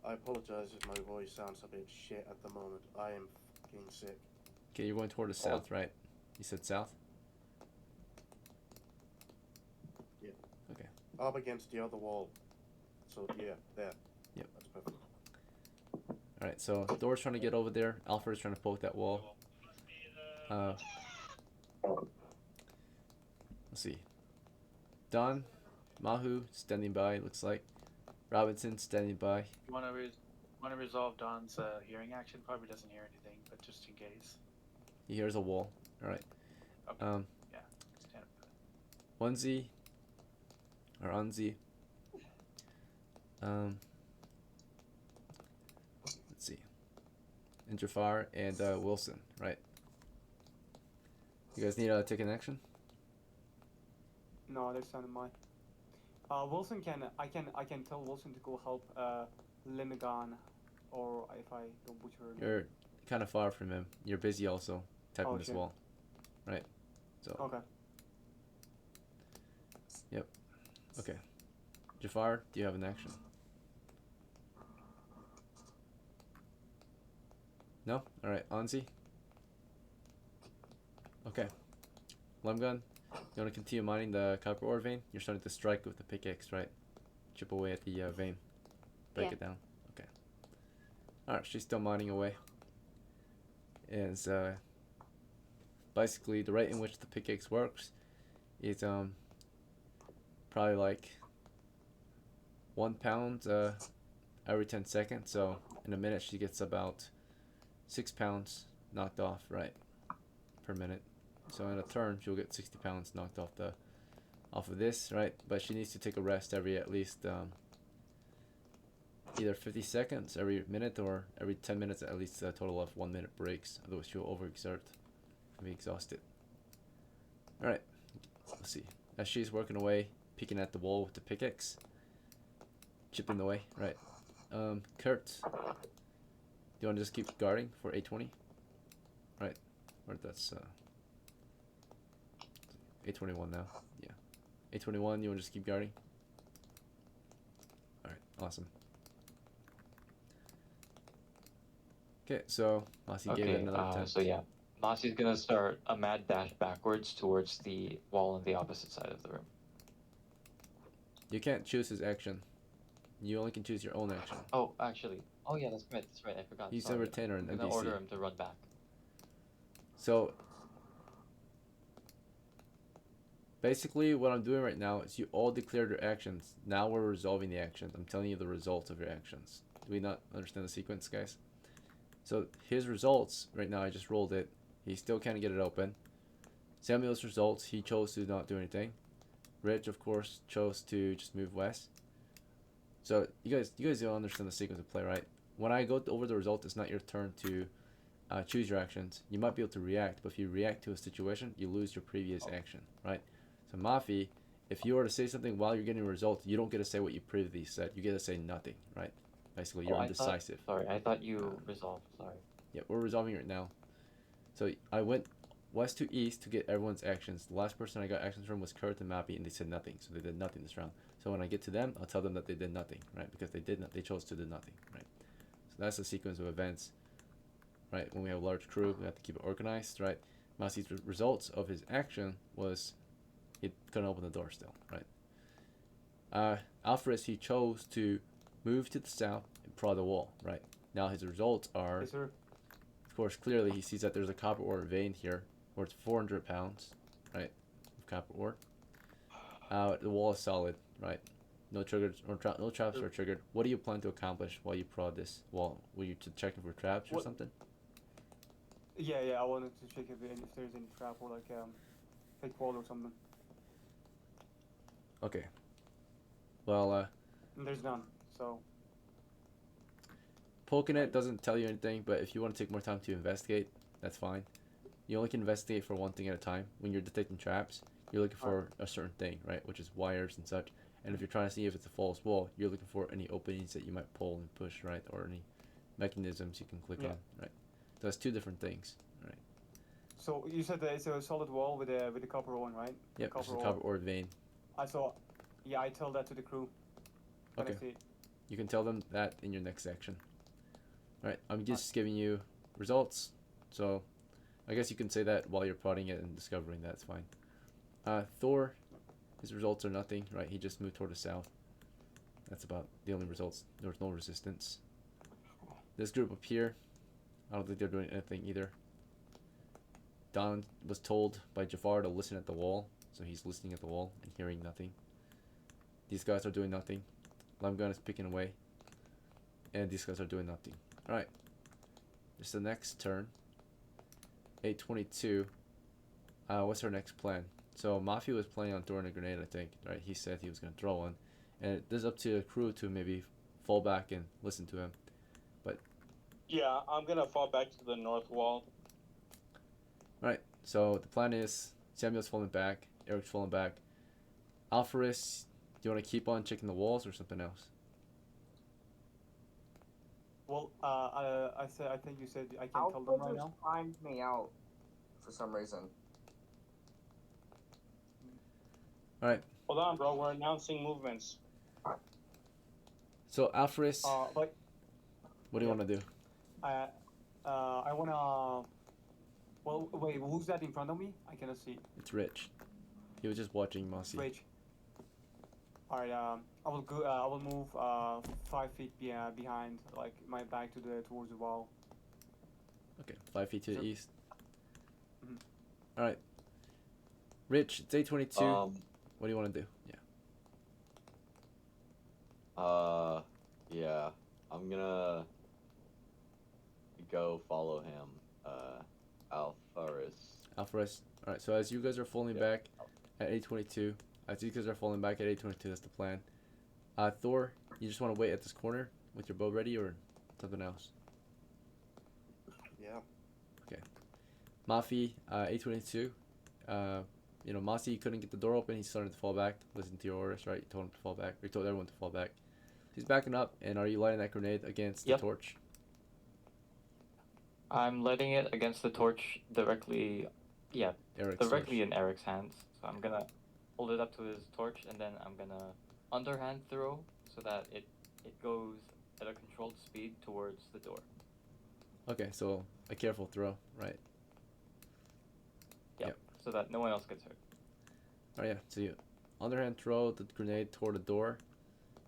I apologize if my voice sounds a bit shit at the moment. I am fucking sick. Okay, you're going toward the south, right? You said south? Yeah. Okay. Up against the other wall. So, yeah, there. Yep. That's perfect. Alright, so Thor's trying to get over there. ALPHARIS trying to poke that wall. Let's see. Don, Mahu standing by, looks like. Robinson standing by. You want to resolve Don's hearing action? Probably doesn't hear anything, but just in case. He hears a wall. Alright. Okay. Yeah. Stand up. ONESY or ONESY. Let's see. And JAFAR and Wilson, right? You guys need to take an action? No, that's not mine. Wilson I can tell Wilson to go help LEMGAHN, or if I don't butcher her name. You're kind of far from him. You're busy also typing this shit. wall, right? So. Okay. Yep. Okay. JAFAR, do you have an action? No? Alright, ONESY? Okay. LEMGAHN, you want to continue mining the copper ore vein? You're starting to strike with the pickaxe, right? Chip away at the vein. Break it down. Okay. Alright, she's still mining away. And basically the rate in which the pickaxe works is probably like 1 pound every 10 seconds. So in a minute she gets about 6 pounds knocked off, right, per minute. So in a turn she'll get 60 pounds knocked off of this, right? But she needs to take a rest every at least either 50 seconds every minute or every 10 minutes, at least a total of 1 minute breaks. Otherwise she'll overexert and be exhausted. Alright, let's see. As she's working away, picking at the wall with the pickaxe, chipping away, right? Kurt, do you want to just keep guarding for 820? Right, or that's 821 now. Yeah, 821. You want to just keep guarding? All right, awesome. Okay, so Masi gave it another 10. So yeah, Masi's gonna start a mad dash backwards towards the wall on the opposite side of the room. You can't choose his action. You only can choose your own action. Oh, actually. Oh yeah, that's right. That's right. I forgot. He's Sorry. a retainer in I'm gonna NPC. order him to run back. So basically what I'm doing right now is you all declared your actions. Now we're resolving the actions. I'm telling you the results of your actions. Do we not understand the sequence, guys? So his results, right now I just rolled it. He still can't get it open. Samuel's results, he chose to not do anything. Rich, of course, chose to just move west. So you guys don't understand the sequence of play, right? When I go over the result, it's not your turn to choose your actions. You might be able to react, but if you react to a situation, you lose your previous action, right? So MAFI, if you were to say something while you're getting a result, you don't get to say what you previously said. You get to say nothing, right? Basically, you're undecisive. I thought you resolved. Sorry. Yeah, we're resolving it now. So I went west to east to get everyone's actions. The last person I got actions from was Kurt and MAPI, and they said nothing. So they did nothing this round. So when I get to them, I'll tell them that they did nothing, right? Because they chose to do nothing, right? So that's the sequence of events. right? When we have a large crew, we have to keep it organized, right? Masi's results of his action was he couldn't open the door still, right? ALPHARIS, he chose to move to the south and prod the wall, right? Now his results are, Yes, sir. of course, clearly he sees that there's a copper ore vein here worth 400 pounds, right, of copper ore. The wall is solid, right? No triggers or no traps are triggered. What do you plan to accomplish while you prod this wall? Were you checking for traps or something? Yeah, I wanted to check if there's any trap or like fake wall or something. Okay. Well, And there's none, so. poking it doesn't tell you anything, but if you want to take more time to investigate, that's fine. You only can investigate for one thing at a time. When you're detecting traps, you're looking for a certain thing, right? Which is wires and such. And if you're trying to see if it's a false wall, you're looking for any openings that you might pull and push, right? Or any mechanisms you can click on, right? So that's two different things, right? So you said that it's a solid wall with a copper one, right? Yep, it's a copper ore vein. I saw. Yeah, I tell that to the crew. Okay. You can tell them that in your next section. Alright, I'm just giving you results, so I guess you can say that while you're prodding it and discovering that, it's fine. THOR, his results are nothing, right? He just moved toward the south. That's about the only results. There was no resistance. This group up here, I don't think they're doing anything either. Don was told by JAFAR to listen at the wall, so he's listening at the wall and hearing nothing. These guys are doing nothing. LEMGAHN is picking away, and these guys are doing nothing. Alright, it's the next turn. 822. What's our next plan? So MAFI was planning on throwing a grenade, I think, right? He said he was going to throw one, and this is up to the crew to maybe fall back and listen to him. But yeah, I'm gonna fall back to the north wall. Alright, so the plan is Samuel's falling back, Eric's falling back. ALPHARIS, do you want to keep on checking the walls or something else? Well, I think you said I can tell them right now. Timed me out for some reason. Alright. Hold on, bro. We're announcing movements. So ALPHARIS, But what do you want to do? I wanna. Well, wait. Who's that in front of me? I cannot see. It's Rich. He was just watching MASI. Rich. All right. I will go. I will move 5 feet behind, like my back towards the wall. Okay, 5 feet to the east. Mhm. Alright. Rich, it's 822. What do you want to do? Yeah, I'm gonna go follow him, ALPHARIS. ALPHARIS. Alright, so as you guys are falling back at 822, that's the plan. THOR, you just want to wait at this corner with your bow ready or something else? Yeah. Okay. MAFI, 822. You know, MASI couldn't get the door open. He's starting to fall back. Listen to your orders, right? You told him to fall back. Or you told everyone to fall back. He's backing up. And are you lighting that grenade against the torch? I'm letting it against the torch directly, directly in Eric's hands. So I'm gonna hold it up to his torch, and then I'm gonna underhand throw so that it goes at a controlled speed towards the door. Okay, so a careful throw, right? Yep. So that no one else gets hurt. Oh yeah, so you underhand throw the grenade toward the door.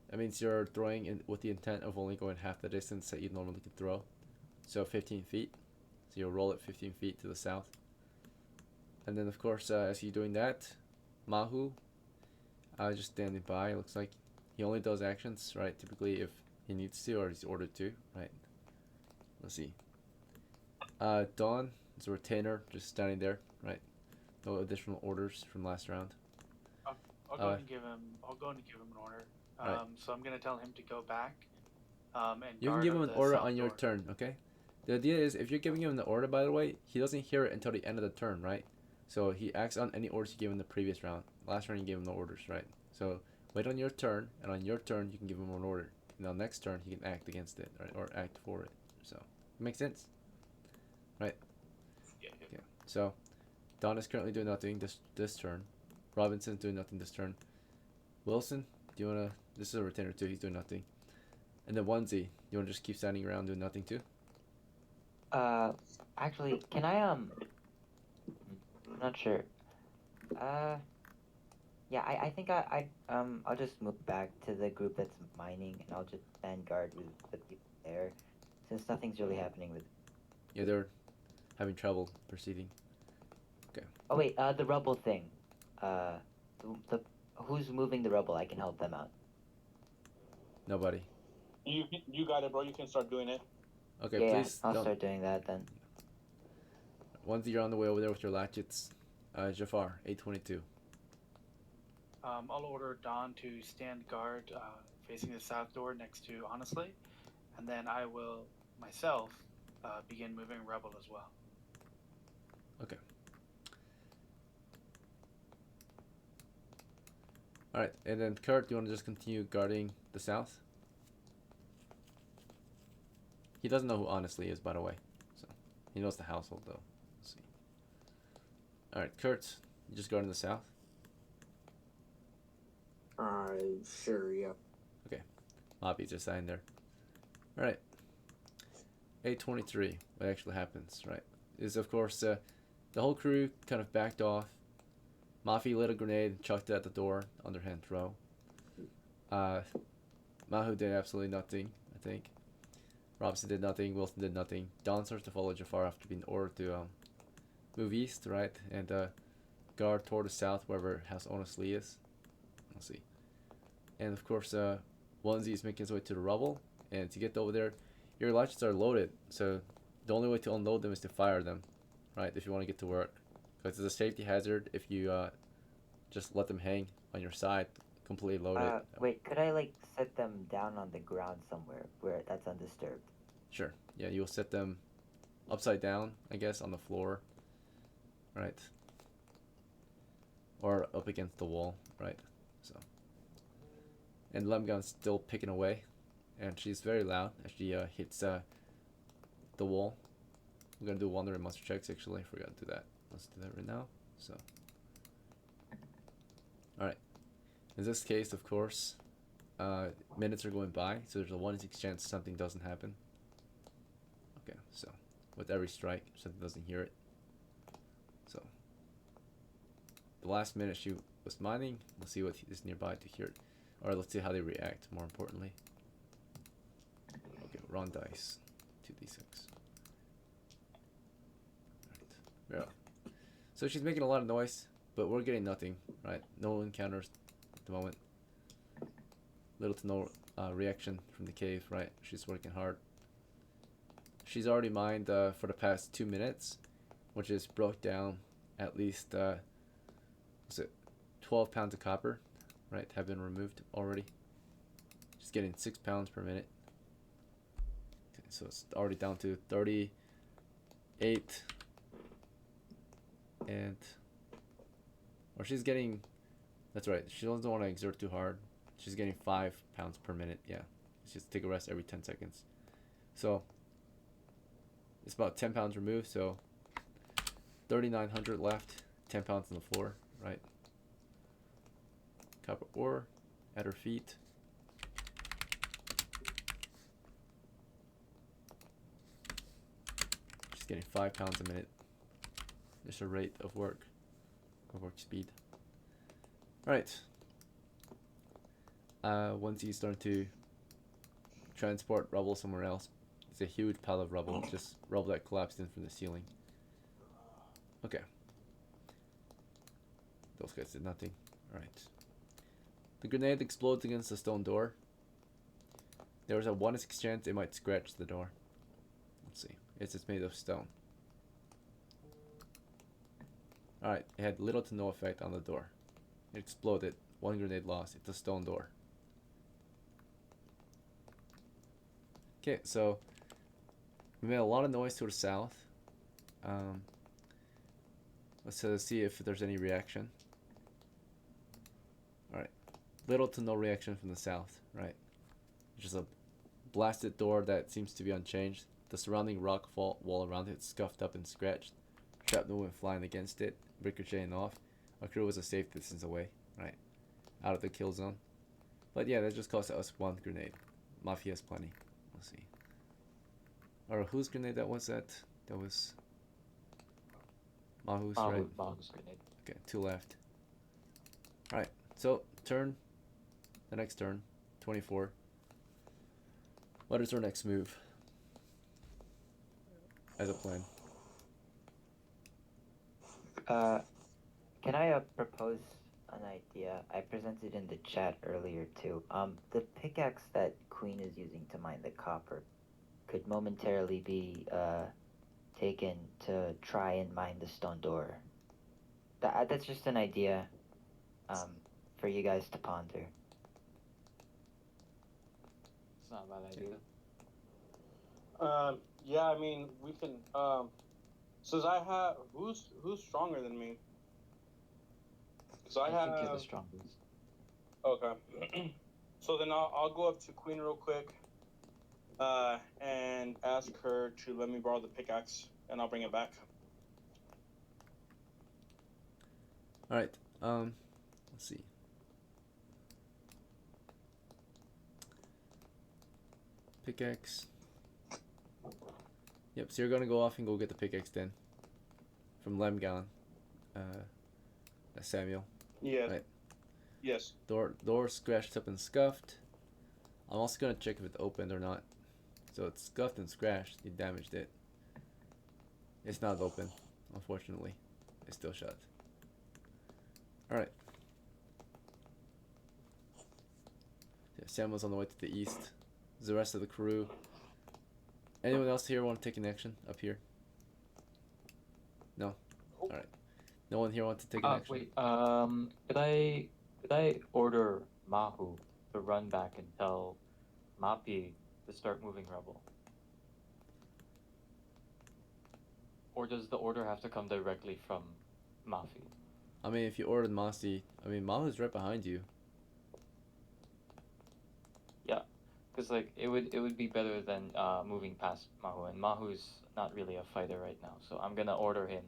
That means you're throwing in with the intent of only going half the distance that you normally could throw. So 15 feet. So you'll roll it 15 feet to the south. And then of course, as you're doing that, MAHU, just standing by. It looks like he only does actions, right? Typically if he needs to or he's ordered to, right? Let's see. Dawn is a retainer, just standing there, right? No additional orders from last round. I'll go and give him. I'll go and give him an order. Right. So I'm gonna tell him to go back. And you can give him an order on your turn, okay? The idea is if you're giving him the order, by the way, he doesn't hear it until the end of the turn, right? So he acts on any orders you gave him the previous round. Last round you gave him no orders, right? So wait on your turn, and on your turn you can give him an order. And on next turn he can act against it, right? Or act for it. So makes sense, right? Yeah. Okay. So Don is currently doing nothing this turn. Robinson's doing nothing this turn. Wilson, do you wanna? This is a retainer too. He's doing nothing. And then Onesie, you wanna just keep standing around doing nothing too? Actually, can I, I'm not sure. Yeah, I think I'll just move back to the group that's mining, and I'll just stand guard with the people there, since nothing's really happening with. Yeah, they're having trouble proceeding. Okay. Oh wait, the rubble thing. The who's moving the rubble? I can help them out. Nobody. You got it, bro. You can start doing it. Okay, Yeah, please I'll don't. start doing that then. Once you're on the way over there with your latchets, Jafar, 822. I'll order Dawn to stand guard facing the south door next to Honestly, and then I will myself begin moving Rebel as well. Okay. Alright, and then Kurt, do you want to just continue guarding the south? He doesn't know who Honestly is, by the way. So he knows the household, though. Let's see. Alright, Kurt, you just guarding the south? Sure, yeah. Okay. MAPI's just signed there. Alright. 823. What actually happens, right? Is, of course, the whole crew kind of backed off. MAFI lit a grenade and chucked it at the door, underhand throw. MAHU did absolutely nothing, I think. Robson did nothing, Wilson did nothing. Don starts to follow Jafar after being ordered to move east, right? And guard toward the south, wherever House Honestly is. Let's see. And of course, ONESY is making his way to the rubble. And to get over there, your latches are loaded. So the only way to unload them is to fire them, right? If you want to get to work. Because it's a safety hazard if you just let them hang on your side, completely loaded. Wait, could I like set them down on the ground somewhere where that's undisturbed? Sure. Yeah, you'll set them upside down, I guess, on the floor. Right. Or up against the wall, right? So. And LEMGAHN's still picking away. And she's very loud as she hits the wall. We're going to do wonder and monster checks, actually. I forgot to do that. Let's do that right now. So. Alright. In this case, of course, minutes are going by, so there's a 1 in 6 chance something doesn't happen. Okay, so with every strike, something doesn't hear it. So the last minute she was mining, let's see what is nearby to hear it. Or let's see how they react, more importantly. Okay, roll dice. 2d6. Alright. Yeah. So she's making a lot of noise, but we're getting nothing, right? No encounters at the moment. Little to no reaction from the cave, right? She's working hard. She's already mined for the past 2 minutes, which is broke down at least, what's it, 12 pounds of copper, right? Have been removed already. She's getting 6 pounds per minute. Okay, so it's already down to 38. And, or she's getting, that's right, she doesn't want to exert too hard. She's getting 5 pounds per minute, yeah. She just take a rest every 10 seconds. So, it's about 10 pounds removed, so 3,900 left, 10 pounds on the floor, right? Copper ore at her feet. She's getting 5 pounds a minute. Just her rate of work speed. Alright. Once you start to transport rubble somewhere else, it's a huge pile of rubble. It's just rubble that collapsed in from the ceiling. Okay. Those guys did nothing. Alright. The grenade explodes against the stone door. There was a 1 in 6 chance it might scratch the door. Let's see. It's just made of stone. Alright, it had little to no effect on the door. It exploded. 1 grenade lost. It's a stone door. Okay, so we made a lot of noise to the south. Let's see if there's any reaction. Alright. Little to no reaction from the south, right? Just a blasted door that seems to be unchanged. The surrounding rock wall around it scuffed up and scratched. Shrapnel went flying against it, ricocheting off. Our crew was a safe distance away, right? Out of the kill zone. But yeah, that just cost us 1 grenade. MAFI has plenty. Let's see. Or whose grenade that was that? That was Mahu's, right? Mahu's grenade. Okay, 2 left. Alright, so turn. The next turn. 24. What is our next move? As a plan. Can I propose an idea? I presented in the chat earlier too. The pickaxe that Queen is using to mine the copper could momentarily be taken to try and mine the stone door. That's just an idea for you guys to ponder. It's not a bad idea. Yeah, I mean, we can. Since I have, who's stronger than me? So I think you're the have. strongest. Okay. So then I'll go up to Queen real quick, and ask her to let me borrow the pickaxe, and I'll bring it back. All right. Let's see. Pickaxe. Yep. So you're gonna go off and go get the pickaxe then. From LEMGAHN. That's Samuel. Yeah. Right. Yes. Door scratched up and scuffed. I'm also gonna check if it's opened or not. So it's scuffed and scratched. You damaged it. It's not open, unfortunately. It's still shut. Alright. Yeah, Samuel's on the way to the east. The rest of the crew. Anyone else here want to take an action up here? No? Alright. No one here wants to take an action? Wait, could I order Mahu to run back and tell MAPI to start moving rubble? Or does the order have to come directly from MAFI? I mean, if you ordered MASI, I mean, Mahu's right behind you. Yeah, because like it would be better than moving past Mahu, and Mahu's not really a fighter right now, so I'm gonna order him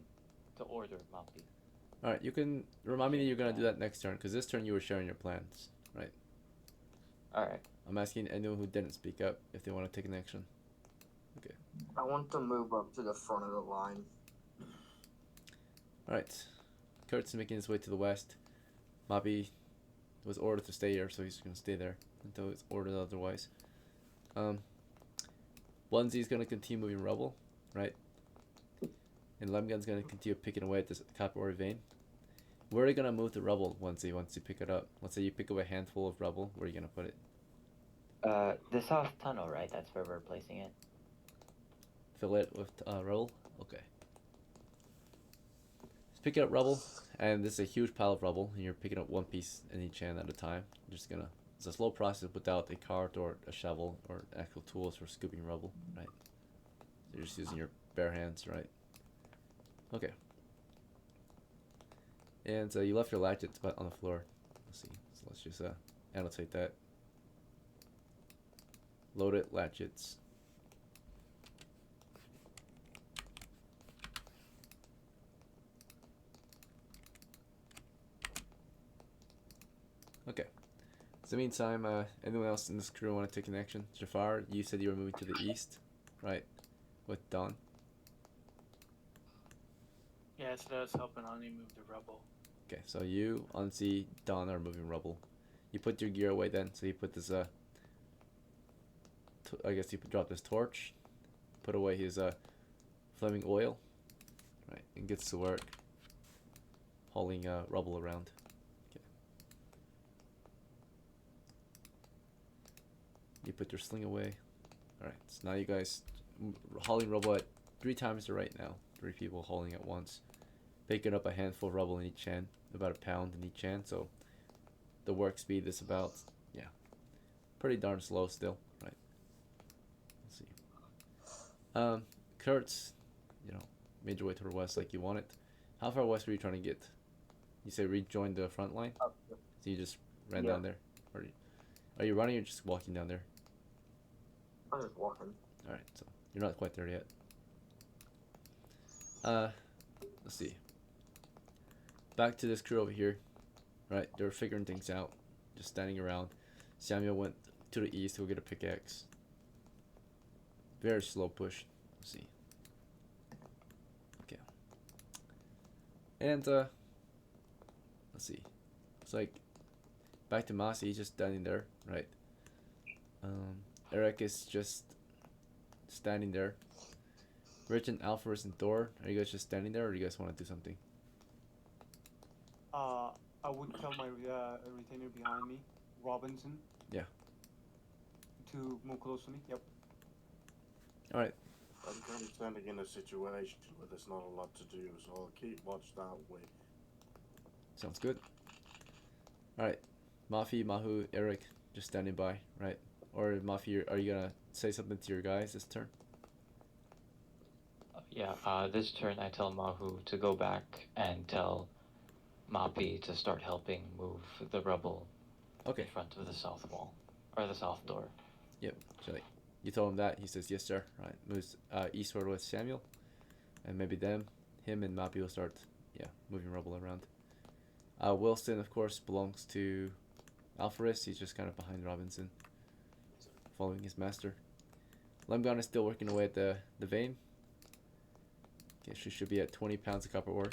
to order MAPI. Alright, you can remind me that you're gonna do that next turn, because this turn you were sharing your plans, right? Alright. I'm asking anyone who didn't speak up if they want to take an action. Okay. I want to move up to the front of the line. Alright. Kurt's making his way to the west. MAPI was ordered to stay here, so he's gonna stay there until it's ordered otherwise. ONESY's gonna continue moving rubble, right? And LEMGAHN's gonna continue picking away at this copper vein. Where are you gonna move the rubble, ONESY, once you pick it up? Let's say you pick up a handful of rubble, where are you gonna put it? The south tunnel, right? That's where we're placing it. Fill it with rubble? Okay. Just pick up rubble, and this is a huge pile of rubble, and you're picking up one piece in each hand at a time. You're just gonna, it's a slow process without a cart or a shovel or actual tools for scooping rubble, right? So you're just using your bare hands, right? Okay. And you left your latchets on the floor. Let's see. So let's just annotate that. Load it, latchets. Okay. So meantime, anyone else in this crew want to take an action? JAFAR, you said you were moving to the east, right? With Dawn. Yeah, so that's helping Ani move the rubble. Okay, so you, ONESY, Dawn are moving rubble. You put your gear away then, so you put this, I guess you could drop this torch, put away his, flaming oil, right, and gets to work hauling, rubble around. Okay. You put your sling away. Alright, so now you guys hauling rubble at 3 times the rate now. 3 people hauling at once. Picking up a handful of rubble in each hand, about a pound in each hand, so the work speed is about, yeah, pretty darn slow still, right? Let's see. Kurtz, you know, made your way to the west like you wanted. How far west were you trying to get? You say rejoin the front line? So you just ran down there? Or are you running or just walking down there? I'm just walking. Alright, so you're not quite there yet. Let's see. Back to this crew over here. Right, they were figuring things out. Just standing around. Samuel went to the east to go get a pickaxe. Very slow push. Let's see. Okay. And let's see. It's like back to MASI. He's just standing there, right? Eric is just standing there. Rich and ALPHARIS and THOR, are you guys just standing there, or do you guys want to do something? I would tell my retainer behind me, Robinson. Yeah. To move close to me. Yep. All right. I'm currently standing in a situation where there's not a lot to do, so I'll keep watch that way. Sounds good. All right. MAFI, MAHU, Eric, just standing by, right? Or MAFI, are you gonna say something to your guys this turn? Yeah, this turn I tell Mahu to go back and tell MAPI to start helping move the rubble Okay. in front of the south wall, or the south door. Yep. So like, you told him that, he says yes sir. Right. Moves eastward with Samuel, and maybe him and MAPI will start, yeah, moving rubble around. Wilson of course belongs to ALPHARIS. He's just kind of behind Robinson, following his master. LEMGAHN is still working away at the vein. Okay, she should be at 20 pounds of copper ore.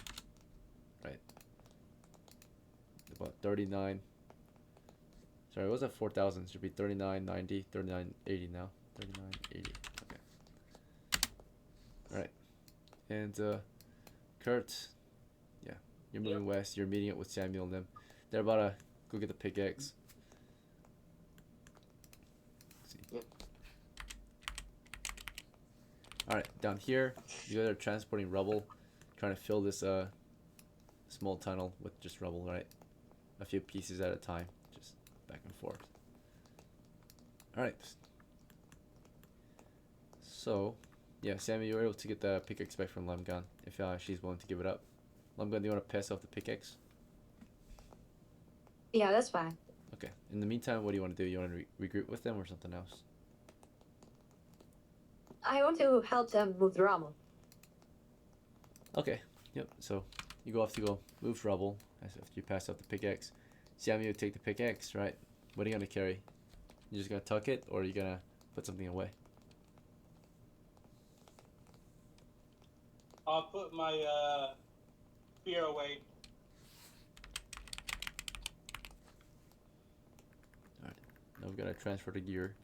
Right. About 39. Sorry, it was at 4,000. Should be 39.90, 39.80 now. 39.80. Okay. Alright. And Kurt, yeah, you're moving west. You're meeting up with Samuel and them. They're about to go get the pickaxe. Yep. Alright, down here, you guys are transporting rubble, trying to fill this small tunnel with just rubble, right? A few pieces at a time, just back and forth. Alright. So, yeah, Sammy, you were able to get the pickaxe back from LEMGAHN, if she's willing to give it up. LEMGAHN, do you want to pass off the pickaxe? Yeah, that's fine. Okay. In the meantime, what do you want to do? You want to regroup with them or something else? I want to help them move the rubble. Okay. Yep. So you go off to go move rubble after you pass out the pickaxe. Sammy, you take the pickaxe, right? What are you gonna carry? You just gonna tuck it, or are you gonna put something away? I'll put my spear away. All right. Now we've got to transfer the gear.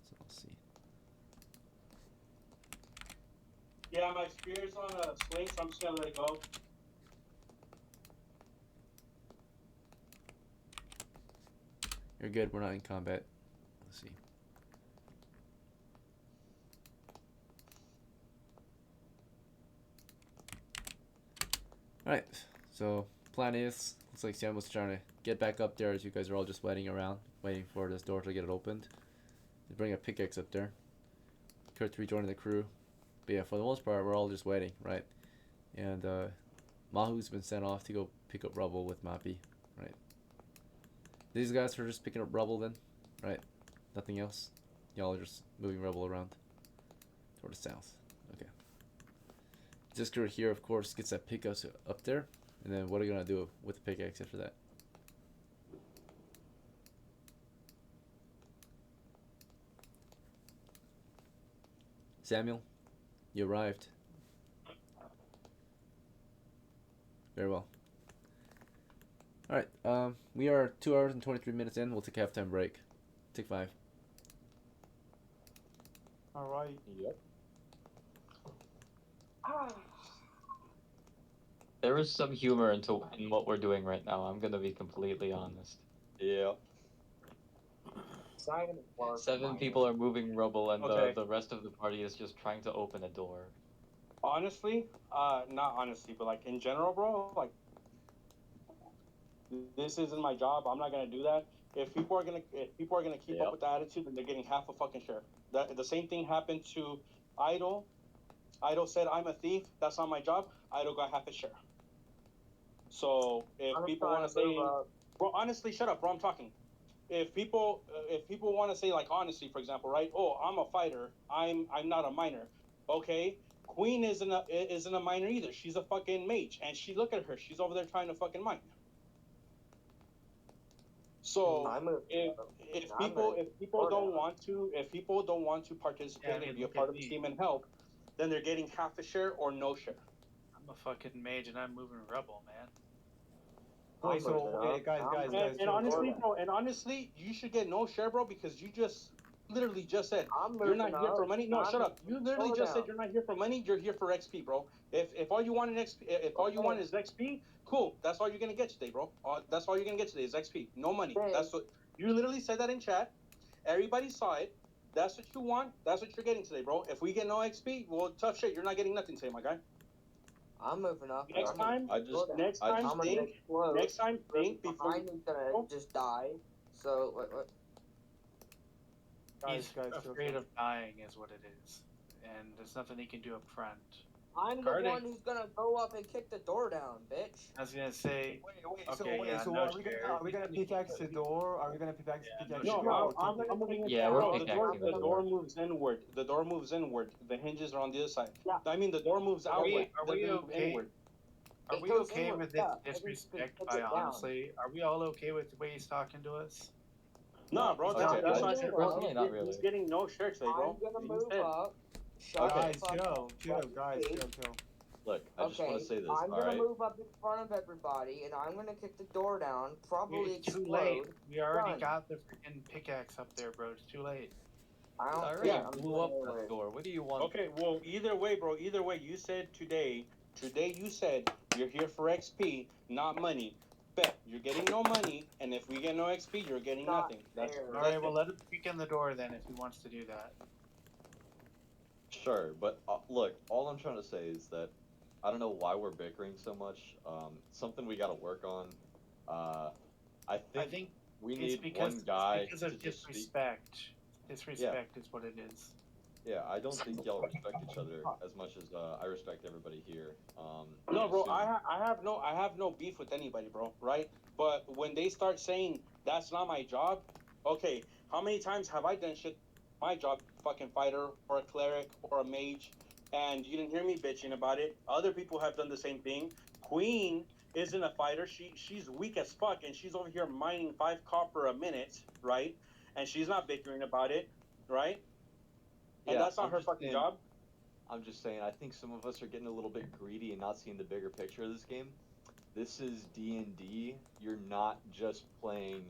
So let's see. Yeah, my spear's on a sling, so I'm just gonna let it go. You're good. We're not in combat. Let's see. Alright, so plan is, looks like Sam was trying to get back up there as you guys are all just waiting around, waiting for this door to get it opened. They bring a pickaxe up there. Kurt rejoining the crew. But yeah, for the most part, we're all just waiting, right? And Mahu's been sent off to go pick up rubble with MAPI, right? These guys are just picking up rubble then, right? Nothing else? Y'all are just moving rubble around toward the south. Okay. This crew here, of course, gets that pickaxe up there. And then what are you going to do with the pickaxe after that? Samuel, you arrived. Very well. Alright, we are 2 hours and 23 minutes in. We'll take a halftime break. Take 5. Alright. Yep. There is some humor in what we're doing right now. I'm gonna be completely honest. Yeah. 7 people are moving rubble, and Okay. the rest of the party is just trying to open a door. Honestly, not honestly, but like in general, bro, like this isn't my job. I'm not gonna do that. If people are gonna keep Yep. up with the attitude, then they're getting half a fucking share. The same thing happened to Idol. Idol said, "I'm a thief. That's not my job." Idol got half a share. So if people want to say, bro, honestly, shut up, bro. I'm talking. If people want to say, like, honestly, for example, right? Oh, I'm a fighter. I'm not a miner. Okay. Queen isn't a miner either. She's a fucking mage, and look at her. She's over there trying to fucking mine. So if people don't want to participate and be a part of the team and help, then they're getting half a share or no share. I'm a fucking mage and I'm moving rubble, man. Wait, so guys, And chill, honestly, chill. bro, and honestly, you should get no share, bro, because you just literally just said I'm you're not moving here for up. money. No, I'm shut up. You literally slow just said down. you're not here for money. You're here for XP, bro. If all you want in XP, if all you want is XP, cool. That's all you're gonna get today, bro. That's all you're gonna get today is XP. No money. Okay. That's what you literally said that in chat. Everybody saw it. That's what you want. That's what you're getting today, bro. If we get no XP, well, tough shit. You're not getting nothing today, my guy. I'm moving up. Next time, next time, I'm gonna think. explode. Next time, think before. Behind me's gonna just die. So what? He's Guys, afraid of dying, is what it is, and there's nothing he can do up front. I'm the Guarding. one who's gonna go up and kick the door down, bitch. I was gonna say. So Okay, yeah, so no are we gonna pickaxe the door? Are we gonna pickaxe the No, door? I'm moving it Yeah, down. we're No, the door, pickaxing the the door moves inward. The door moves inward. The hinges are on the other side. Yeah. I mean, the door moves Are we- outward. are we Doesn't move okay? inward. Are It we goes okay inward, with yeah. this disrespect Puts by it down. honestly? Are we all okay with the way he's talking to us? No, bro. Okay, That's I- why I said, personally, not really. he's getting no shirt today, bro. I'm gonna He move said- up. Shut Okay. the Guys, fuck up. chill, guys, chill. Look, I just want Okay, to say this, I'm gonna alright? move up in front of everybody, and I'm gonna kick the door down. Probably It's too explode. late. We already Done. got the freaking pickaxe up there, bro. It's too late. I don't Already care. I'm blew up doing the it. door. What do you want? Okay, well, either way, bro. Either way, you said today you said you're here for XP, not money. Bet you're getting no money, and if we get no XP, you're getting Not nothing. That's fair. All right, well, let him peek in the door then if he wants to do that. Sure, but look, all I'm trying to say is that I don't know why we're bickering so much. Something we got to work on. I think we it's need because, one guy because to of just speak. disrespect. Disrespect is what it is. Yeah, I don't think y'all respect each other as much as I respect everybody here. No, bro, so- I have no beef with anybody, bro, right? But when they start saying that's not my job, okay, how many times have I done shit my job, fucking fighter or a cleric or a mage, and you didn't hear me bitching about it? Other people have done the same thing. Queen isn't a fighter. She's weak as fuck, and she's over here mining 5 copper a minute, right? And she's not bickering about it, right? And Yeah, that's not I'm her just fucking saying- job. I'm just saying, I think some of us are getting a little bit greedy and not seeing the bigger picture of this game. This is D&D. You're not just playing,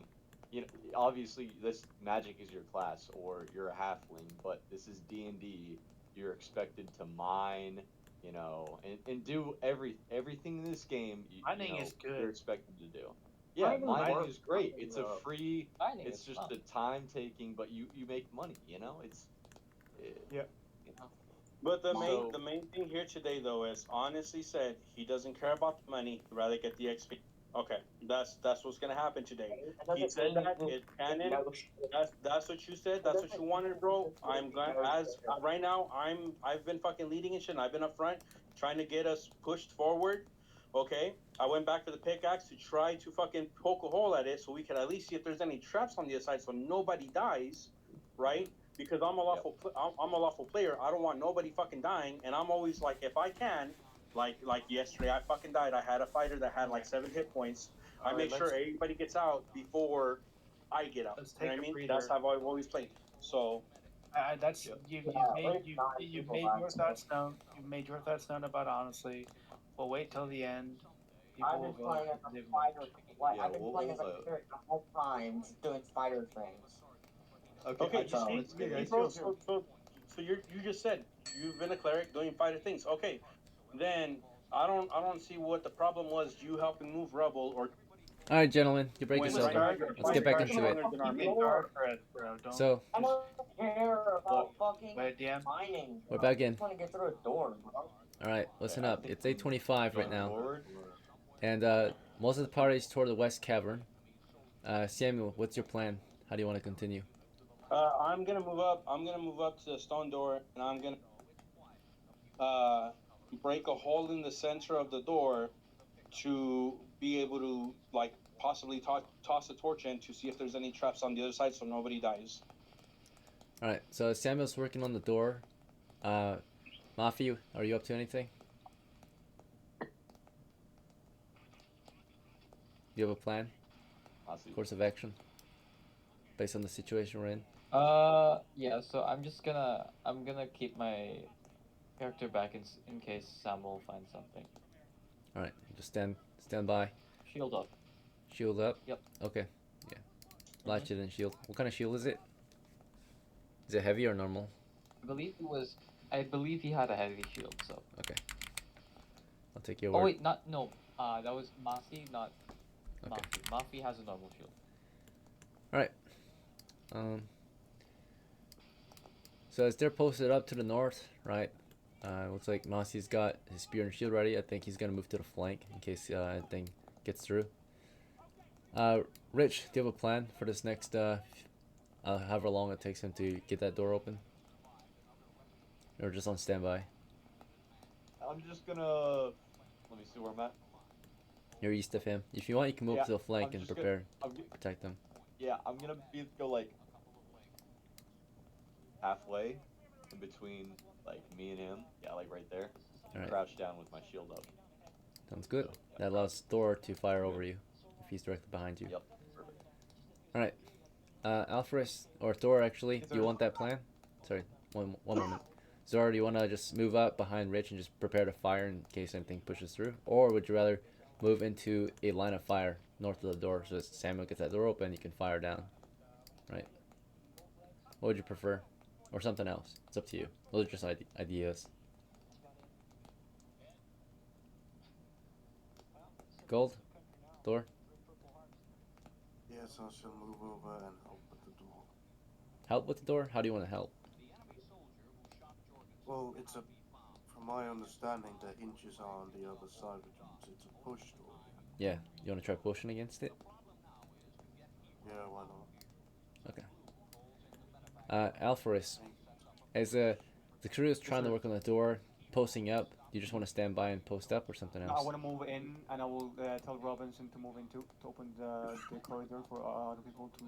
you know, obviously this magic is your class or you're a halfling, but this is D&D. You're expected to mine, you know, and do everything in this game Mining is good. you're expected to do. Yeah, mining is great. It's a free, Mining it's is just fun. a time taking, but you make money, you know? Yeah. You know? But the So- main thing here today, though, is honestly said he doesn't care about the money. He'd rather get the XP. Okay, that's what's gonna happen today. He said that it's canon. That's what you said. That's what you wanted, bro. I'm going as right now. I've been fucking leading and shit. And I've been up front trying to get us pushed forward. Okay, I went back for the pickaxe to try to fucking poke a hole at it so we could at least see if there's any traps on the other side so nobody dies, right? Because I'm a lawful player. I don't want nobody fucking dying, and I'm always like, if I can, like yesterday, I fucking died. I had a fighter that had like 7 hit points. I All make right, sure let's- everybody gets out before I get out. Let's You know take what I a mean? That's breather. how I've always played. So That's Yep. you've there's made 9 you've people made back your there. thoughts known. You've made your thoughts known about honestly. We'll wait till the end. People I've will been vote. playing as They a vote. fighter. Like, Yeah, I've been we'll- playing as a we'll, cleric the whole time, just doing fighter things. okay, you so- see, Yeah, bro. chill. So you just said you've been a cleric doing fighter things. Okay, then I don't see what the problem was. You helping move rubble or All right, gentlemen, you break when yourself. right now you're Let's get back fighting into it. stronger than our Keep main. it guard for us, bro. Don't. So I don't care about fucking Wait, DM. mining. we're bro. back in. I just want to get through a door, bro. All right, listen I up. think It's 8:25 right going now, forward, and most of the party's toward the west cavern. Samuel, what's your plan? How do you want to continue? I'm gonna move up. I'm gonna move up to the stone door, and I'm gonna break a hole in the center of the door to be able to like possibly toss a torch in to see if there's any traps on the other side, so nobody dies. All right, so Samuel's working on the door. Mafi, are you up to anything? You have a plan? Masi. Course of action? Based on the situation we're in? Yeah, so I'm gonna keep my character back in case Sam will find something. All right, just stand by. Shield up. Shield up. Yep. Okay. Yeah. Latch it and shield. What kind of shield is it? Is it heavy or normal? I believe he had a heavy shield. So. Okay. I'll take your Oh word. wait, no. That was MASI, not Okay. MAFI. MAFI has a normal shield. All right. So as they're posted up to the north, right? Looks like Masi's got his spear and shield ready. I think he's gonna move to the flank in case anything gets through. Rich, do you have a plan for this next however long it takes him to get that door open? Or just on standby? I'm just gonna let me see where I'm at. You're east of him. If you want, you can move Yeah, to the flank I'm and just prepare gonna- protect them. Yeah, I'm gonna go like halfway in between like me and him. Yeah, like right there. All right. Crouch down with my shield up. Sounds good. So, yeah. That allows Thor to fire over you if he's directly behind you. Yep. Perfect. All right. ALPHARIS or Thor, actually, Yes, do you sir. want that plan? Sorry, one moment. Zora, do you want to just move up behind Rich and just prepare to fire in case anything pushes through? Or would you rather move into a line of fire north of the door so that Samuel gets that door open, you can fire down? Right? What would you prefer? Or something else? It's up to you. Those are just ideas. Gold? Thor? Yes, I shall move over and help with the door. Help with the door? How do you want to help? Well, from my understanding, the hinges are on the other side, which means it's a push door. Yeah, you want to try pushing against it? Yeah, why not? ALPHARIS, as the crew is trying to work on the door, posting up, do you just want to stand by and post up or something No, I else? want to move in, and I will tell Robinson to move into to open the corridor for other people to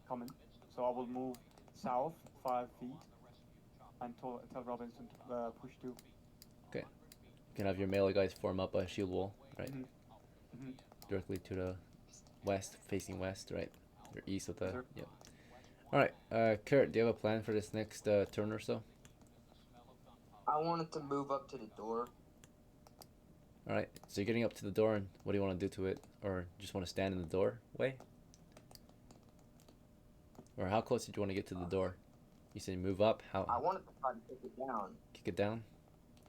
come in. So I will move south 5 feet, and tell Robinson to push 2. Okay. You can have your melee guys form up a shield wall, right? Mm-hmm. Directly to the west, facing west, right? Or east of the. Yes, sir. Yep. Alright, Kurt, do you have a plan for this next turn or so? I wanted to move up to the door. Alright, so you're getting up to the door, and what do you want to do to it? Or just want to stand in the doorway? Or how close did you want to get to the door? You said move up, I how? wanted to try to kick it down. Kick it down?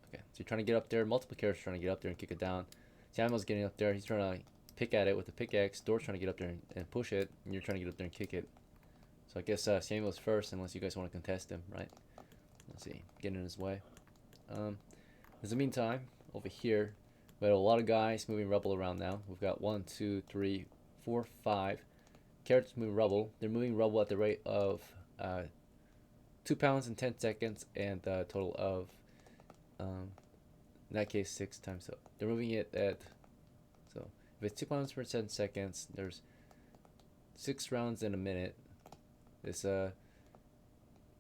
Okay, so you're trying to get up there, multiple characters trying to get up there and kick it down. Samuel's getting up there, he's trying to pick at it with a pickaxe, Door's trying to get up there and push it, and you're trying to get up there and kick it. So I guess Samuel's first, unless you guys want to contest him, right? Let's see, getting in his way. In the meantime, over here, we have a lot of guys moving rubble around now. We've got 1, 2, 3, 4, 5 characters moving rubble. They're moving rubble at the rate of 2 pounds in 10 seconds, and a total of, in that case, 6 times. So they're moving it at, so if it's 2 pounds per 10 seconds, there's 6 rounds in a minute. It's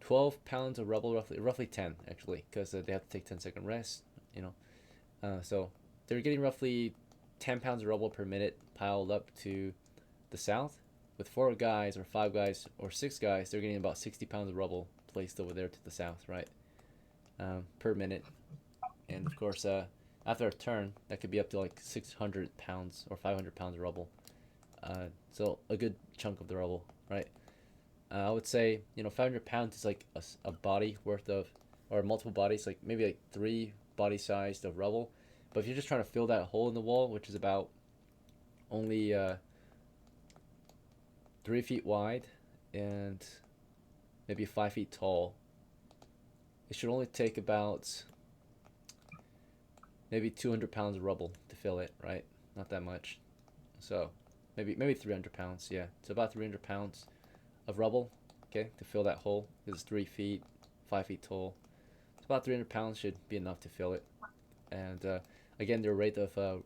12 pounds of rubble, roughly 10 actually, because they have to take 10-second rest, you know. So they're getting roughly 10 pounds of rubble per minute piled up to the south. With 4 guys or 5 guys or 6 guys, they're getting about 60 pounds of rubble placed over there to the south, right? Per minute. And of course, after a turn, that could be up to like 600 pounds or 500 pounds of rubble. So a good chunk of the rubble, right? I would say, you know, 500 pounds is like a body worth of, or multiple bodies, like maybe like 3 body sized of rubble. But if you're just trying to fill that hole in the wall, which is about only 3 feet wide and maybe 5 feet tall, it should only take about maybe 200 pounds of rubble to fill it, right? Not that much. So maybe 300 pounds, yeah. So about 300 pounds of rubble, okay, to fill that hole, because it's 3 feet, 5 feet tall. It's about 300 pounds should be enough to fill it. And again, their rate of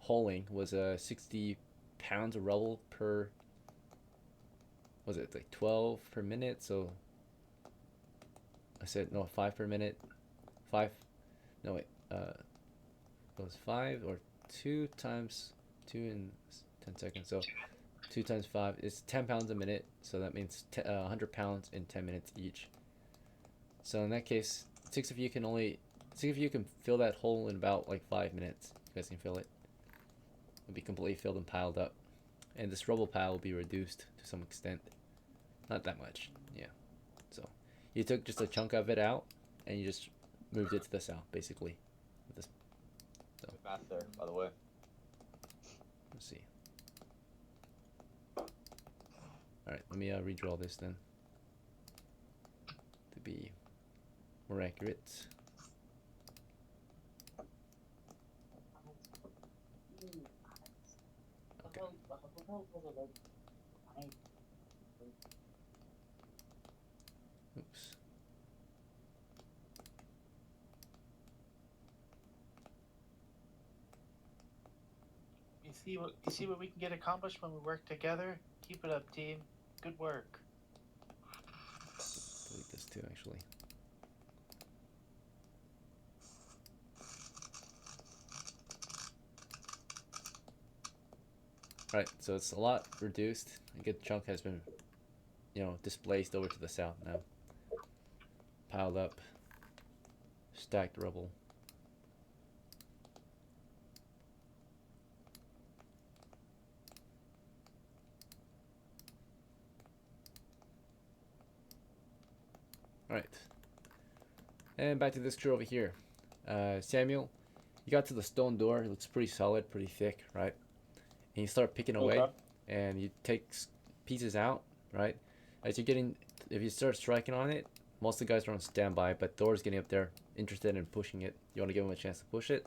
holing was 60 pounds of rubble per, was it like 12 per minute? So I said no, 5 per minute. 5, no wait, it was 5 or 2 times 2 in 10 seconds. So 2 times 5 is 10 pounds a minute, so that means 100 pounds in 10 minutes each. So in that case, six of you can fill that hole in about like 5 minutes. You guys can fill it. It'll be completely filled and piled up, and this rubble pile will be reduced to some extent. Not that much, yeah. So you took just a chunk of it out, and you just moved it to the south, basically. With this, so Good math there, by the way. let's see. All right, let me redraw this then to be more accurate. Okay. Oops. You see what we can get accomplished when we work together? Keep it up, team. Good work. Delete this too, actually. Alright, so it's a lot reduced. A good chunk has been, displaced over to the south now. Piled up. Stacked rubble. Alright. And back to this crew over here. Samuel, you got to the stone door. It looks pretty solid, pretty thick, right? And you start picking away, and you take pieces out, right? As you're getting, if you start striking on it, most of the guys are on standby, but THOR's getting up there, interested in pushing it. You want to give him a chance to push it,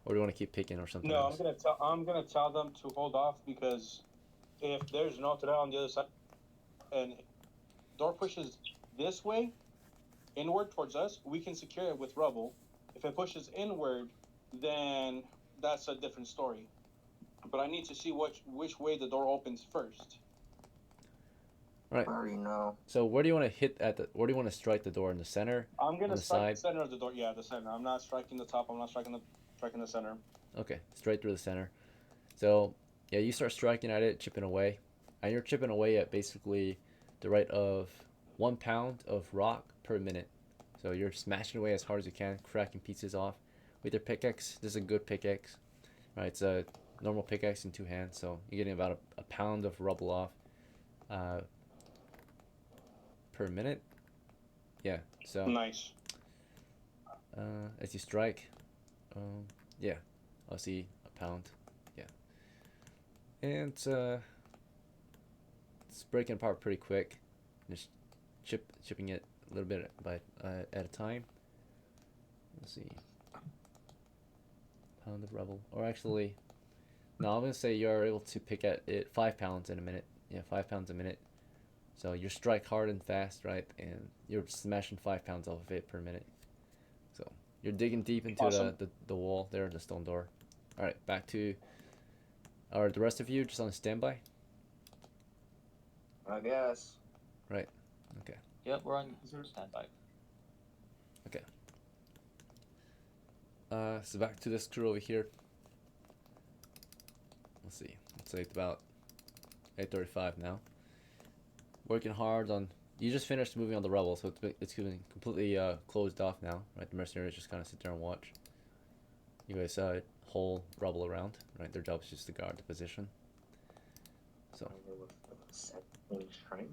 or do you want to keep picking or something No, else? I'm gonna tell them to hold off, because if there's no threat on the other side, and door pushes this way, inward towards us, we can secure it with rubble. If it pushes inward, then that's a different story. But I need to see which way the door opens first. Right. I already know. So where do you want to hit at the? Where do you want to strike the door? In the center? I'm gonna on the strike side? the center of the door. Yeah, the center. I'm not striking the top. I'm not striking the center. Okay, straight through the center. So yeah, you start striking at it, chipping away, and you're chipping away at basically the rate of 1 pound of rock per minute. So you're smashing away as hard as you can, cracking pieces off with your pickaxe. This is a good pickaxe, right? It's a normal pickaxe in 2 hands, so you're getting about a pound of rubble off per minute. Yeah, so Nice. as you strike, yeah, I'll see a pound. Yeah, and it's breaking apart pretty quick. Just chipping it a little bit at a time. Let's see. Pound of rubble, or actually, no, I'm gonna say you're able to pick at it 5 pounds in a minute. Yeah, 5 pounds a minute. So you strike hard and fast, right? And you're smashing 5 pounds off of it per minute. So you're digging deep into Awesome. the wall there, the stone door. All right, back to. Are the rest of you just on standby? I guess. Right. Okay. Yep, we're on standby. Okay. So back to this crew over here. Let's see. It's like about 8:35 now. Working hard on. You just finished moving on the rubble, so it's been completely closed off now, right? The mercenaries just kind of sit there and watch. You guys haul rubble around, right? Their job is just to guard the position. So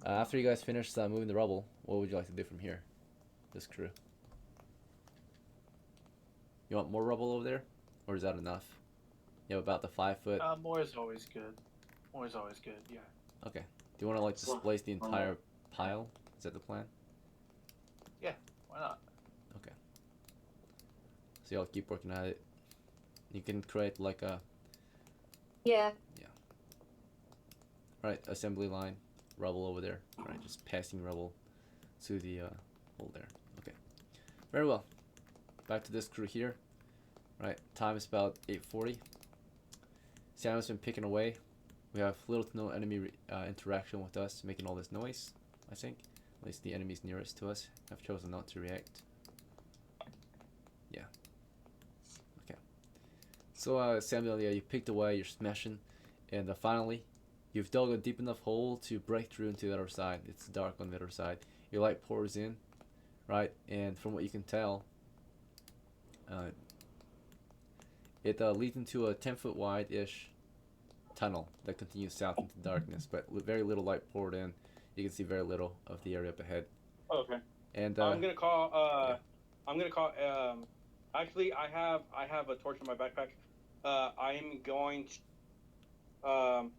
after you guys finish moving the rubble, what would you like to do from here? This crew. You want more rubble over there, or is that enough? You have about the 5 foot. More is always good. More is always good. Yeah. Okay. Do you want to like displace the entire pile? Is that the plan? Yeah. Why not? Okay. So y'all keep working at it. You can create like a Yeah. right assembly line, rubble over there. Right, just passing rubble to the hole there. Okay. Very well. Back to this crew here. Right, time is about 8:40. Sam's been picking away. We have little to no enemy interaction with us, making all this noise, I think. At least the enemies nearest to us have chosen not to react. Yeah. Okay. So, Samuel, yeah, you picked away, you're smashing, and finally, you've dug a deep enough hole to break through into the other side. It's dark on the other side. Your light pours in, right? And from what you can tell, It leads into a 10-foot wide-ish tunnel that continues south into darkness, but with very little light poured in. You can see very little of the area up ahead. Okay. And I'm gonna call. I'm gonna call. Actually, I have a torch in my backpack. I'm going to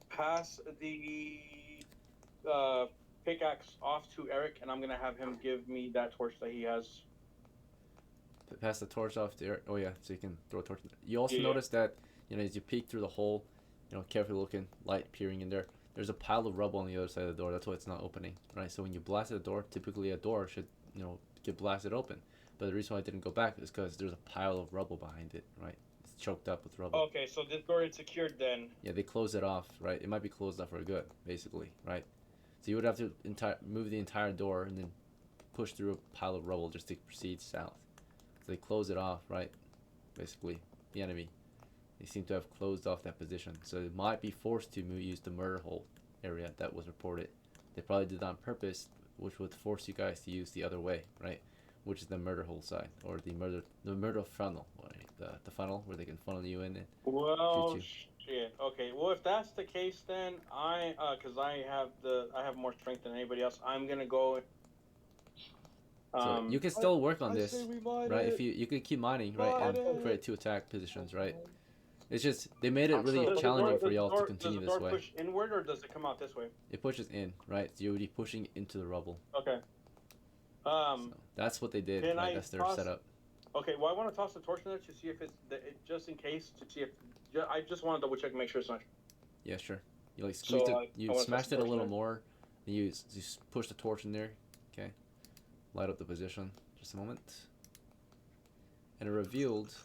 pass the pickaxe off to Eric, and I'm gonna have him give me that torch that he has. pass the torch off to Eric. Oh yeah, so you can throw a torch. You also Yeah. notice that, you know, as you peek through the hole, you know, carefully looking, light peering in there, there's a pile of rubble on the other side of the door. That's why it's not opening, right? So when you blast the door, typically a door should, you know, get blasted open. But the reason why I didn't go back is because there's a pile of rubble behind it, right? It's choked up with rubble. Okay, so this door is secured then. Yeah, they close it off, right? It might be closed off for good, basically, right? So you would have to move the entire door and then push through a pile of rubble just to proceed south. So they close it off, right? Basically, the enemy. They seem to have closed off that position. So they might be forced to use the murder hole area that was reported. They probably did that on purpose, which would force you guys to use the other way, right? Which is the murder hole side, or the murder funnel, right? The funnel where they can funnel you in and Well, shoot shit. Okay. Well, if that's the case, then cause I have more strength than anybody else. I'm gonna go. So you can still work on this, right? If you can keep mining, right, and create 2 attack positions, right? It's just they made it really Does the challenging door- for y'all to does continue the this door way. push inward or does it come out this way? It pushes in, right? So you're already pushing into the rubble. Okay. So that's what they did. Can Right? I That's their toss- setup. Okay. Well, I want to toss the torch in there to see if it's just in case to see if I just want to double check and make sure it's not. Yeah, sure. You like squeezed So, it. I You wanna smashed toss the it a torch little in there. more. And you push the torch in there. Okay. Light up the position. Just a moment. And it revealed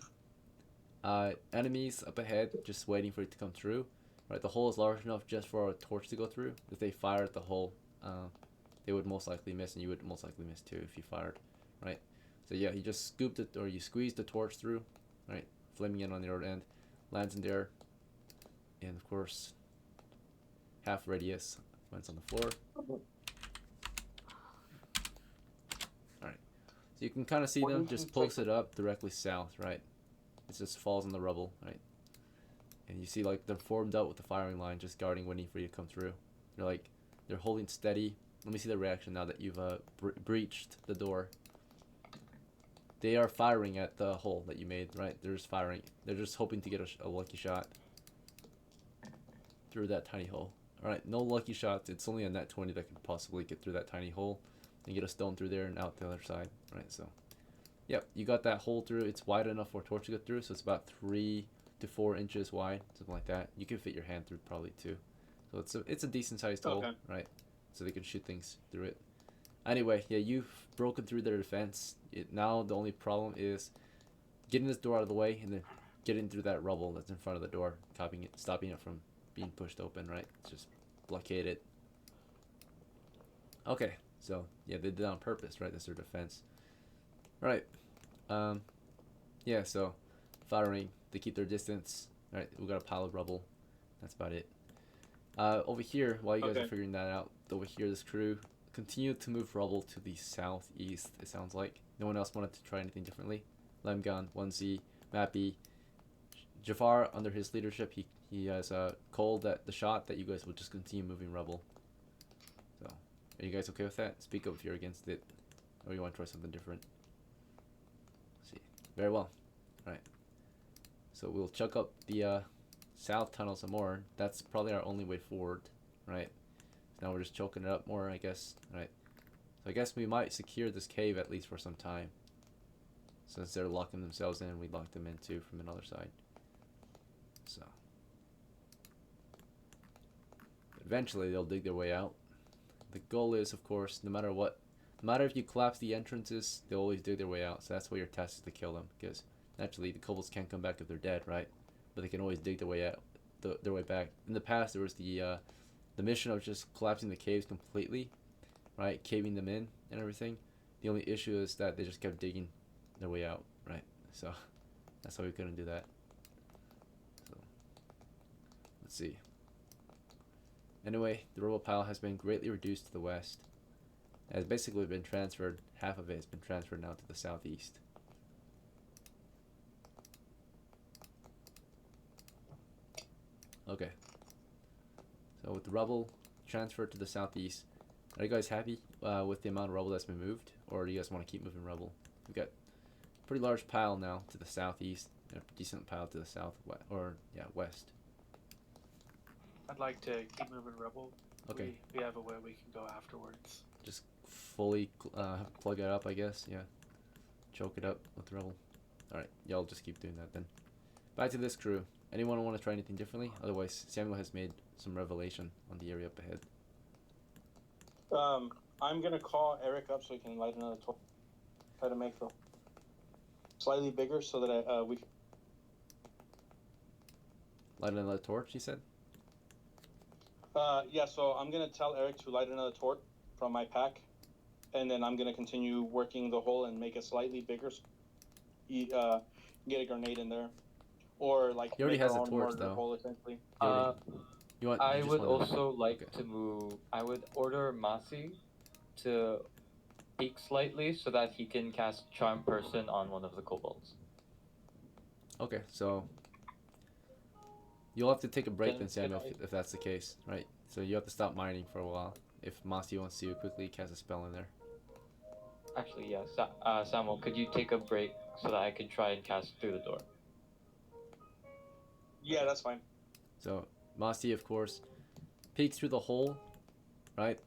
enemies up ahead, just waiting for it to come through. Right, the hole is large enough just for a torch to go through. If they fired the hole, they would most likely miss, and you would most likely miss too if you fired, right? So yeah, you just scooped it, or you squeezed the torch through, right? Flaming in on the other end, lands in there, and of course, half radius lands on the floor. Alright, so you can kind of see them just posted up directly south, right? It just falls in the rubble, right? And you see like they're formed up with the firing line, just guarding, waiting for you to come through. They're holding steady. Let me see the reaction now that you've breached the door. They are firing at the hole that you made, right? They're just firing. They're just hoping to get a lucky shot through that tiny hole. Alright, no lucky shots. It's only a net 20 that can possibly get through that tiny hole and get a stone through there and out the other side, right? So, yep, you got that hole through. It's wide enough for a torch to get through, so it's about 3 to 4 inches wide, something like that. You can fit your hand through probably too. So it's a decent sized hole, right? So they can shoot things through it. Anyway, yeah, you've broken through their defense. Now the only problem is getting this door out of the way and then getting through that rubble that's in front of the door, stopping it from being pushed open, right? It's just blockade it. Okay, so yeah, they did it on purpose, right? That's their defense. Right. Yeah, so firing, they keep their distance. Right, we got a pile of rubble. That's about it. Over here, while you guys are figuring that out, over here, this crew continued to move rubble to the southeast, it sounds like. No one else wanted to try anything differently. LEMGAHN, ONESY, MAPI, JAFAR, under his leadership, he has called that the shot that you guys will just continue moving rubble. So, are you guys okay with that? Speak up if you're against it, or you want to try something different. Let's see. Very well. All right. So we'll chuck up the south tunnel some more. That's probably our only way forward, right? So now we're just choking it up more, I guess, right? So I guess we might secure this cave at least for some time. Since they're locking themselves in, we lock them in too from another side. So eventually they'll dig their way out. The goal is, of course, no matter what, no matter if you collapse the entrances, they'll always dig their way out. So that's why your task is to kill them, because naturally the kobolds can't come back if they're dead, right? But they can always dig their way out, their way back. In the past, there was the mission of just collapsing the caves completely, right? Caving them in and everything. The only issue is that they just kept digging their way out, right? So that's why we couldn't do that. So let's see. Anyway, the rubble pile has been greatly reduced to the west. It has basically been transferred. Half of it has been transferred now to the southeast. Okay. So with the rubble transferred to the southeast, are you guys happy with the amount of rubble that's been moved, or do you guys want to keep moving rubble? We've got a pretty large pile now to the southeast, and a decent pile to the south, west. I'd like to keep moving rubble. Okay. We have a way we can go afterwards. Just fully plug it up, I guess. Yeah. Choke it up with rubble. Alright, y'all just keep doing that then. Back to this crew. Anyone want to try anything differently? Otherwise, Samuel has made some revelation on the area up ahead. I'm gonna call Eric up so he can light another torch. Try to make the slightly bigger so that we can... Light another torch, he said? Yeah, so I'm gonna tell Eric to light another torch from my pack, and then I'm gonna continue working the hole and make it slightly bigger. So get a grenade in there, or like he already make has our a own torch mortar though. hole essentially. I would also like to move. I would order MASI to peek slightly so that he can cast Charm Person on one of the kobolds. Okay, so you'll have to take a break then, Samuel, can if that's the case, right? So you have to stop mining for a while if Masi wants to quickly cast a spell in there. Actually, yeah. Samuel, could you take a break so that I can try and cast through the door? Yeah, that's fine. So Masi, of course, peeks through the hole, right?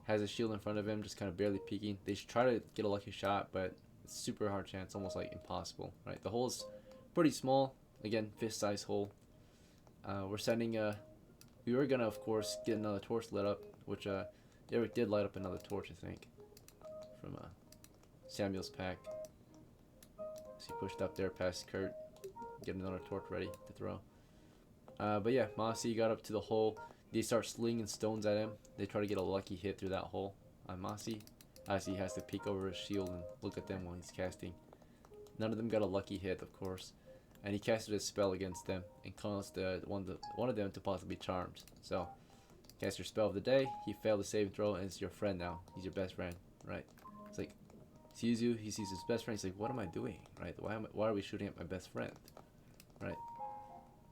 Has a shield in front of him, just kind of barely peeking. They should try to get a lucky shot, but it's super hard chance, almost like impossible, right? The hole is pretty small, again, fist-sized hole. We're sending we were gonna, of course, get another torch lit up, which Eric did light up another torch, I think, from Samuel's pack. So he pushed up there past Kurt, get another torch ready to throw. But yeah, Masi got up to the hole. They start slinging stones at him. They try to get a lucky hit through that hole on Masi, as he has to peek over his shield and look at them while he's casting. None of them got a lucky hit, of course, and he casted a spell against them and caused one of them to possibly be charmed. So, cast your spell of the day. He failed the saving throw, and it's your friend now. He's your best friend, right? It's like, sees you, he sees his best friend. He's like, what am I doing, right? Why are we shooting at my best friend, right?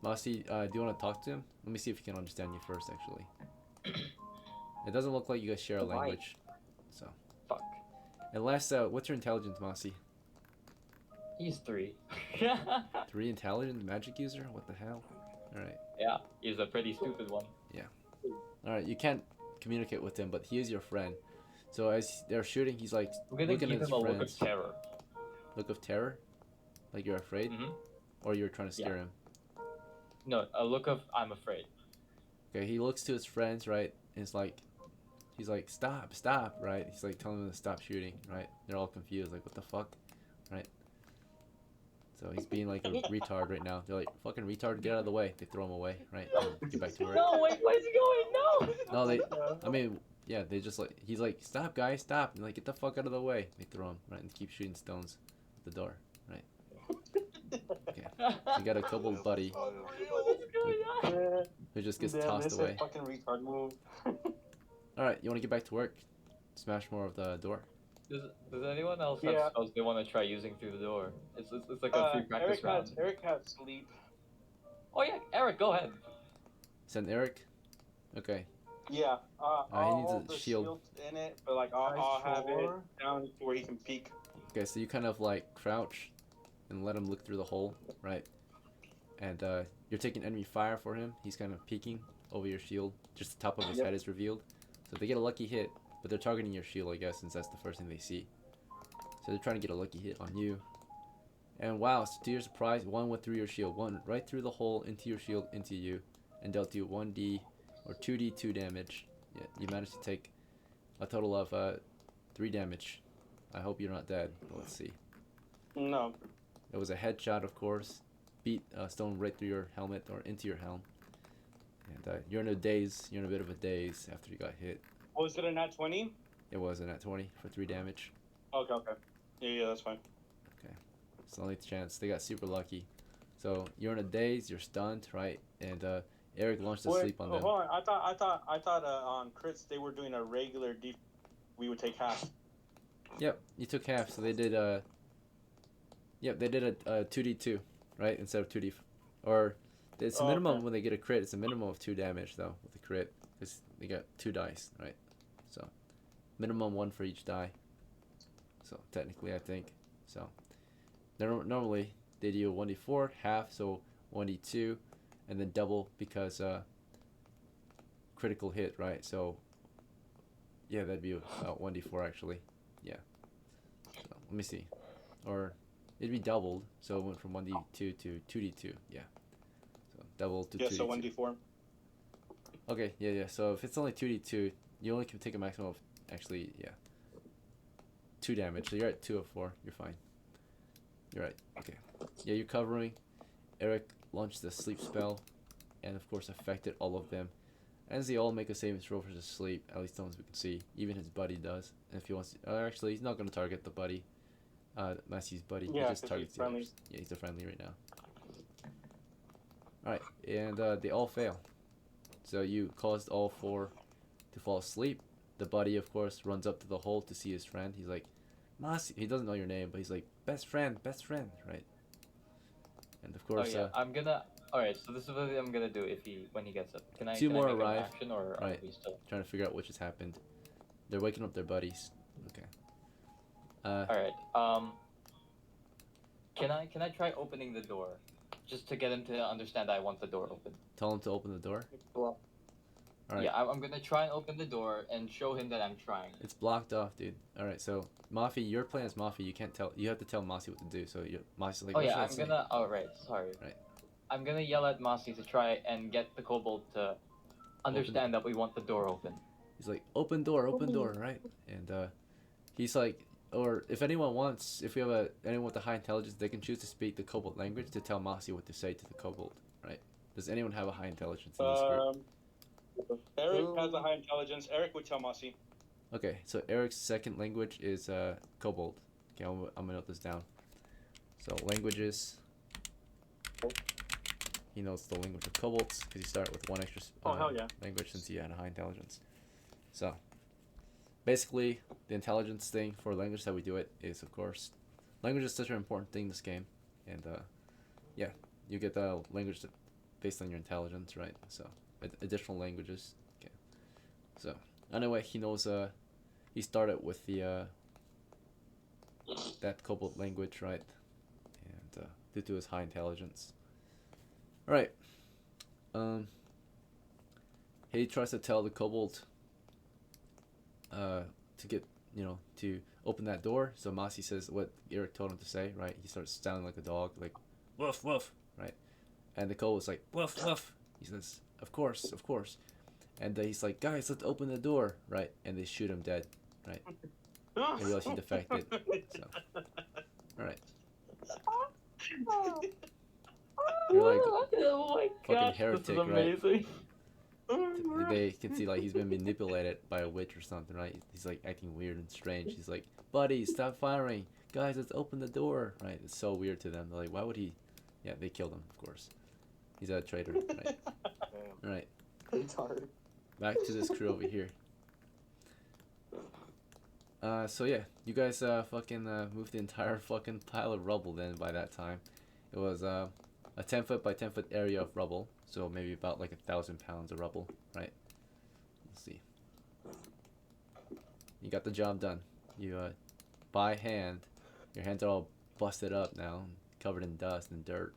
Masi, do you want to talk to him? Let me see if he can understand you first, actually. It doesn't look like you guys share a language, so. Fuck. And last, what's your intelligence, Masi? He's 3. 3 intelligence magic user? What the hell? Alright. Yeah, he's a pretty stupid one. Yeah. Alright, you can't communicate with him, but he is your friend. So as they're shooting, he's like We're gonna looking give at his him a friends. look of terror. Look of terror? Like you're afraid? Mm-hmm. Or you're trying to scare him? No, a look of I'm afraid. Okay, he looks to his friends, right? And it's like, he's like, stop, right? He's like telling them to stop shooting, right? They're all confused, like, what the fuck, right? So he's being like a retard right now. They're like, fucking retard, get out of the way. They throw him away, right? And get back to work. No, wait, where's he going? No! No, I mean, yeah, they just like, he's like, stop, guys, stop. And like, get the fuck out of the way. They throw him, right? And keep shooting stones at the door, right? Okay, so you got a kobold buddy who just gets tossed away. Fucking retard move. Alright, you want to get back to work? Smash more of the door. Does anyone else have spells they want to try using through the door? It's like a free practice round. Eric has sleep. Oh yeah, Eric, go ahead. Send Eric? Okay. Yeah, he needs hold a the shield. in it, but like I'll have it down where he can peek. Okay, so you kind of like crouch and let him look through the hole, right? And you're taking enemy fire for him. He's kind of peeking over your shield. Just the top of his head is revealed. So they get a lucky hit, but they're targeting your shield, I guess, since that's the first thing they see. So they're trying to get a lucky hit on you. And wow, so to your surprise, one went through your shield. One right through the hole, into your shield, into you. And dealt you 1d or 2d2 damage. Yeah, you managed to take a total of 3 damage. I hope you're not dead, but let's see. No. It was a headshot, of course. Beat a stone right through your helmet or into your helm. And you're in a daze. You're in a bit of a daze after you got hit. Was it a nat 20? It was a nat 20 for 3 damage. Okay. Yeah, that's fine. Okay. It's the only chance. They got super lucky. So you're in a daze. You're stunned, right? And Eric launched a sleep on them. Hold on. I thought on crits they were doing a regular def. We would take half. Yep, you took half. So they did Yep, they did a 2d2, right? Instead of 2d, or It's a Oh, minimum okay. when they get a crit. It's a minimum of 2 damage though with the crit, because they got 2 dice, right? So minimum 1 for each die. So technically, I think so. Normally they do 1d4 half, so 1d2, and then double because critical hit, right? So yeah, that'd be about 1d4 actually. Yeah. So let me see, or it'd be doubled, so it went from 1d2 to 2d2. Yeah. So double to 2d2. Yeah, so 1d4. Okay, yeah. So if it's only 2d2, you only can take a maximum of, actually, yeah, 2 damage. So you're at 2 of 4. You're fine. You're right. Okay. Yeah, you're covering. Eric launched the sleep spell, and of course affected all of them. As they all make a saving throw for the sleep, at least the ones we can see. Even his buddy does. And if he wants to, actually, he's not going to target the buddy. Masi's buddy. Yeah, he just 'cause targets he's the friendly. others. Yeah, he's a friendly right now. Alright, and they all fail. So you caused all 4 to fall asleep. The buddy, of course, runs up to the hole to see his friend. He's like, Masi. He doesn't know your name, but he's like, best friend, right? And of course, Oh yeah, I'm gonna. Alright, so this is what I'm gonna do if when he gets up. Can I? 2 can more I make arrive. an action or Right. are we still? Trying to figure out what just happened. They're waking up their buddies. Okay. Alright. Can I try opening the door, just to get him to understand I want the door open? Tell him to open the door. Well, Alright. Yeah, I'm gonna try and open the door and show him that I'm trying. It's blocked off, dude. Alright, so MAFI, your plan is MAFI. You can't tell. You have to tell Masi what to do. So Masi's like, Oh what yeah, should I I'm say? gonna. Oh right, sorry. Right. I'm gonna yell at Masi to try and get the kobold to understand that we want the door open. He's like, open door, right? And he's like, or if anyone wants, if we have anyone with a high intelligence, they can choose to speak the kobold language to tell Masi what to say to the kobold, right? Does anyone have a high intelligence in this group? Eric has a high intelligence. Eric would tell Masi. Okay, so Eric's second language is kobold. Okay, I'm gonna note this down. So languages. He knows the language of kobolds because he started with 1 extra hell yeah. language since he had a high intelligence. So basically, the intelligence thing for language that we do it is, of course, language is such an important thing in this game, and yeah, you get the language based on your intelligence, right? So additional languages. Okay. So anyway, he knows. He started with the that kobold language, right? And due to his high intelligence. All right. He tries to tell the kobold to get, to open that door. So Masi says what Eric told him to say, right? He starts sounding like a dog, like woof woof, right? And the kobold's like woof woof. He says, of course. And he's like, guys, let's open the door, right? And they shoot him dead, right? They realize he defected. So, all right. You're like, oh my fucking gosh, heretic, this is right? amazing. They can see like he's been manipulated by a witch or something, right? He's like acting weird and strange. He's like, buddy, stop firing. Guys, let's open the door, right? It's so weird to them. They're like, why would he? Yeah, they killed him, of course. He's a traitor, right? All right. retard. Back to this crew over here. So yeah, you guys fucking moved the entire fucking pile of rubble then by that time. It was a 10 foot by 10 foot area of rubble, so maybe about like 1,000 pounds of rubble, right? Let's see. You got the job done. You by hand, your hands are all busted up now, covered in dust and dirt.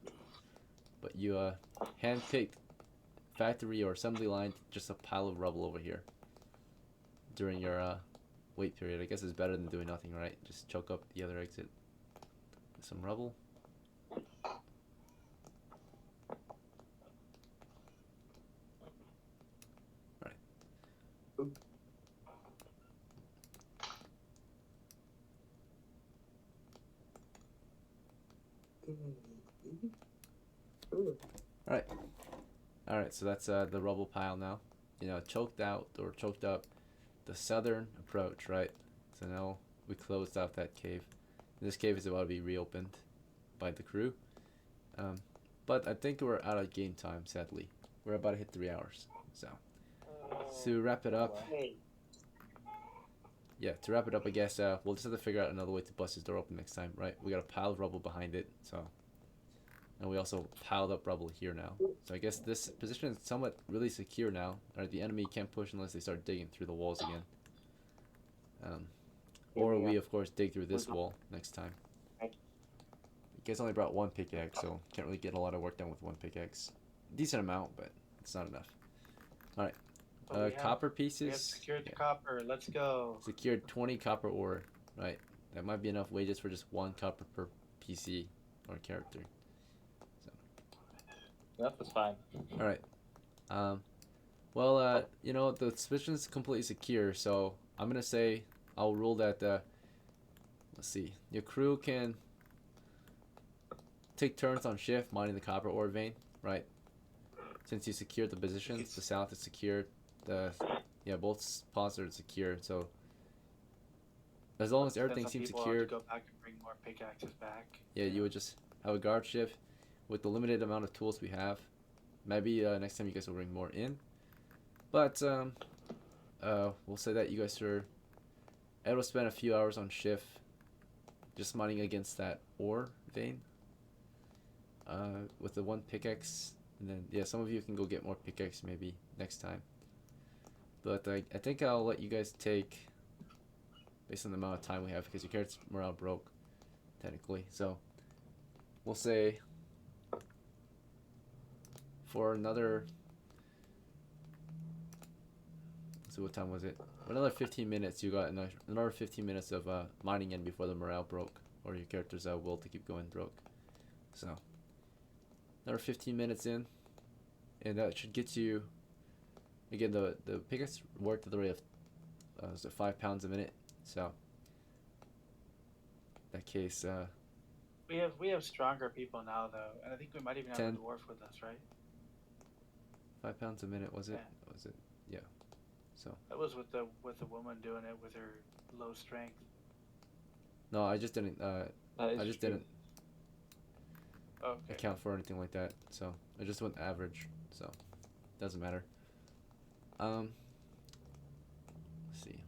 But you hand-picked factory or assembly line, just a pile of rubble over here. During your wait period, I guess it's better than doing nothing, right? Just choke up the other exit with some rubble. Alright, so that's the rubble pile now. Choked out or choked up the southern approach, right? So now we closed off that cave. This cave is about to be reopened by the crew. But I think we're out of game time, sadly. We're about to hit 3 hours. So to wrap it up, I guess we'll just have to figure out another way to bust this door open next time, right? We got a pile of rubble behind it, so and we also piled up rubble here now. So I guess this position is somewhat really secure now. Or the enemy can't push unless they start digging through the walls again. Or we of course dig through this wall next time. You guys only brought one pickaxe, so can't really get a lot of work done with one pickaxe. Decent amount, but it's not enough. Alright. Copper pieces. We have secured the copper. Let's go. Secured 20 copper ore. Right. That might be enough wages for just 1 copper per PC or character. So. That was fine. Alright. Well, you know, the position is completely secure, so I'm gonna say I'll rule that, let's see, your crew can take turns on shift mining the copper ore vein, right? Since you secured the positions, the south is secured, both spots are secured, so as long as everything seems secured, go back and bring more pickaxes back. Yeah, you would just have a guard shift with the limited amount of tools we have. Maybe next time you guys will bring more in, but we'll say that you guys are able to spend a few hours on shift just mining against that ore vein with the 1 pickaxe, and then yeah, some of you can go get more pickaxe maybe next time, but I think I'll let you guys take based on the amount of time we have, because your character's morale broke technically, so we'll say for another, let's see, what time was it? For another 15 minutes, you got another 15 minutes of mining in before the morale broke, or your character's will to keep going broke. So another 15 minutes in, and that should get you, again, the pickaxe worked at the rate of 5 pounds a minute, so in that case we have stronger people now though, and I think we might even have a dwarf with us, right? 5 pounds a minute, was it? Yeah. Was it? Yeah. So that was with the woman doing it with her low strength. No, I just didn't didn't Okay. account for anything like that. So I just went average, so doesn't matter. Let's see.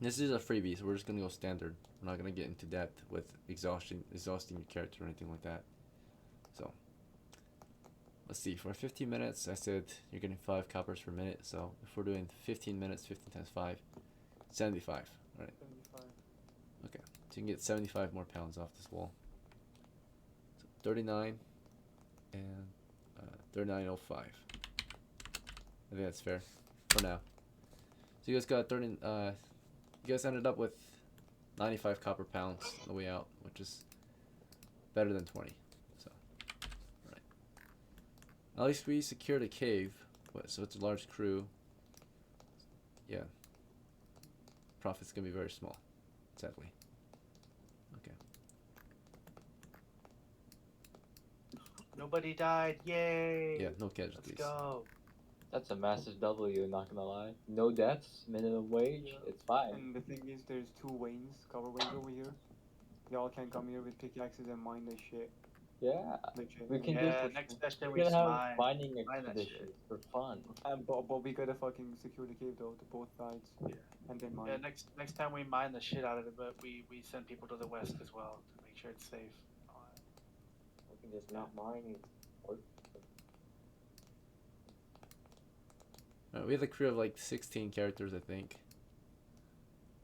This is a freebie, so we're just gonna go standard. We're not gonna get into depth with exhausting your character or anything like that. So let's see. For 15 minutes, I said you're getting 5 coppers per minute. So if we're doing 15 minutes, 15 times 5, 75. All right. 75. Okay. So you can get 75 more pounds off this wall. So 39 and 39.05. I think that's fair for now. So you guys got you guys ended up with 95 copper pounds on the way out, which is better than 20. So, right. At least we secured a cave, so it's a large crew. Yeah. Profit's gonna be very small, sadly. Okay. Nobody died, yay! Yeah, no casualties. Let's go. That's a massive W, not gonna lie. No deaths, minimum wage, it's fine. And the thing is, there's 2 wains, cover wains over here. Y'all can come here with pickaxes and mine this shit. Yeah, Legit. we can next session we're we gonna just have mining mine that expeditions for fun. But we gotta fucking secure the cave though, to both sides. Yeah. And then mine. Yeah, next time we mine the shit out of it, but we send people to the west as well to make sure it's safe. We can just not mine it. We have a crew of like 16 characters, I think.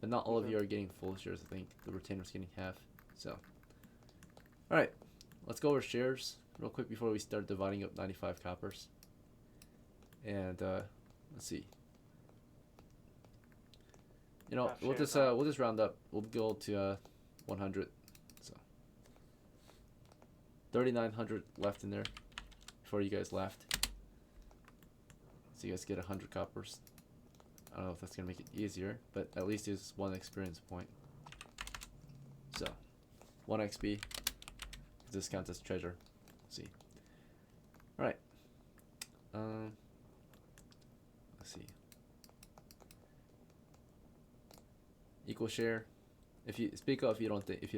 But not all of you are getting full shares, I think. The retainer's getting half. So, alright. Let's go over shares real quick before we start dividing up 95 coppers. And, let's see. You know, we'll just round up. We'll go to 100. So 3,900 left in there before you guys left. So you guys get 100 coppers. I don't know if that's gonna make it easier, but at least it's 1 experience point. So 1 XP. This counts as treasure. Let's see. All right. Let's see. Equal share. If you speak up, if you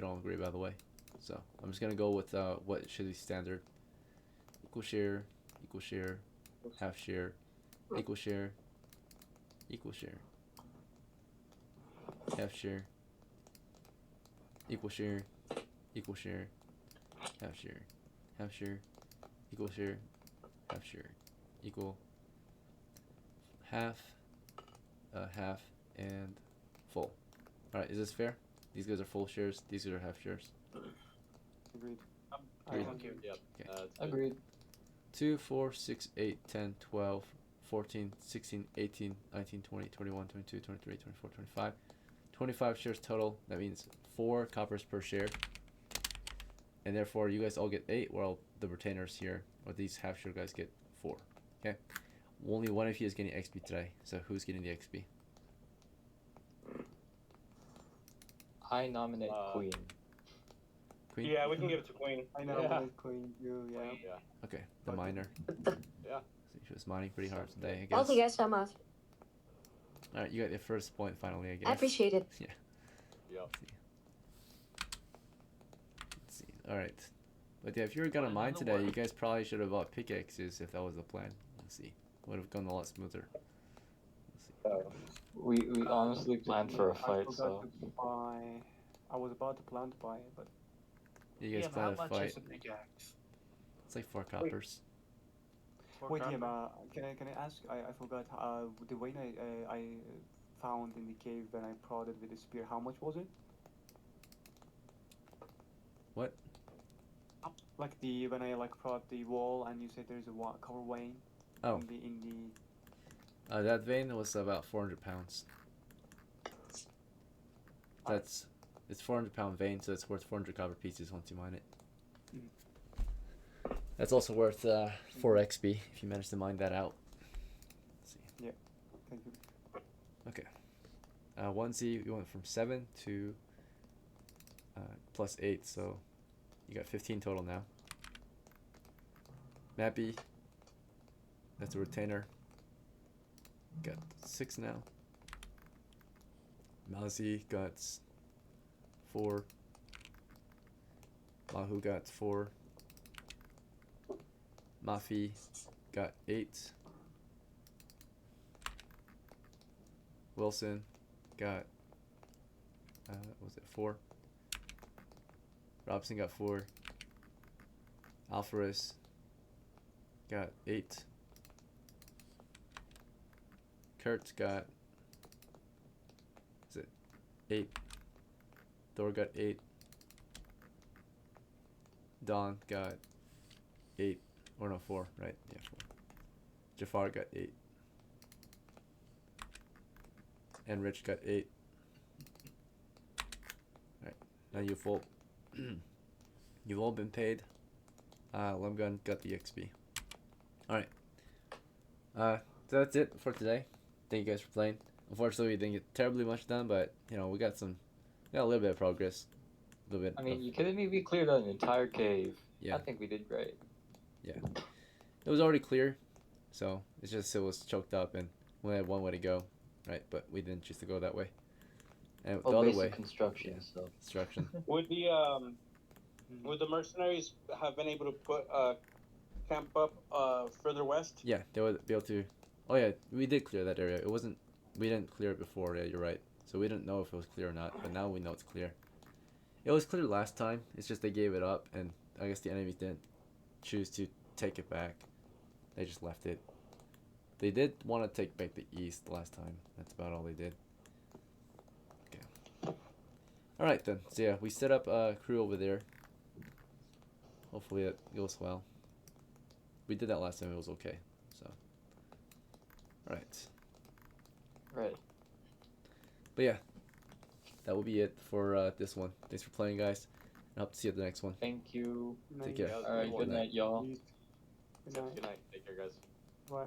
don't agree, by the way. So I'm just gonna go with what should be standard. Equal share, half share, equal share, half share, equal share, half share, half share, equal share, half share, equal half, half, and full. Alright, is this fair? These guys are full shares, these guys are half shares. Agreed. Agreed. Okay. Yep. Okay. That's good. Agreed. 2, 4, 6, 8, 10, 12, 14, 16, 18, 19, 20, 21, 22, 23, 24, 25. 25 shares total. That means 4 coppers per share. And therefore, you guys all get 8, while the retainers here, or these half share guys, get 4. Okay? Only one of you is getting XP today. So who's getting the XP? I nominate Queen. Queen? Yeah, we can give it to Queen. I know, Yeah. Queen, you, yeah. Yeah. Okay, the miner. Yeah. She was mining pretty hard today, I Thank guess. you guys so much. Alright, you got your first point finally, I guess. I appreciate it. Yeah. Yep. Let's see. Alright. But yeah, if you were gonna mine today, you guys probably should have bought pickaxes if that was the plan. Let's see. Would have gone a lot smoother. Let's see. We honestly planned for a fight, I so forgot to buy. I was about to plan to buy it, but You guys Yeah, but how plan a much fight. is a pickaxe? It's like 4 coppers. wait, copper? can I ask? I forgot. The vein I found in the cave when I prodded with the spear. How much was it? What? Like when I prod the wall and you said there's a copper vein. Oh. In the That vein was about 400 pounds. That's it's 400-pound vein, so it's worth 400 copper pieces once you mine it. That's also worth 4 XP if you manage to mine that out. Let's see. Yeah, thank you. Okay. ONESY, we went from 7 to plus 8, so you got 15 total now. MAPI, that's a retainer. Got 6 now. MASI got 4. MAHU got 4. MAFI got 8. Wilson got what was it, 4? Robson got 4. ALPHARIS got 8. Kurt got 8. THOR got 8. Don got 8. Or no, 4, right? Yeah, 4. JAFAR got 8. And Rich got 8. Alright, now you've all you've all been paid. LEMGAHN got the XP. Alright. So that's it for today. Thank you guys for playing. Unfortunately, we didn't get terribly much done, but you know, we got a little bit of progress. A little bit. I mean, you kidding me? We cleared an entire cave. Yeah. I think we did great. Yeah. It was already clear, so it's just it was choked up and we had one way to go, right? But we didn't choose to go that way. And the other way, construction. yeah. So Construction. Would the mercenaries have been able to put camp up further west? Yeah, they would be able to. Oh yeah, we did clear that area. It wasn't. We didn't clear it before. Yeah, you're right. So we didn't know if it was clear or not, but now we know it's clear. It was clear last time. It's just they gave it up, and I guess the enemies didn't choose to take it back. They just left it. They did want to take back the east last time. That's about all they did. Okay. Alright then. So yeah, we set up a crew over there. Hopefully it goes well. We did that last time. It was okay. So. Alright. right. But yeah. That will be it for this one. Thanks for playing, guys. I hope to see you at the next one. Thank you. Take care. Yeah, All right. Good night, y'all. Good night. Good night. Take care, guys. Bye.